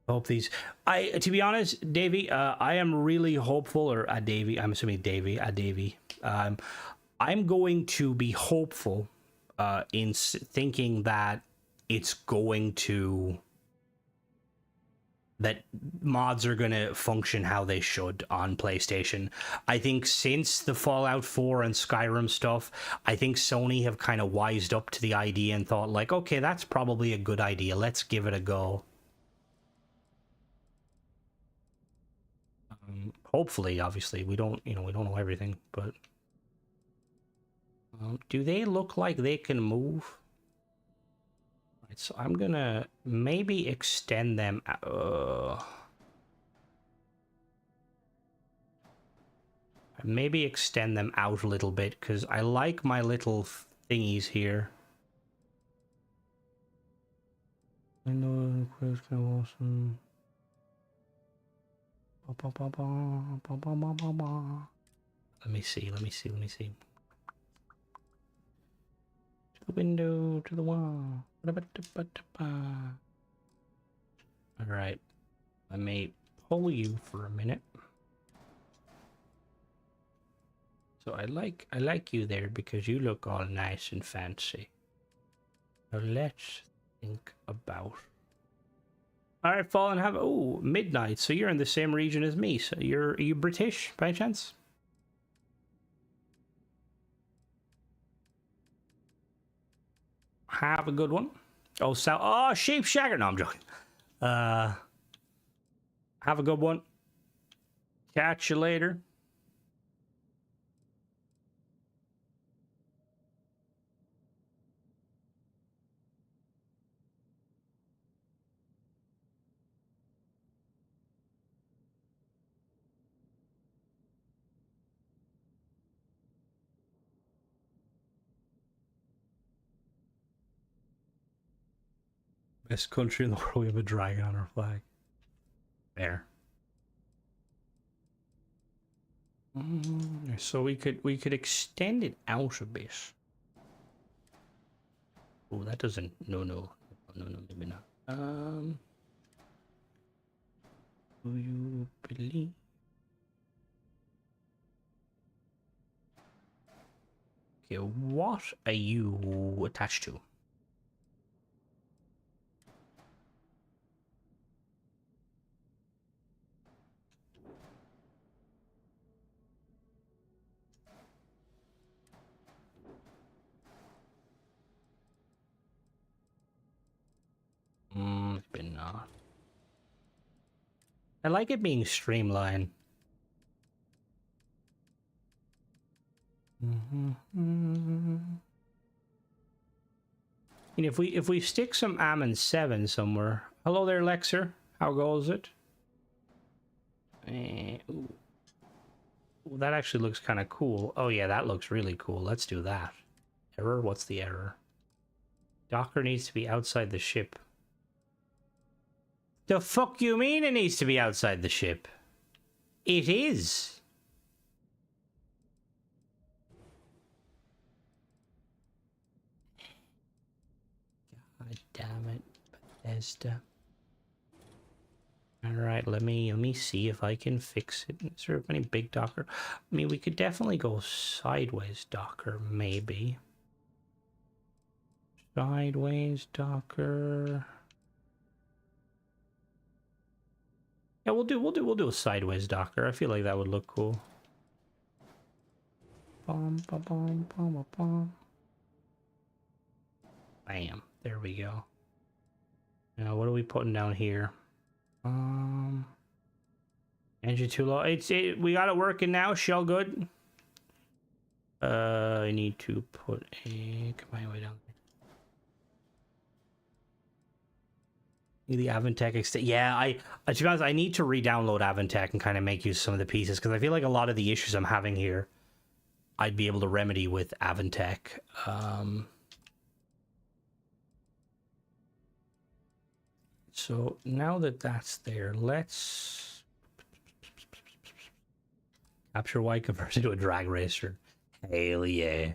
I hope these. To be honest, Davey, I am really hopeful, or Davey. I'm assuming Davey. Davey. I'm going to be hopeful. In thinking that it's going to, that mods are going to function how they should on PlayStation. I think since the Fallout 4 and Skyrim stuff, I think Sony have kind of wised up to the idea and thought like, okay, that's probably a good idea. Let's give it a go. Hopefully, obviously, we don't know everything, but do they look like they can move? Right, so I'm gonna maybe extend them. Maybe extend them out a little bit because I like my little thingies here. I know it's kind of awesome. Let me see. To the window, to the wall. Alright. Let me pull you for a minute. So I like you there because you look all nice and fancy. Now let's think about. Alright, Fallen, have midnight. So you're in the same region as me. So are you British by any chance? Have a good one. Oh, Sheep Shagger. No, I'm joking. Have a good one. Catch you later. Best country in the world, we have a dragon on our flag. There. So we could extend it out a bit. Oh, that doesn't. No, maybe not. Do you believe? Okay, what are you attached to? Maybe not. I like it being streamlined. And if we stick some Ammon 7 somewhere. Hello there, Lexer. How goes it? Ooh. Ooh, that actually looks kind of cool. Oh yeah, that looks really cool. Let's do that. Error? What's the error? Docker needs to be outside the ship. The fuck you mean it needs to be outside the ship? It is. God damn it, Bethesda. All right, let me see if I can fix it. Is there any big Docker? I mean, we could definitely go sideways Docker, maybe. Sideways Docker. Yeah, we'll do a sideways Docker. I feel like that would look cool. Bum, bum, bum, bum, bum, bum. Bam. There we go. Now, what are we putting down here? Engine too low. We got it working now. Shell good. I need to put a. Come on, way down. The Avantech extend. Yeah, to be honest, I need to re-download Avantech and kind of make use of some of the pieces because I feel like a lot of the issues I'm having here, I'd be able to remedy with Avantech. So now that that's there, let's capture Y converts into a drag racer. Hell yeah.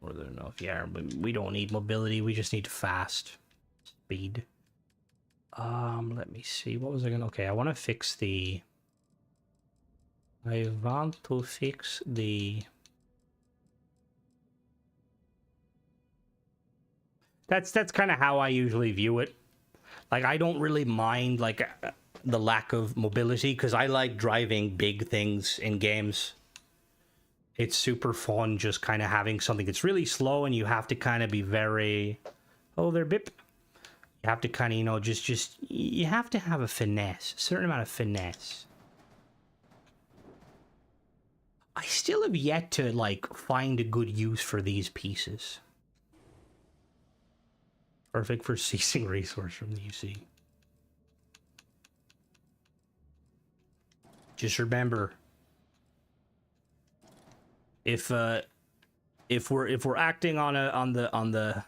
More than enough, yeah, but we don't need mobility, we just need fast speed. Let me see, what was I gonna, okay, I want to fix the, that's kind of how I usually view it. Like, I don't really mind, like, the lack of mobility, because I like driving big things in games. It's super fun just kind of having something that's really slow and you have to kind of be very... Oh, there, Bip. You have to kind of, you know, you have to have a finesse, a certain amount of finesse. I still have yet to, like, find a good use for these pieces. Perfect for ceasing resource from the UC. Just remember, if we're acting on the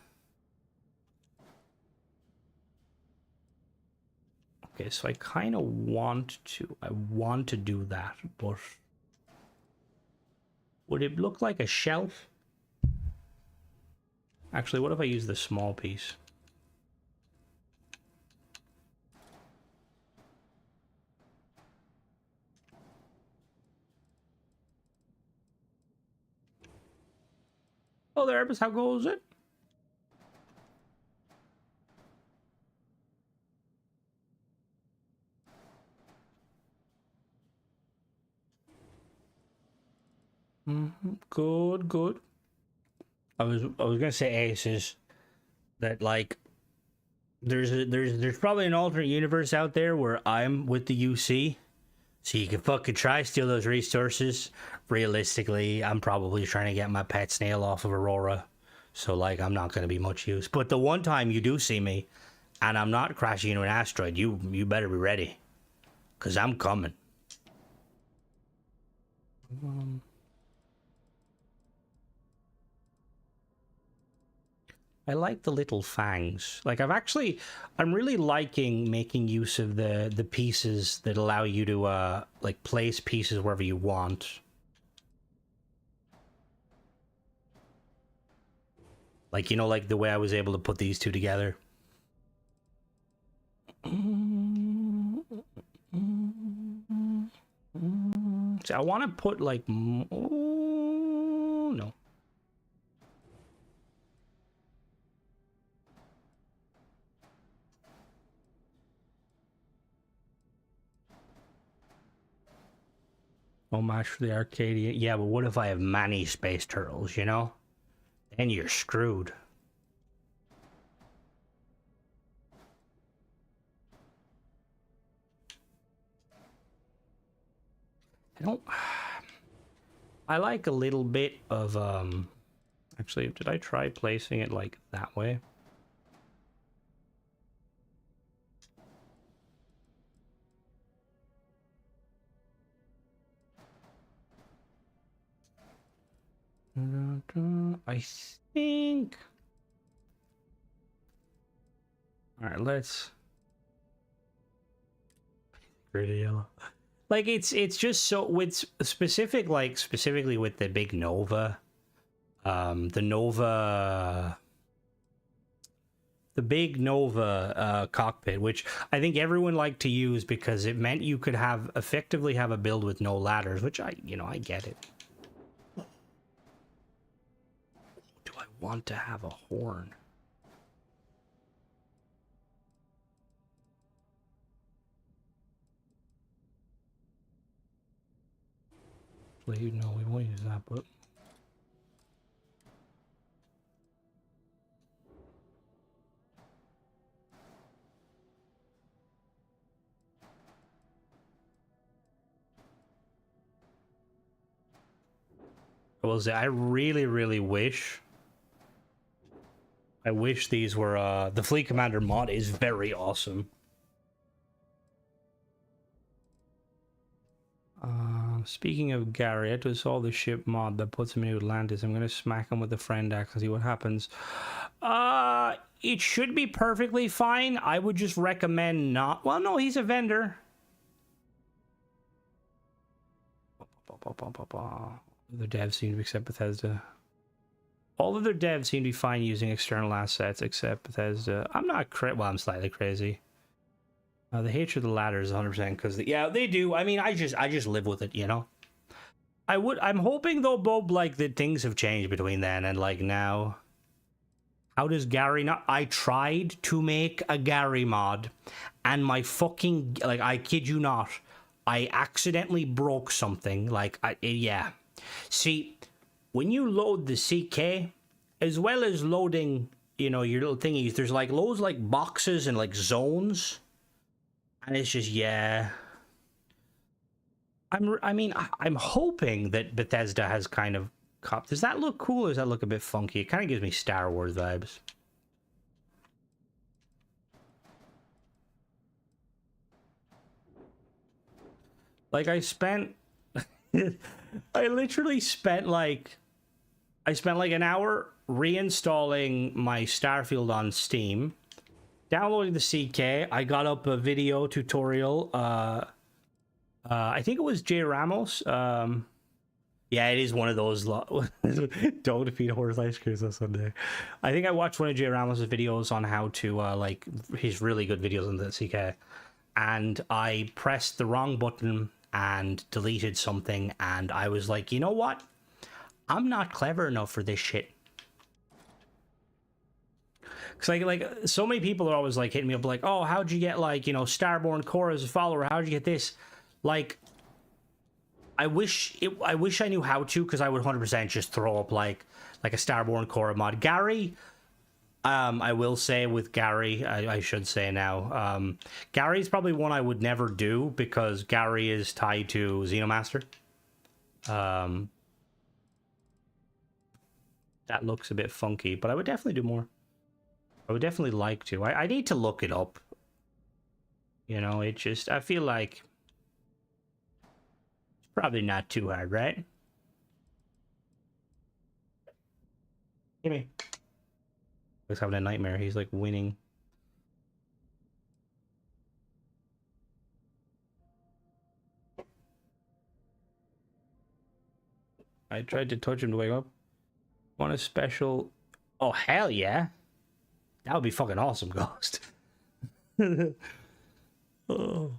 okay, so I kind of want to do that, but would it look like a shelf? Actually, what if I use the small piece? Oh, there, how goes it? Good. I was gonna say aces, that like there's probably an alternate universe out there where I'm with the UC, so you can fucking try steal those resources. Realistically, I'm probably trying to get my pet snail off of Aurora, so like I'm not going to be much use. But the one time you do see me, and I'm not crashing into an asteroid, you better be ready, cause I'm coming. I like the little fangs. Like I'm really liking making use of the pieces that allow you to like place pieces wherever you want. Like, you know, like the way I was able to put these two together. So I want to put like, oh, no. Homage for the Arcadia. Yeah, but what if I have many space turtles, you know? Then you're screwed. I like a little bit of, actually, did I try placing it like that way? I think. All right, let's. Pretty yellow. Like it's just so with specifically with the big Nova, the big Nova cockpit, which I think everyone liked to use because it meant you could effectively have a build with no ladders, which I get it. Do I want to have a horn? No, we won't use that, but I will say I really wish these were the Fleet Commander mod is very awesome. Speaking of Gary, I just saw the ship mod that puts him into Atlantis. I'm gonna smack him with a friend axe and see what happens. It should be perfectly fine. I would just recommend not. Well, no, he's a vendor. The devs seem to accept Bethesda. All of their devs seem to be fine using external assets except Bethesda. I'm not well, I'm slightly crazy. The hatred of the latter is 100% because yeah, they do. I mean, I just live with it, you know. I'm hoping though, Bob, like that things have changed between then and like now. How does Gary not? I tried to make a Gary mod, and my fucking I kid you not, I accidentally broke something. Yeah. See, when you load the CK, as well as loading, you know, your little thingies, there's like loads like boxes and like zones. And it's just, yeah. I'm hoping that Bethesda has kind of copped. Does that look cool or does that look a bit funky? It kind of gives me Star Wars vibes. Like I literally spent like an hour reinstalling my Starfield on Steam, downloading the CK. I got up a video tutorial. I think it was Jay Ramos. Yeah, it is one of those. Don't defeat horse ice creams on Sunday. I think I watched one of Jay Ramos' videos on how to like his really good videos on the CK, and I pressed the wrong button and deleted something, and I was like, you know what? I'm not clever enough for this shit. Cause like so many people are always like hitting me up like, oh, how'd you get like, you know, Starborn Core as a follower? How'd you get this? Like, I wish I knew how to, because I would 100% just throw up like a Starborn Core mod. Gary, I will say with Gary, I should say now, Gary's probably one I would never do because Gary is tied to Xenomaster. That looks a bit funky, but I would definitely do more. I would definitely like to. I need to look it up. You know, it just, I feel like it's probably not too hard, right? Gimme. He's having a nightmare. He's like winning. I tried to touch him to wake up. Want a special? Oh, hell yeah. That would be fucking awesome, Ghost. Oh.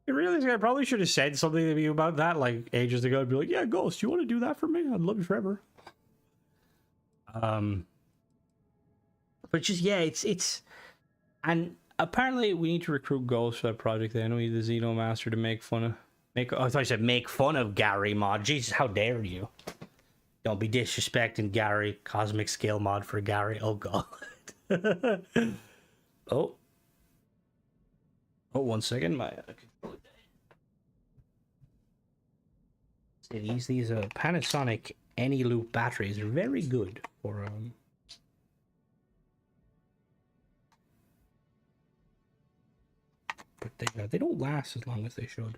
Realistically, I probably should have said something to you about that like ages ago. I'd be like, yeah, Ghost, you want to do that for me? I'd love you forever. But just, yeah, it's and apparently we need to recruit Ghost for that project. Then we need the Xenomaster to make fun of I thought you said make fun of Gary mod. Jesus, how dare you? Don't be disrespecting Gary. Cosmic scale mod for Gary. Oh god. Oh, 1 second. My these Panasonic any loop batteries are very good for but they don't last as long as they should.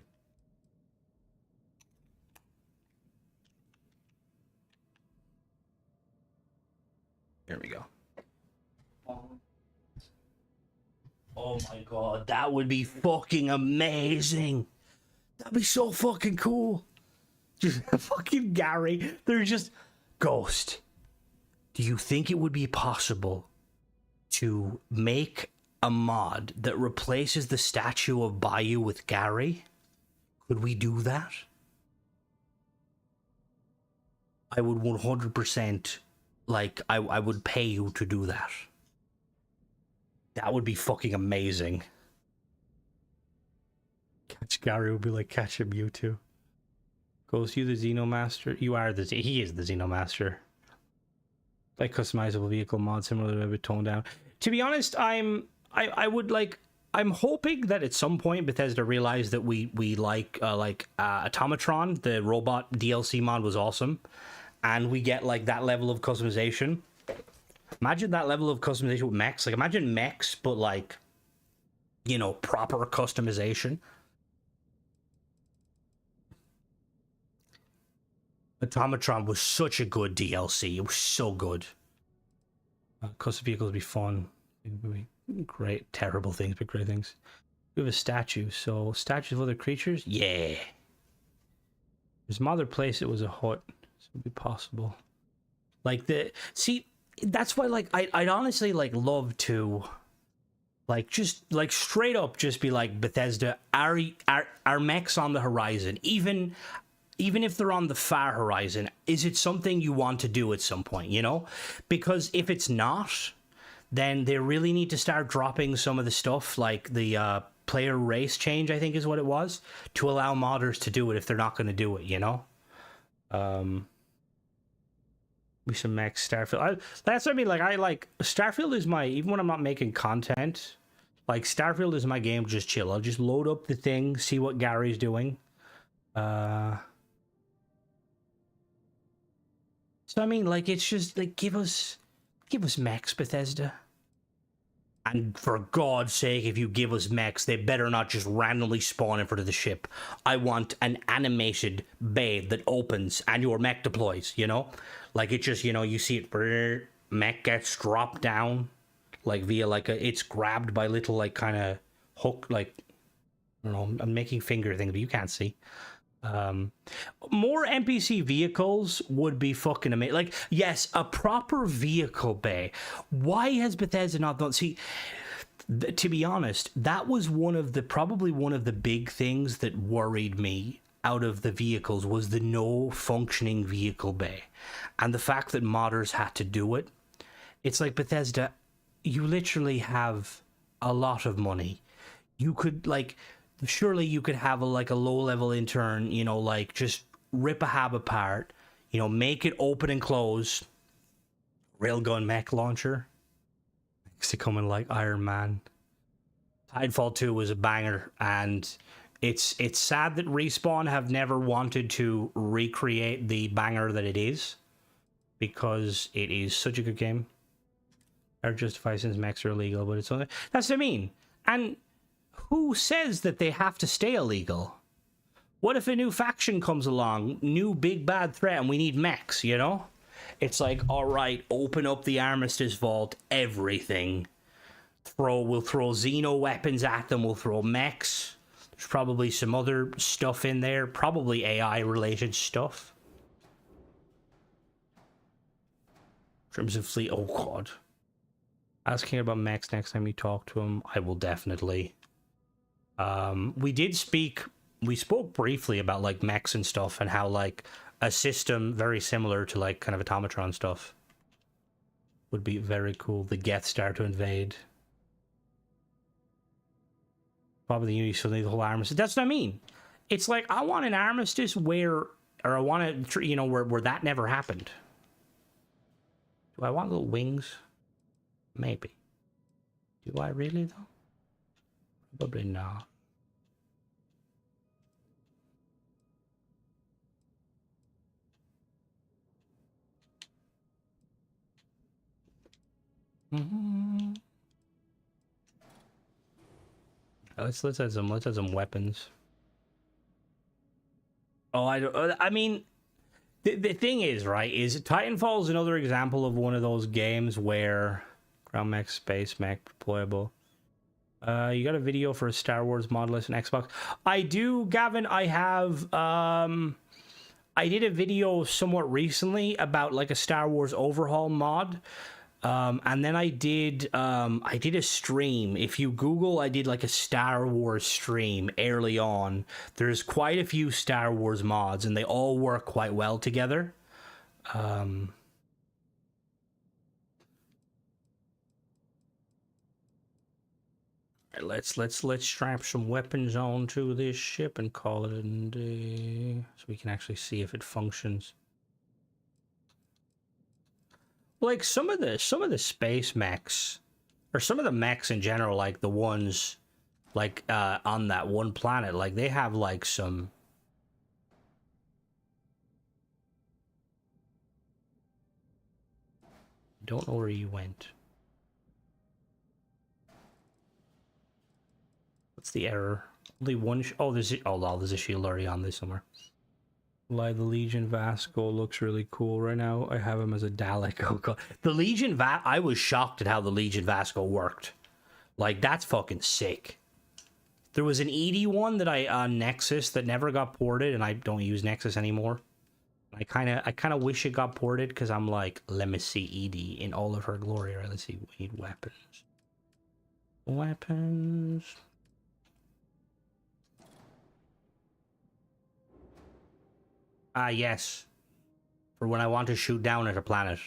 There we go. Oh my god, that would be fucking amazing. That'd be so fucking cool. Just fucking Gary. They're just Ghost. Do you think it would be possible to make a mod that replaces the statue of Bayou with Gary? Could we do that? I would 100%, like, I would pay you to do that. That would be fucking amazing. Catch Gary would be like, catch him, you too. Ghost, you the Xenomaster? You are the... He is the Xenomaster. Like customizable vehicle mod, similar to a bit toned down. To be honest, I would like... I'm hoping that at some point Bethesda realized that we like Automatron, the robot DLC mod was awesome. And we get like that level of customization. Imagine that level of customization with mechs. Like imagine mechs, but like, you know, proper customization. Automatron was such a good DLC. It was so good. Custom vehicles would be fun. It would be great. Terrible things, but great things. We have a statue. So statues of other creatures? Yeah. There's some other place it was a hut. So it would be possible. Like see, that's why like I'd honestly like love to like just like straight up just be like Bethesda, are mechs on the horizon, even if they're on the far horizon, is it something you want to do at some point, you know? Because if it's not, then they really need to start dropping some of the stuff like the player race change, I think is what it was, to allow modders to do it if they're not going to do it, you know? We some max Starfield. That's what I mean. Like I like Starfield is my, even when I'm not making content, like Starfield is my game. Just chill. I'll just load up the thing, see what Gary's doing. So I mean, like it's just like give us mechs, Bethesda. And for God's sake, if you give us mechs, they better not just randomly spawn in front of the ship. I want an animated bay that opens and your mech deploys, you know? Like it just, you know, you see it, mech gets dropped down, like via like it's grabbed by little like kind of hook, like, I don't know, I'm making finger things, but you can't see. More NPC vehicles would be fucking amazing. Like, yes, a proper vehicle bay. Why has Bethesda not done? See, to be honest, that was probably one of the big things that worried me out of the vehicles was the no functioning vehicle bay, and the fact that modders had to do it. It's like Bethesda, you literally have a lot of money. You could like. Surely you could have a low-level intern, you know, like just rip a hab apart, you know, make it open and close, Railgun mech launcher. Makes it coming like Iron Man. Titanfall 2 was a banger, and it's sad that Respawn have never wanted to recreate the banger that it is, because it is such a good game. Or justify since mechs are illegal, but it's only... That's what I mean. And who says that they have to stay illegal? What if a new faction comes along, new big bad threat, and we need mechs, you know? It's like, all right, open up the Armistice Vault, everything. We'll throw Xeno weapons at them, we'll throw mechs. There's probably some other stuff in there, probably AI-related stuff. Crimson Fleet, oh god. Asking about mechs next time you talk to him, I will definitely. We spoke briefly about like mechs and stuff, and how like a system very similar to like kind of automatron stuff would be very cool. The Geth start to invade. Probably the Unity still need the whole armistice. That's what I mean. It's like, I want an armistice where, or I want to, you know, where that never happened. Do I want little wings? Maybe. Do I really though? Probably not. Let's add some weapons. Oh, I mean, the thing is, right, is Titanfall is another example of one of those games where ground mech, space mech, deployable. You got a video for a Star Wars mod list on Xbox? I do, Gavin. I have. I did a video somewhat recently about like a Star Wars overhaul mod. And then I did a stream. If you Google, I did like a Star Wars stream early on. There's quite a few Star Wars mods, and they all work quite well together. Let's strap some weapons onto this ship and call it a day, so we can actually see if it functions. Like some of the space mechs, or some of the mechs in general, like the ones like on that one planet, like they have like some. Don't know where you went. What's the error? Only one. There's a shield already on this somewhere. Like the Legion Vasco looks really cool right now. I have him as a Dalek. Oh god, the Legion I was shocked at how the Legion Vasco worked. Like that's fucking sick. There was an ED one that I on Nexus that never got ported, and I don't use Nexus anymore. I kind of wish it got ported, because I'm like, let me see ED in all of her glory. Right, let's see. We need weapons. Weapons. Ah, yes. For when I want to shoot down at a planet.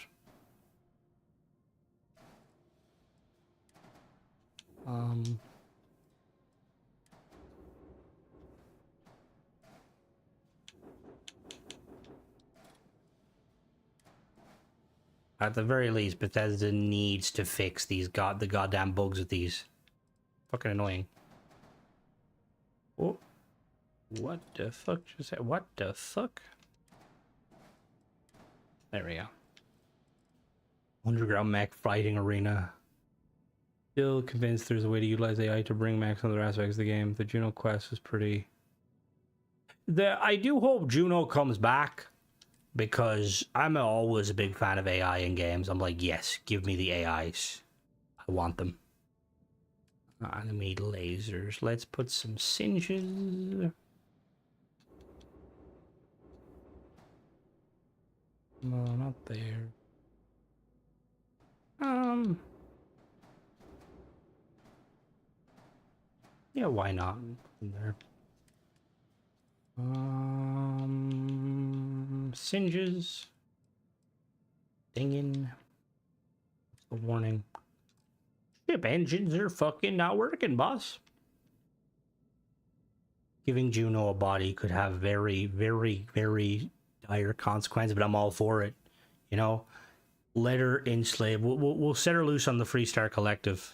At the very least, Bethesda needs to fix the goddamn bugs with these. Fucking annoying. Oh. What the fuck just that? What the fuck? There we go. Underground mech fighting arena. Still convinced there's a way to utilize AI to bring mechs on other aspects of the game. The Juno quest was pretty... I do hope Juno comes back, because I'm always a big fan of AI in games. I'm like, yes, give me the AIs. I want them. Enemy lasers. Let's put some singes. No, not there. Yeah, why not? In there. Singes. Dinging. A warning. Ship engines are fucking not working, boss. Giving Juno a body could have very, very, very dire consequences, but I'm all for it. You know, Let her enslave. We'll set her loose on the Freestar Collective.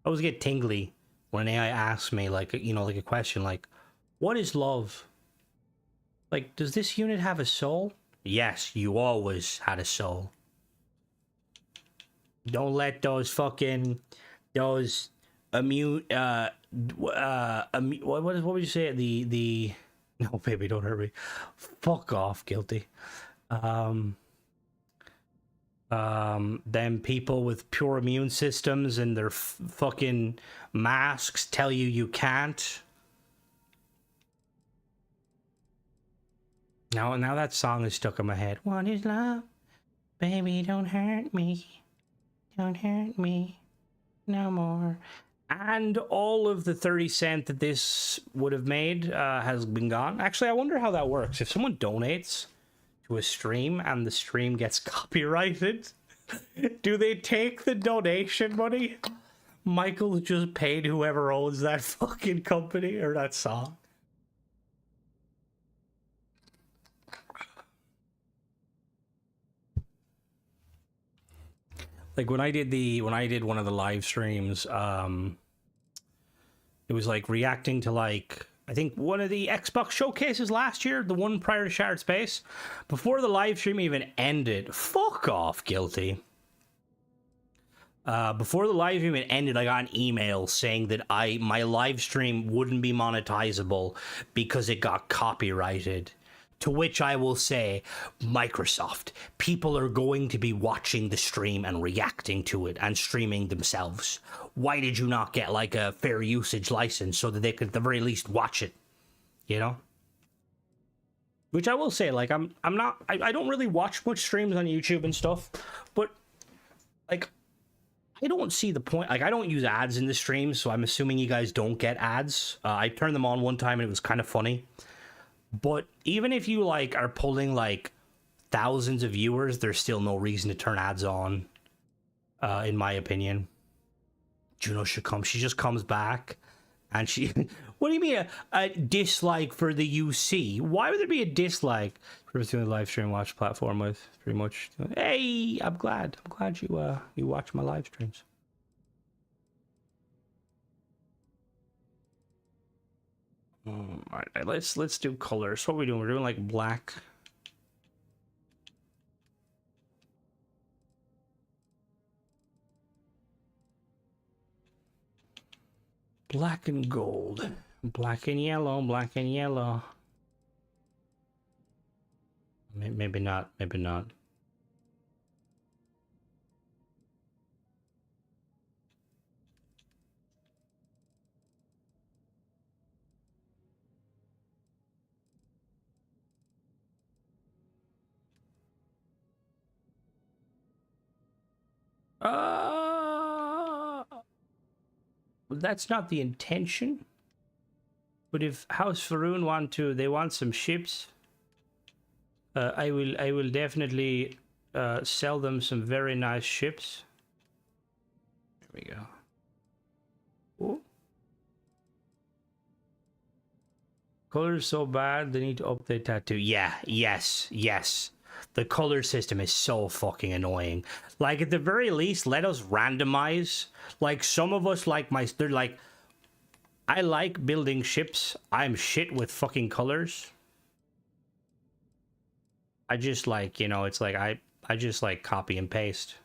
I always get tingly when an AI asks me, like, you know, like a question like, what is love? Like, does this unit have a soul? Yes, you always had a soul. Don't let those fucking, those immune, what would you say? No, baby, don't hurt me. Fuck off, guilty. Them people with pure immune systems and their fucking masks tell you can't. Now that song is stuck in my head. What is love? Baby, don't hurt me. Don't hurt me no more. And all of the 30 cent that this would have made has been gone. Actually, I wonder how that works. If someone donates to a stream and the stream gets copyrighted, do they take the donation money? Michael just paid whoever owns that fucking company or that song. Like when I did one of the live streams, it was like reacting to like, I think one of the Xbox showcases last year, the one prior to Shattered Space, before the live stream even ended. Fuck off, guilty. Before the live stream even ended, I got an email saying that my live stream wouldn't be monetizable because it got copyrighted. To which I will say, Microsoft, people are going to be watching the stream and reacting to it and streaming themselves. Why did you not get like a fair usage license so that they could at the very least watch it? You know? Which I will say, like, I don't really watch much streams on YouTube and stuff, but like, I don't see the point. Like, I don't use ads in the streams, so I'm assuming you guys don't get ads. I turned them on one time and it was kind of funny. But even if you like are pulling like thousands of viewers, there's still no reason to turn ads on, in my opinion. Juno should come. She just comes back and she... What do you mean a dislike for the UC? Why would there be a dislike for doing a live stream watch platform with pretty much? Hey, I'm glad you watch my live streams. All right, let's do colors. What are we doing? We're doing like black. Black and gold. Black and yellow, black and yellow. Maybe not, maybe not. That's not the intention. But if House Faroon want some ships, I will definitely sell them some very nice ships. There we go. Ooh. Color's so bad they need to update that too. Yeah, yes. The color system is so fucking annoying. Like, at the very least, let us randomize. Like, some of us they're like, I like building ships. I'm shit with fucking colors. I just like, you know, it's like, I just like copy and paste.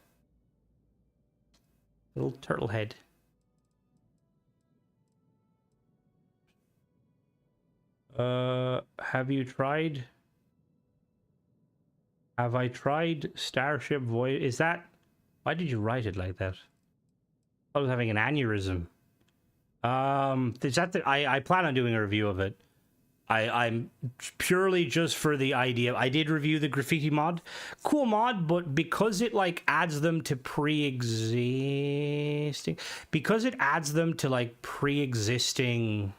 Little turtle head. Have I tried Starship Voyage? Is that... Why did you write it like that? I was having an aneurysm. Is that the... I plan on doing a review of it. I'm purely just for the idea. I did review the graffiti mod. Cool mod, but because it, like, adds them to pre-existing... Because it adds them to, like, pre-existing...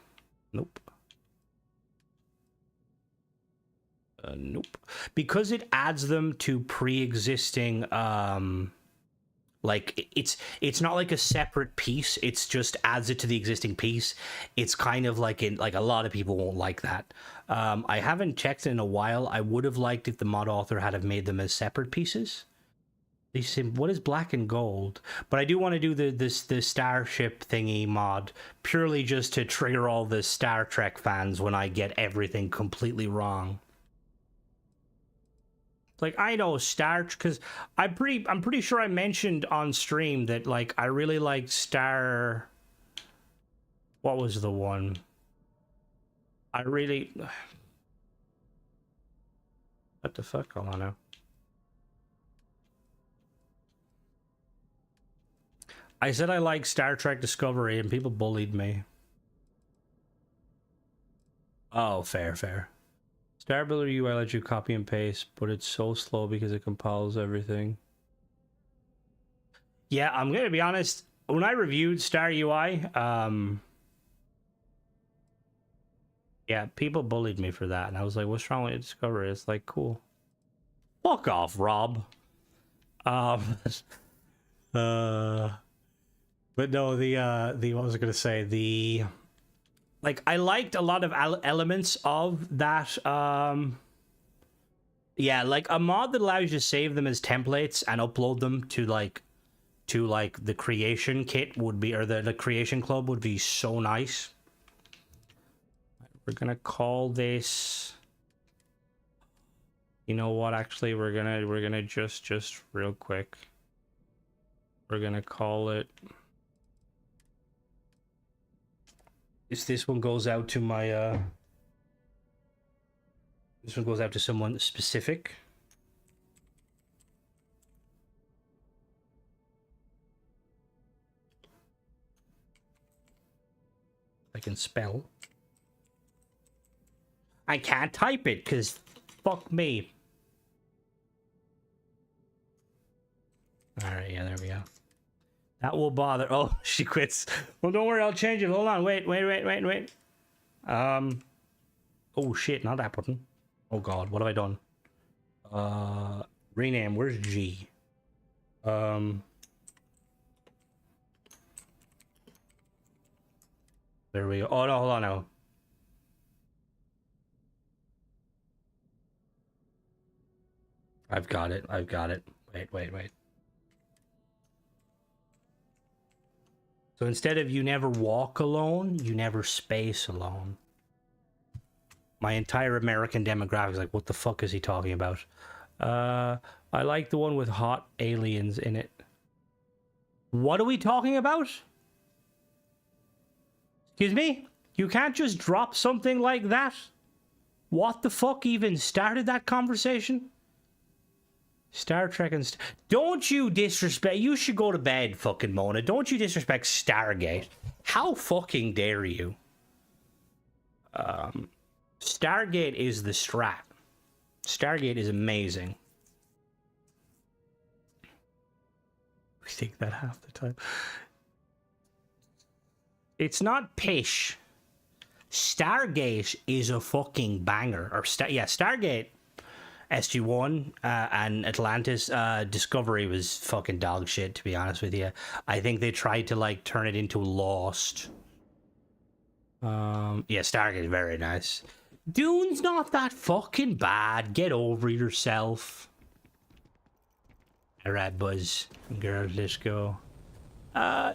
Nope. Nope. Because it adds them to pre-existing Like it's not like a separate piece. It's just adds it to the existing piece. It's kind of like a lot of people won't like that. I haven't checked in a while. I would have liked if the mod author had have made them as separate pieces. They say, what is black and gold? But I do want to do the starship thingy mod purely just to trigger all the Star Trek fans when I get everything completely wrong. Like, I know because I'm pretty sure I mentioned on stream that, like, I really liked Star. What was the one? I really. What the fuck? Hold on now. I said I like Star Trek Discovery, and people bullied me. Oh, fair. Star Builder UI lets you copy and paste, but it's so slow because it compiles everything. Yeah, I'm gonna be honest. When I reviewed Star UI, yeah, people bullied me for that, and I was like, "What's wrong with Discovery?" It's like, cool. Fuck off, Rob. But no, the what was I gonna say? Like, I liked a lot of elements of that. Yeah, like a mod that allows you to save them as templates and upload them to the creation kit would be, or the creation club would be so nice. We're gonna call this. You know what? Actually, we're gonna just real quick. We're gonna call it. This one goes out to my this one goes out to someone specific. I can spell. I can't type it because fuck me. Alright, yeah, there we go. That will bother. Oh, she quits. Well, don't worry, I'll change it. Hold on, wait. Oh shit, not that button. Oh god, what have I done? Rename. Where's G? There we go. Oh no, hold on now. I've got it. Wait. So instead of you never walk alone, you never space alone. My entire American demographic is like, what the fuck is he talking about? I like the one with hot aliens in it. What are we talking about? Excuse me? You can't just drop something like that? What the fuck even started that conversation? Star Trek and... Don't you disrespect... You should go to bed, fucking Mona. Don't you disrespect Stargate. How fucking dare you? Stargate is the strat. Stargate is amazing. We think that half the time. It's not pish. Stargate is a fucking banger. Or Stargate... SG-1 and Atlantis Discovery was fucking dog shit, to be honest with you. I think they tried to like turn it into Lost. Yeah, Stargate is very nice. Dune's not that fucking bad. Get over yourself. Alright, Buzz. Girls, let's go.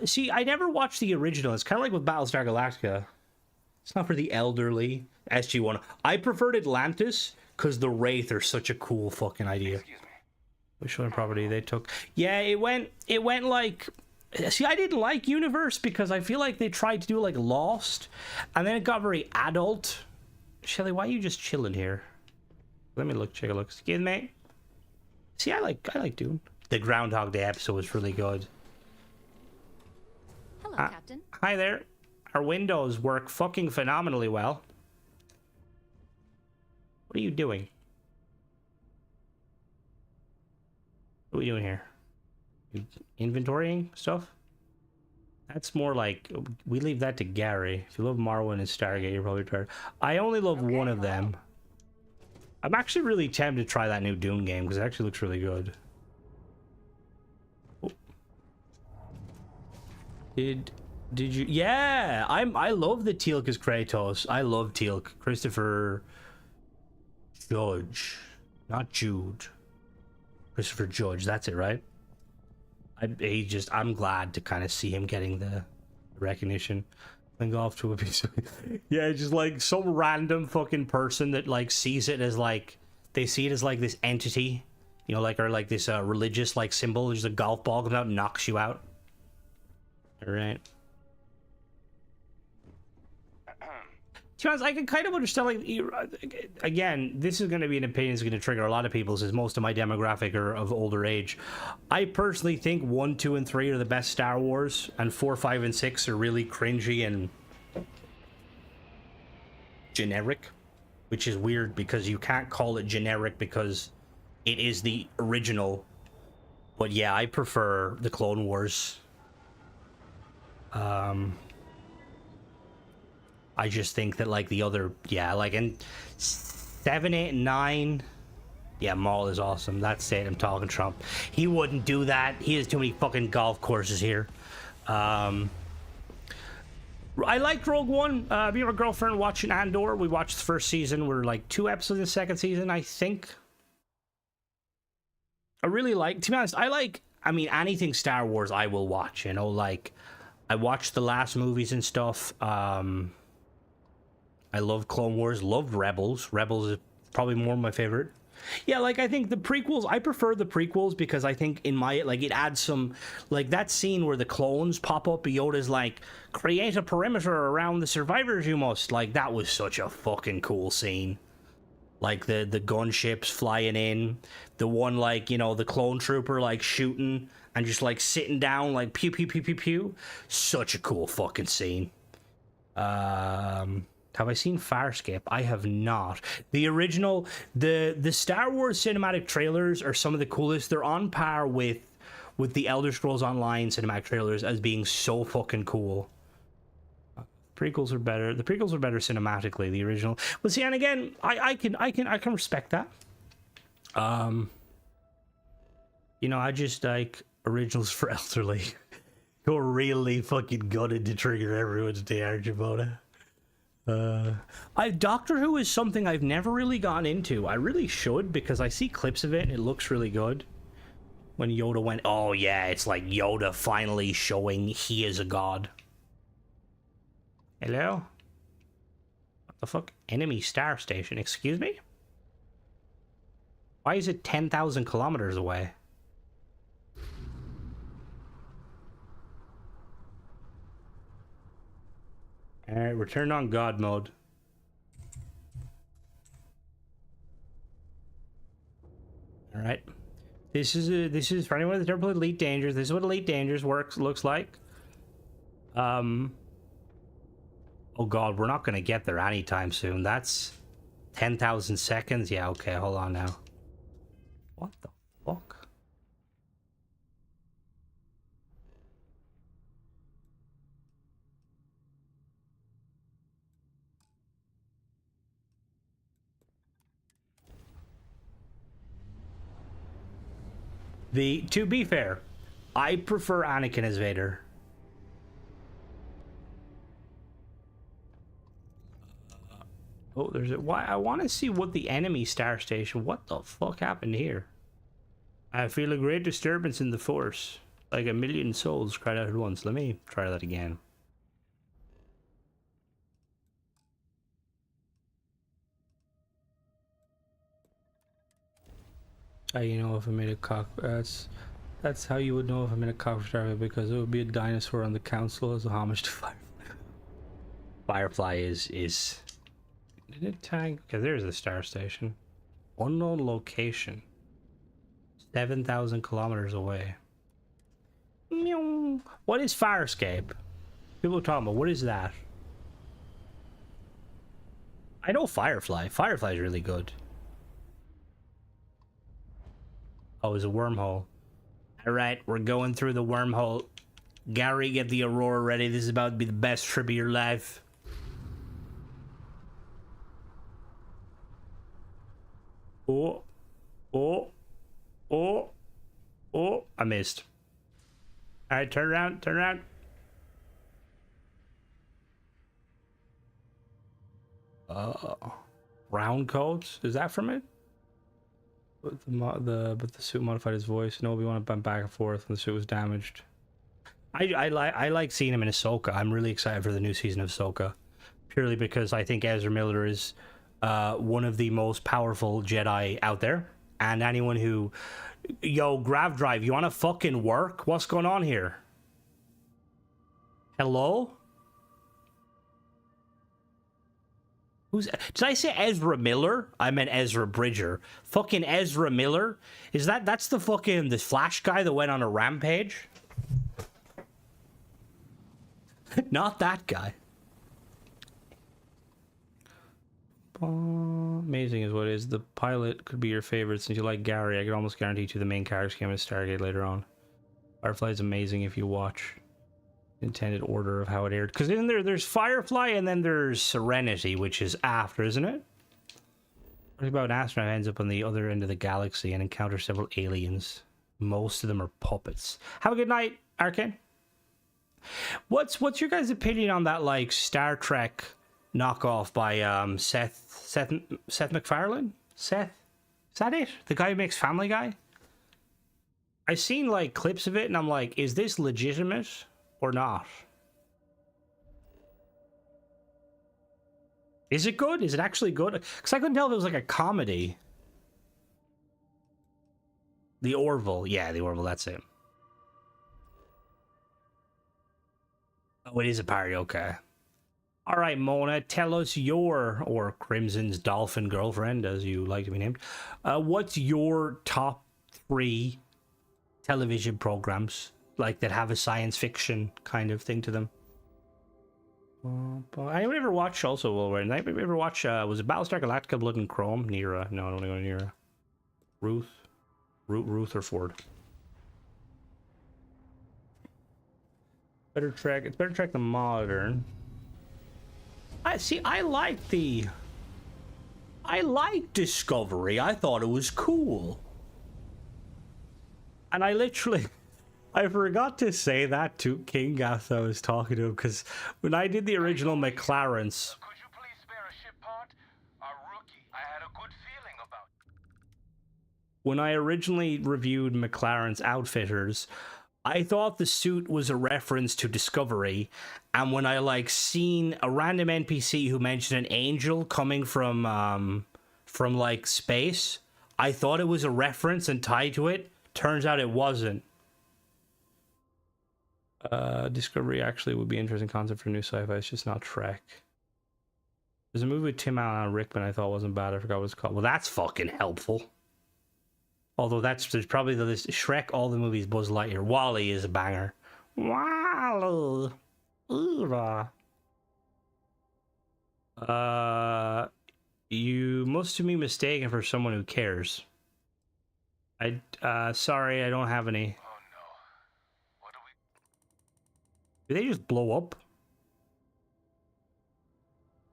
See, I never watched the original. It's kind of like with Battlestar Galactica. It's not for the elderly. SG-1. I preferred Atlantis because the Wraith are such a cool fucking idea. Which one property they took? Yeah, it went like... See, I didn't like Universe because I feel like they tried to do like Lost, and then it got very adult. Shelly, why are you just chilling here? Let me take a look. Excuse me. See, I like Dune. The Groundhog Day episode was really good. Hello, Captain. Hi there. Our windows work fucking phenomenally well. What are you doing? What are we doing here? You inventorying stuff? That's more like... We leave that to Gary. If you love Marwyn and Stargate, you're probably tired. I only love one of them. I'm actually really tempted to try that new Dune game, because it actually looks really good. Oh. Did you? Yeah, I love that Teal'c is Kratos. I love Teal'c. Christopher Judge, not Jude. Christopher Judge. That's it, right? I'm glad to kind of see him getting the recognition. And go off to a piece of, yeah, just like some random fucking person that like sees it as like, they see it as like this entity, you know, like, or like this religious like symbol. Just a golf ball comes out and knocks you out. All right. To be honest, I can kind of understand, like, again, this is going to be an opinion that's going to trigger a lot of people, since most of my demographic are of older age. I personally think 1, 2, and 3 are the best Star Wars, and 4, 5, and 6 are really cringy and generic, which is weird because you can't call it generic because it is the original. But yeah, I prefer the Clone Wars. I just think that, like, the other, yeah, like, in 7, 8, and 9, yeah, Maul is awesome. That's it, I'm talking Trump. He wouldn't do that. He has too many fucking golf courses here. I liked Rogue One. Me and my girlfriend watching Andor. We watched the first season. We're, like, 2 episodes in the second season, I think. I really like, to be honest, I mean, anything Star Wars I will watch, you know, like, I watched the last movies and stuff. I love Clone Wars, loved Rebels. Rebels is probably more my favorite. Yeah, like, I think the prequels, I prefer the prequels because I think in my, like, it adds some, like, that scene where the clones pop up, Yoda's like, create a perimeter around the survivors you must. Like, that was such a fucking cool scene. Like, the gunships flying in, the one, like, you know, the clone trooper, like, shooting and just, like, sitting down, like, pew, pew, pew, pew, pew. Such a cool fucking scene. Have I seen Farscape? I have not. The original, the Star Wars cinematic trailers are some of the coolest. They're on par with the Elder Scrolls Online cinematic trailers as being so fucking cool. Prequels are better. The prequels are better cinematically. The original. Well, see, and again, I can respect that. You know, I just like originals for elderly. You're really fucking gutted to trigger everyone today, aren't you, Boda? Doctor Who is something I've never really gone into. I really should, because I see clips of it and it looks really good. When Yoda went, oh yeah, it's like Yoda finally showing he is a god. Hello? What the fuck? Enemy star station, excuse me? Why is it 10,000 kilometers away? Alright, we're turned on God mode. Alright. This is for anyone that's never played Elite Dangerous. This is what Elite Dangerous looks like. Oh god, we're not gonna get there anytime soon. That's 10,000 seconds. Yeah, okay, hold on now. What the fuck? To be fair, I prefer Anakin as Vader. Oh, there's a, why I want to see what the enemy star station. What the fuck happened here? I feel a great disturbance in the force, like a million souls cried out at once. Let me try that again. You know, if I made a cock, that's how you would know if I made a cockroach Starfield, because it would be a dinosaur on the council as a homage to Firefly. Firefly is. Did it tag? Okay, there's the star station. Unknown location. 7,000 kilometers away. Meow. What is Farscape? People are talking about, what is that? I know Firefly. Firefly's really good. Oh, it's a wormhole. Alright, we're going through the wormhole. Gary, get the Aurora ready. This is about to be the best trip of your life. Oh. Oh. Oh. Oh. I missed. Alright, turn around. Turn around. Brown coats. Is that from it? But the suit modified his voice. No, we want to bump back and forth, and the suit was damaged. I like seeing him in Ahsoka. I'm really excited for the new season of Ahsoka, purely because I think Ezra Miller is one of the most powerful Jedi out there, and anyone who, yo, Grav Drive, you want to fucking work? What's going on here? Hello? Did I say Ezra Miller? I meant Ezra Bridger. Fucking Ezra Miller? That's the fucking the Flash guy that went on a rampage? Not that guy. Amazing is what it is. The pilot could be your favorite since you like Gary. I could almost guarantee you the main characters came in Stargate later on. Firefly is amazing if you watch intended order of how it aired, because there's Firefly and then there's Serenity, which is after, isn't it? What about an astronaut ends up on the other end of the galaxy and encounters several aliens? Most of them are puppets. Have a good night, Arcane. What's your guys' opinion on that, like, Star Trek knockoff by Seth MacFarlane? Seth? Is that it? The guy who makes Family Guy? I've seen like clips of it and I'm like, is this legitimate or not? Is it good? Is it actually good? Because I couldn't tell if it was like a comedy. The Orville. Yeah, the Orville, that's it. Oh, it is a parody, okay. All right, Mona, tell us your, or Crimson's dolphin girlfriend, as you like to be named. What's your top 3 television programs, like, that have a science fiction kind of thing to them? Anyone ever watch, also, while we're in that, ever watch, was it Battlestar Galactica Blood and Chrome? Nira. No, I don't want to go Nira. Ruth or Ford? Better Trek. It's Better Trek than Modern. I like Discovery. I thought it was cool. And I forgot to say that to King Gath I was talking to him, because when I did the original McLaren's... Could you please spare a ship part? A rookie. I had a good feeling about it. When I originally reviewed McLaren's Outfitters, I thought the suit was a reference to Discovery, and when I like seen a random NPC who mentioned an angel coming from like space, I thought it was a reference and tied to it. Turns out it wasn't. Discovery actually would be an interesting concept for new sci-fi. It's just not Trek. There's a movie with Tim Allen and Rickman I thought wasn't bad. I forgot what it's called. Well, that's fucking helpful. Although there's probably the list. Shrek, all the movies, Buzz Lightyear. WALL-E is a banger. WALL-E. You must be mistaken for someone who cares. Sorry, I don't have any. Oh no. What do we... Did they just blow up?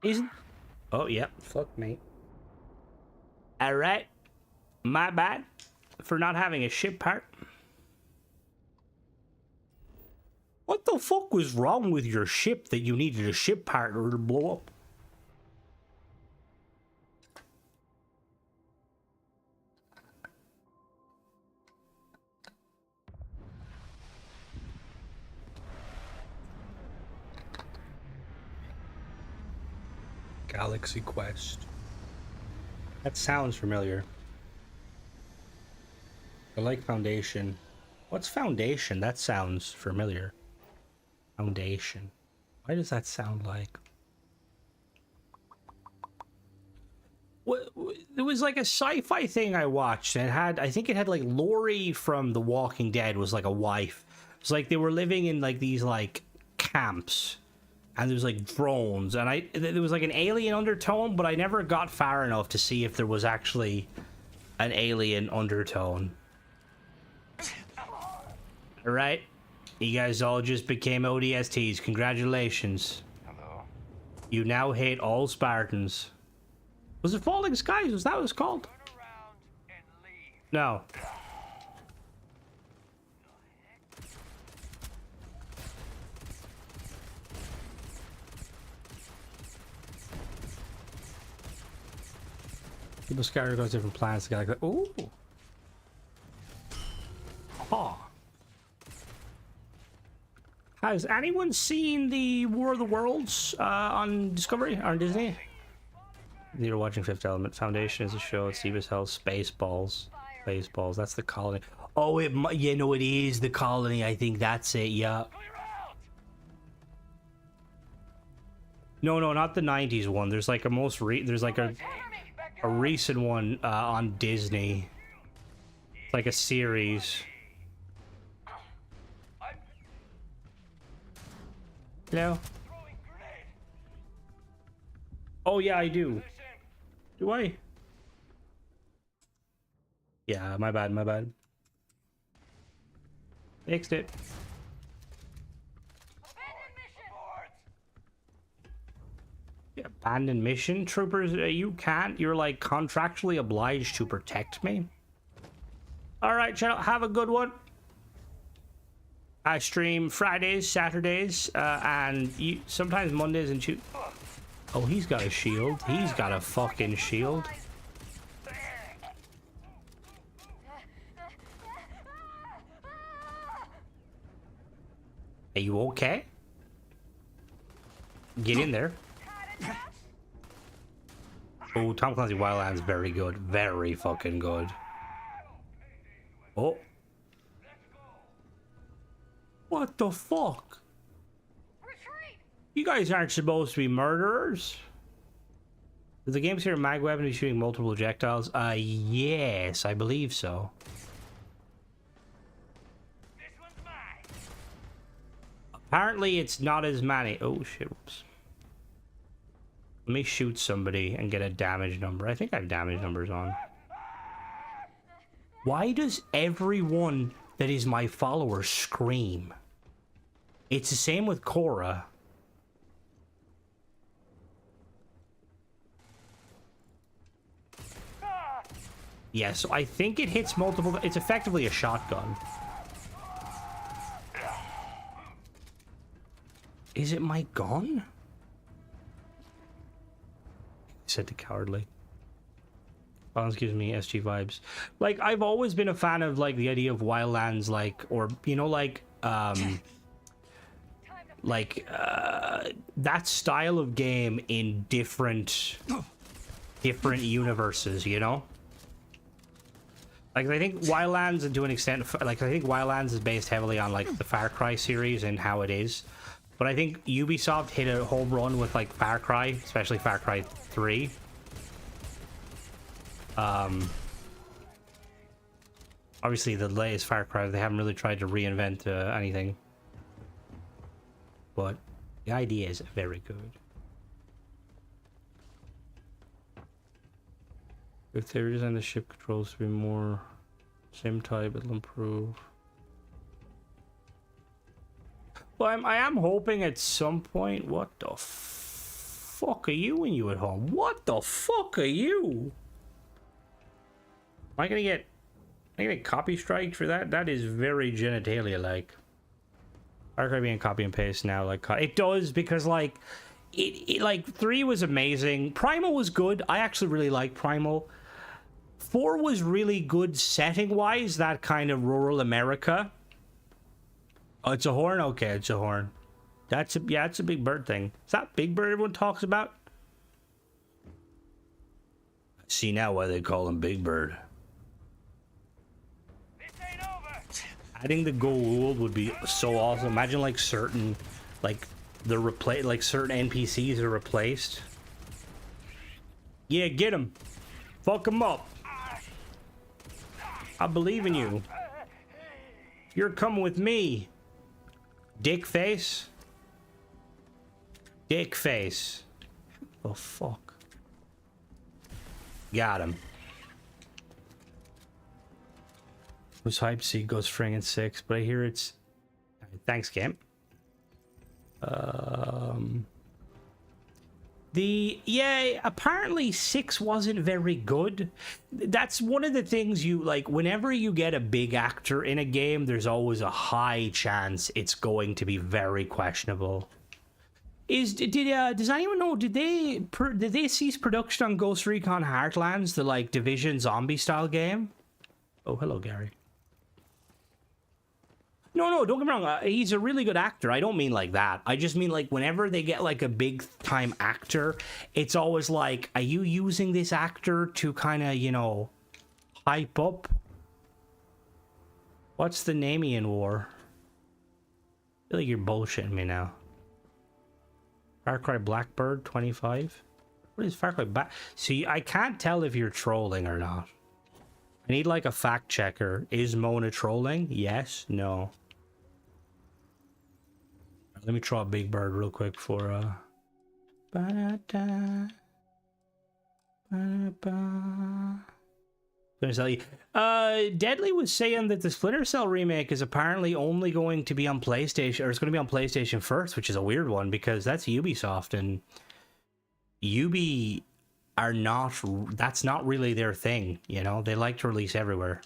Isn't... Oh, yeah. Fuck me. Alright. My bad for not having a ship part. What the fuck was wrong with your ship that you needed a ship part in order to blow up? Galaxy Quest. That sounds familiar. I like Foundation. What's Foundation? That sounds familiar. Foundation. Why does that sound like? What? It was like a sci-fi thing I watched, and it had, I think it had like Lori from The Walking Dead was like a wife. It's like they were living in like these like camps, and there was like drones, and there was like an alien undertone, but I never got far enough to see if there was actually an alien undertone. All right, you guys all just became ODSTs. Congratulations. Hello? You now hate all Spartans. Was it Falling Skies? Was that what it's called? Turn around and leave. No. People scatter across different planets to get like that. Ooh. Oh. Has anyone seen the War of the Worlds on Discovery or on Disney? You're watching Fifth Element. Foundation is a show. It's deep as hell. Spaceballs. Spaceballs. That's the colony. Oh, it is the colony. I think that's it. Yeah. No, not the '90s one. There's like a there's like a recent one on Disney. Like a series. Hello? Oh yeah, I do. Do I? Yeah, my bad. Fixed it. Yeah, abandoned mission? Troopers, you can't. You're like contractually obliged to protect me. Alright, channel, have a good one. I stream Fridays, Saturdays, and sometimes Mondays and Tuesdays. Oh, he's got a shield. He's got a fucking shield. Are you okay? Get in there. Oh, Tom Clancy Wildlands, very good. Very fucking good. Oh. What the fuck? You guys aren't supposed to be murderers. Does the game consider mag weapon to be shooting multiple projectiles? Yes, I believe so. This one's mine. Apparently it's not as many. Oh shit, whoops. Let me shoot somebody and get a damage number. I think I have damage numbers on. Why does everyone that is my follower scream? It's the same with Cora. Yeah, so I think it hits multiple. It's effectively a shotgun. Is it my gun? He said to cowardly. Violence gives me SG vibes. Like, I've always been a fan of, like, the idea of Wildlands, like, or, you know, like, that style of game in different universes, you know? Like, I think Wildlands, and to an extent, like, I think Wildlands is based heavily on, like, the Far Cry series and how it is. But I think Ubisoft hit a home run with, like, Far Cry, especially Far Cry 3. Obviously, the latest Far Cry, they haven't really tried to reinvent anything. But the idea is very good. If they redesign the ship controls to be more same type, it'll improve. Well, I am hoping at some point. What the fuck are you when you at home? What the fuck are you? Am I gonna get copy striked for that? That is very genitalia-like. Far Cry being copy and paste now, like it does, because like it like 3 was amazing. Primal was good. I actually really like Primal. 4 was really good setting-wise, that kind of rural America. Oh, it's a horn? Okay, it's a horn. That's it's a Big Bird thing. Is that Big Bird everyone talks about? See now why they call him Big Bird. Adding the gold would be so awesome. Imagine like certain, like certain NPCs are replaced. Yeah, get him. Fuck him up. I believe in you. You're coming with me. Dick face. Dick face. Oh fuck. Got him. Was hyped to see Ghost Fring in 6, but I hear it's... Thanks, game. Apparently 6 wasn't very good. That's one of the things you, like, whenever you get a big actor in a game, there's always a high chance it's going to be very questionable. Does anyone know, did they cease production on Ghost Recon Heartlands, the like Division zombie style game? Oh, hello, Gary. No, don't get me wrong. He's a really good actor. I don't mean like that. I just mean like whenever they get like a big time actor, it's always like, are you using this actor to kind of, you know, hype up? What's the Namian War? I feel like you're bullshitting me now. Far Cry Blackbird 25? What is Far Cry Back? See, I can't tell if you're trolling or not. I need like a fact checker. Is Mona trolling? Yes? No. Let me try Big Bird real quick for Ba-da-da. Ba-da-ba. Splinter Cell. Deadly was saying that the Splinter Cell remake is apparently only going to be on PlayStation, or it's going to be on PlayStation first, which is a weird one because that's Ubisoft, and Ubi are not, that's not really their thing, you know? They like to release everywhere.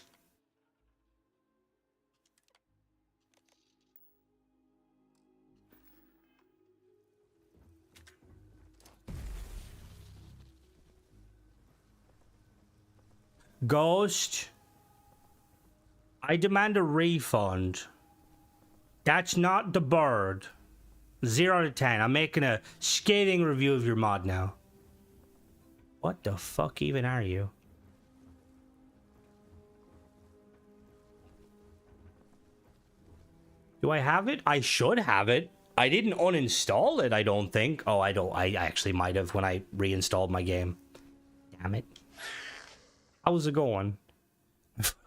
Ghost, I demand a refund. That's not the bird. 0 out of 10. I'm making a scathing review of your mod now. What the fuck even are you? Do I have it? I should have it. I didn't uninstall it, I don't think. Oh, I don't. I actually might have when I reinstalled my game. Damn it. How's it going?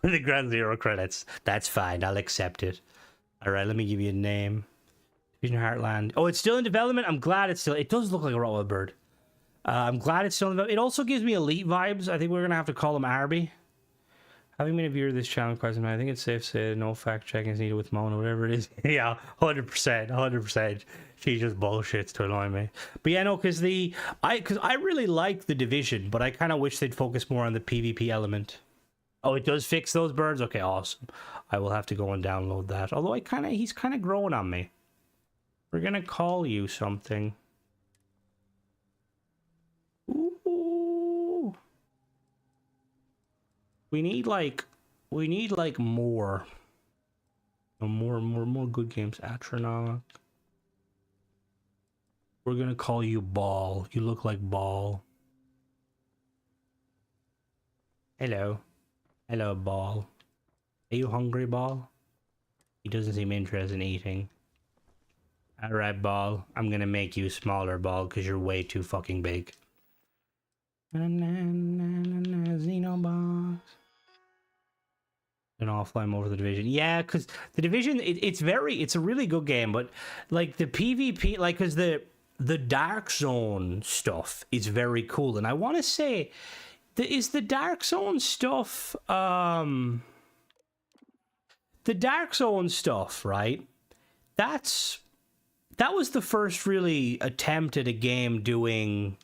The Ground Zero credits. That's fine. I'll accept it. All right, let me give you a name. Division Heartland. Oh, it's still in development. I'm glad it's still. It does look like a Rottweiler bird. I'm glad it's still in development. It also gives me elite vibes. I think we're gonna have to call him Arby. Having been a viewer of this channel question, I think it's safe to say no fact checking is needed with Mona, whatever it is. Yeah, 100%, 100%. She just bullshits to annoy me. But yeah, no, because I really like the Division, but I kind of wish they'd focus more on the PvP element. Oh, it does fix those birds? Okay, awesome. I will have to go and download that. Although he's kind of growing on me. We're gonna call you something. Ooh. We need like more. More good games. Atronach. We're gonna call you Ball. You look like Ball. Hello. Hello, Ball. Are you hungry, Ball? He doesn't seem interested in eating. Alright, Ball. I'm gonna make you smaller, Ball, because you're way too fucking big. Xenobox. An offline over the Division. Yeah, because the Division, it's a really good game, but like the PvP, like, because the Dark Zone stuff is very cool, and I want to say, is the Dark Zone stuff, the Dark Zone stuff, right? That was the first really attempt at a game doing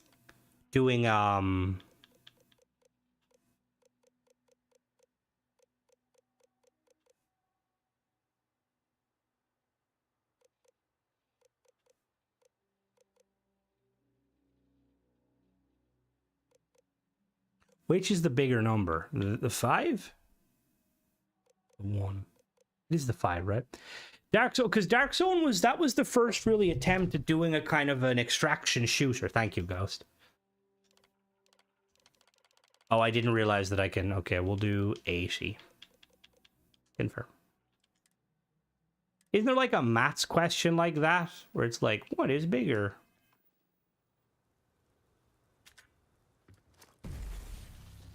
which is the bigger number? The 5? 1. It is the 5, right? Dark Zone, because Dark Zone was the first really attempt at doing a kind of an extraction shooter. Thank you, Ghost. Oh, I didn't realize that I can. Okay, we'll do 80. Confirm. Isn't there like a maths question like that where it's like, what is bigger?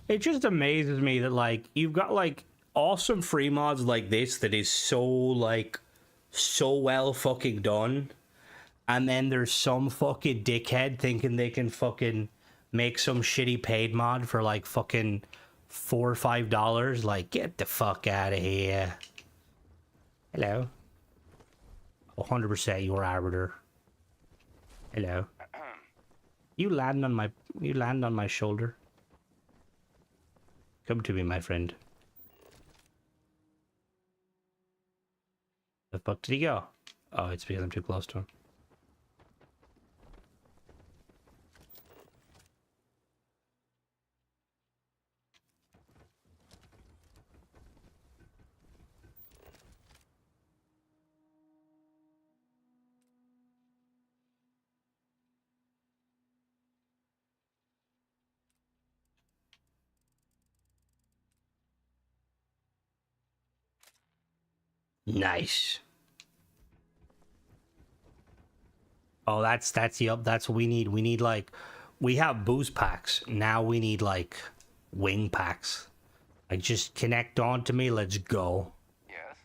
It just amazes me that like you've got like awesome free mods like this that is so well fucking done, and then there's some fucking dickhead thinking they can fucking make some shitty paid mod for like fucking $4 or $5. Like, get the fuck out of here. Hello. 100% your arbiter. Hello. You land on my shoulder. Come to me, my friend. The fuck did he go? Oh, it's because I'm too close to him. Nice. Oh, that's yep. That's what we need. We need like, we have boost packs. Now we need like wing packs. Like just connect on to me. Let's go. Yes?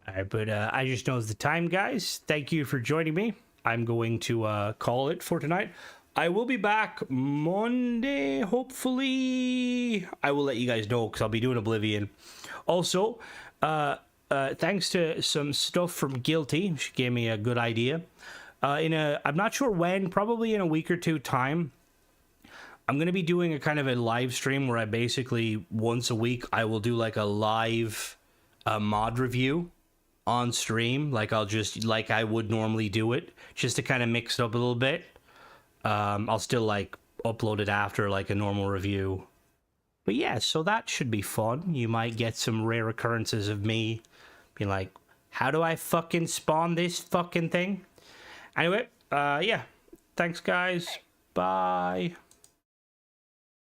All right, but I just know it's the time, guys. Thank you for joining me. I'm going to call it for tonight. I will be back Monday, hopefully. I will let you guys know because I'll be doing Oblivion. Also, thanks to some stuff from Guilty, she gave me a good idea. I'm not sure when, probably in a week or two time, I'm going to be doing a kind of a live stream where I basically once a week I will do like a live mod review on stream. Like I'll just, like I would normally do it, just to kind of mix it up a little bit. I'll still like upload it after like a normal review. But yeah, so that should be fun. You might get some rare occurrences of me being like, how do I fucking spawn this fucking thing? Anyway, yeah. Thanks, guys. Bye.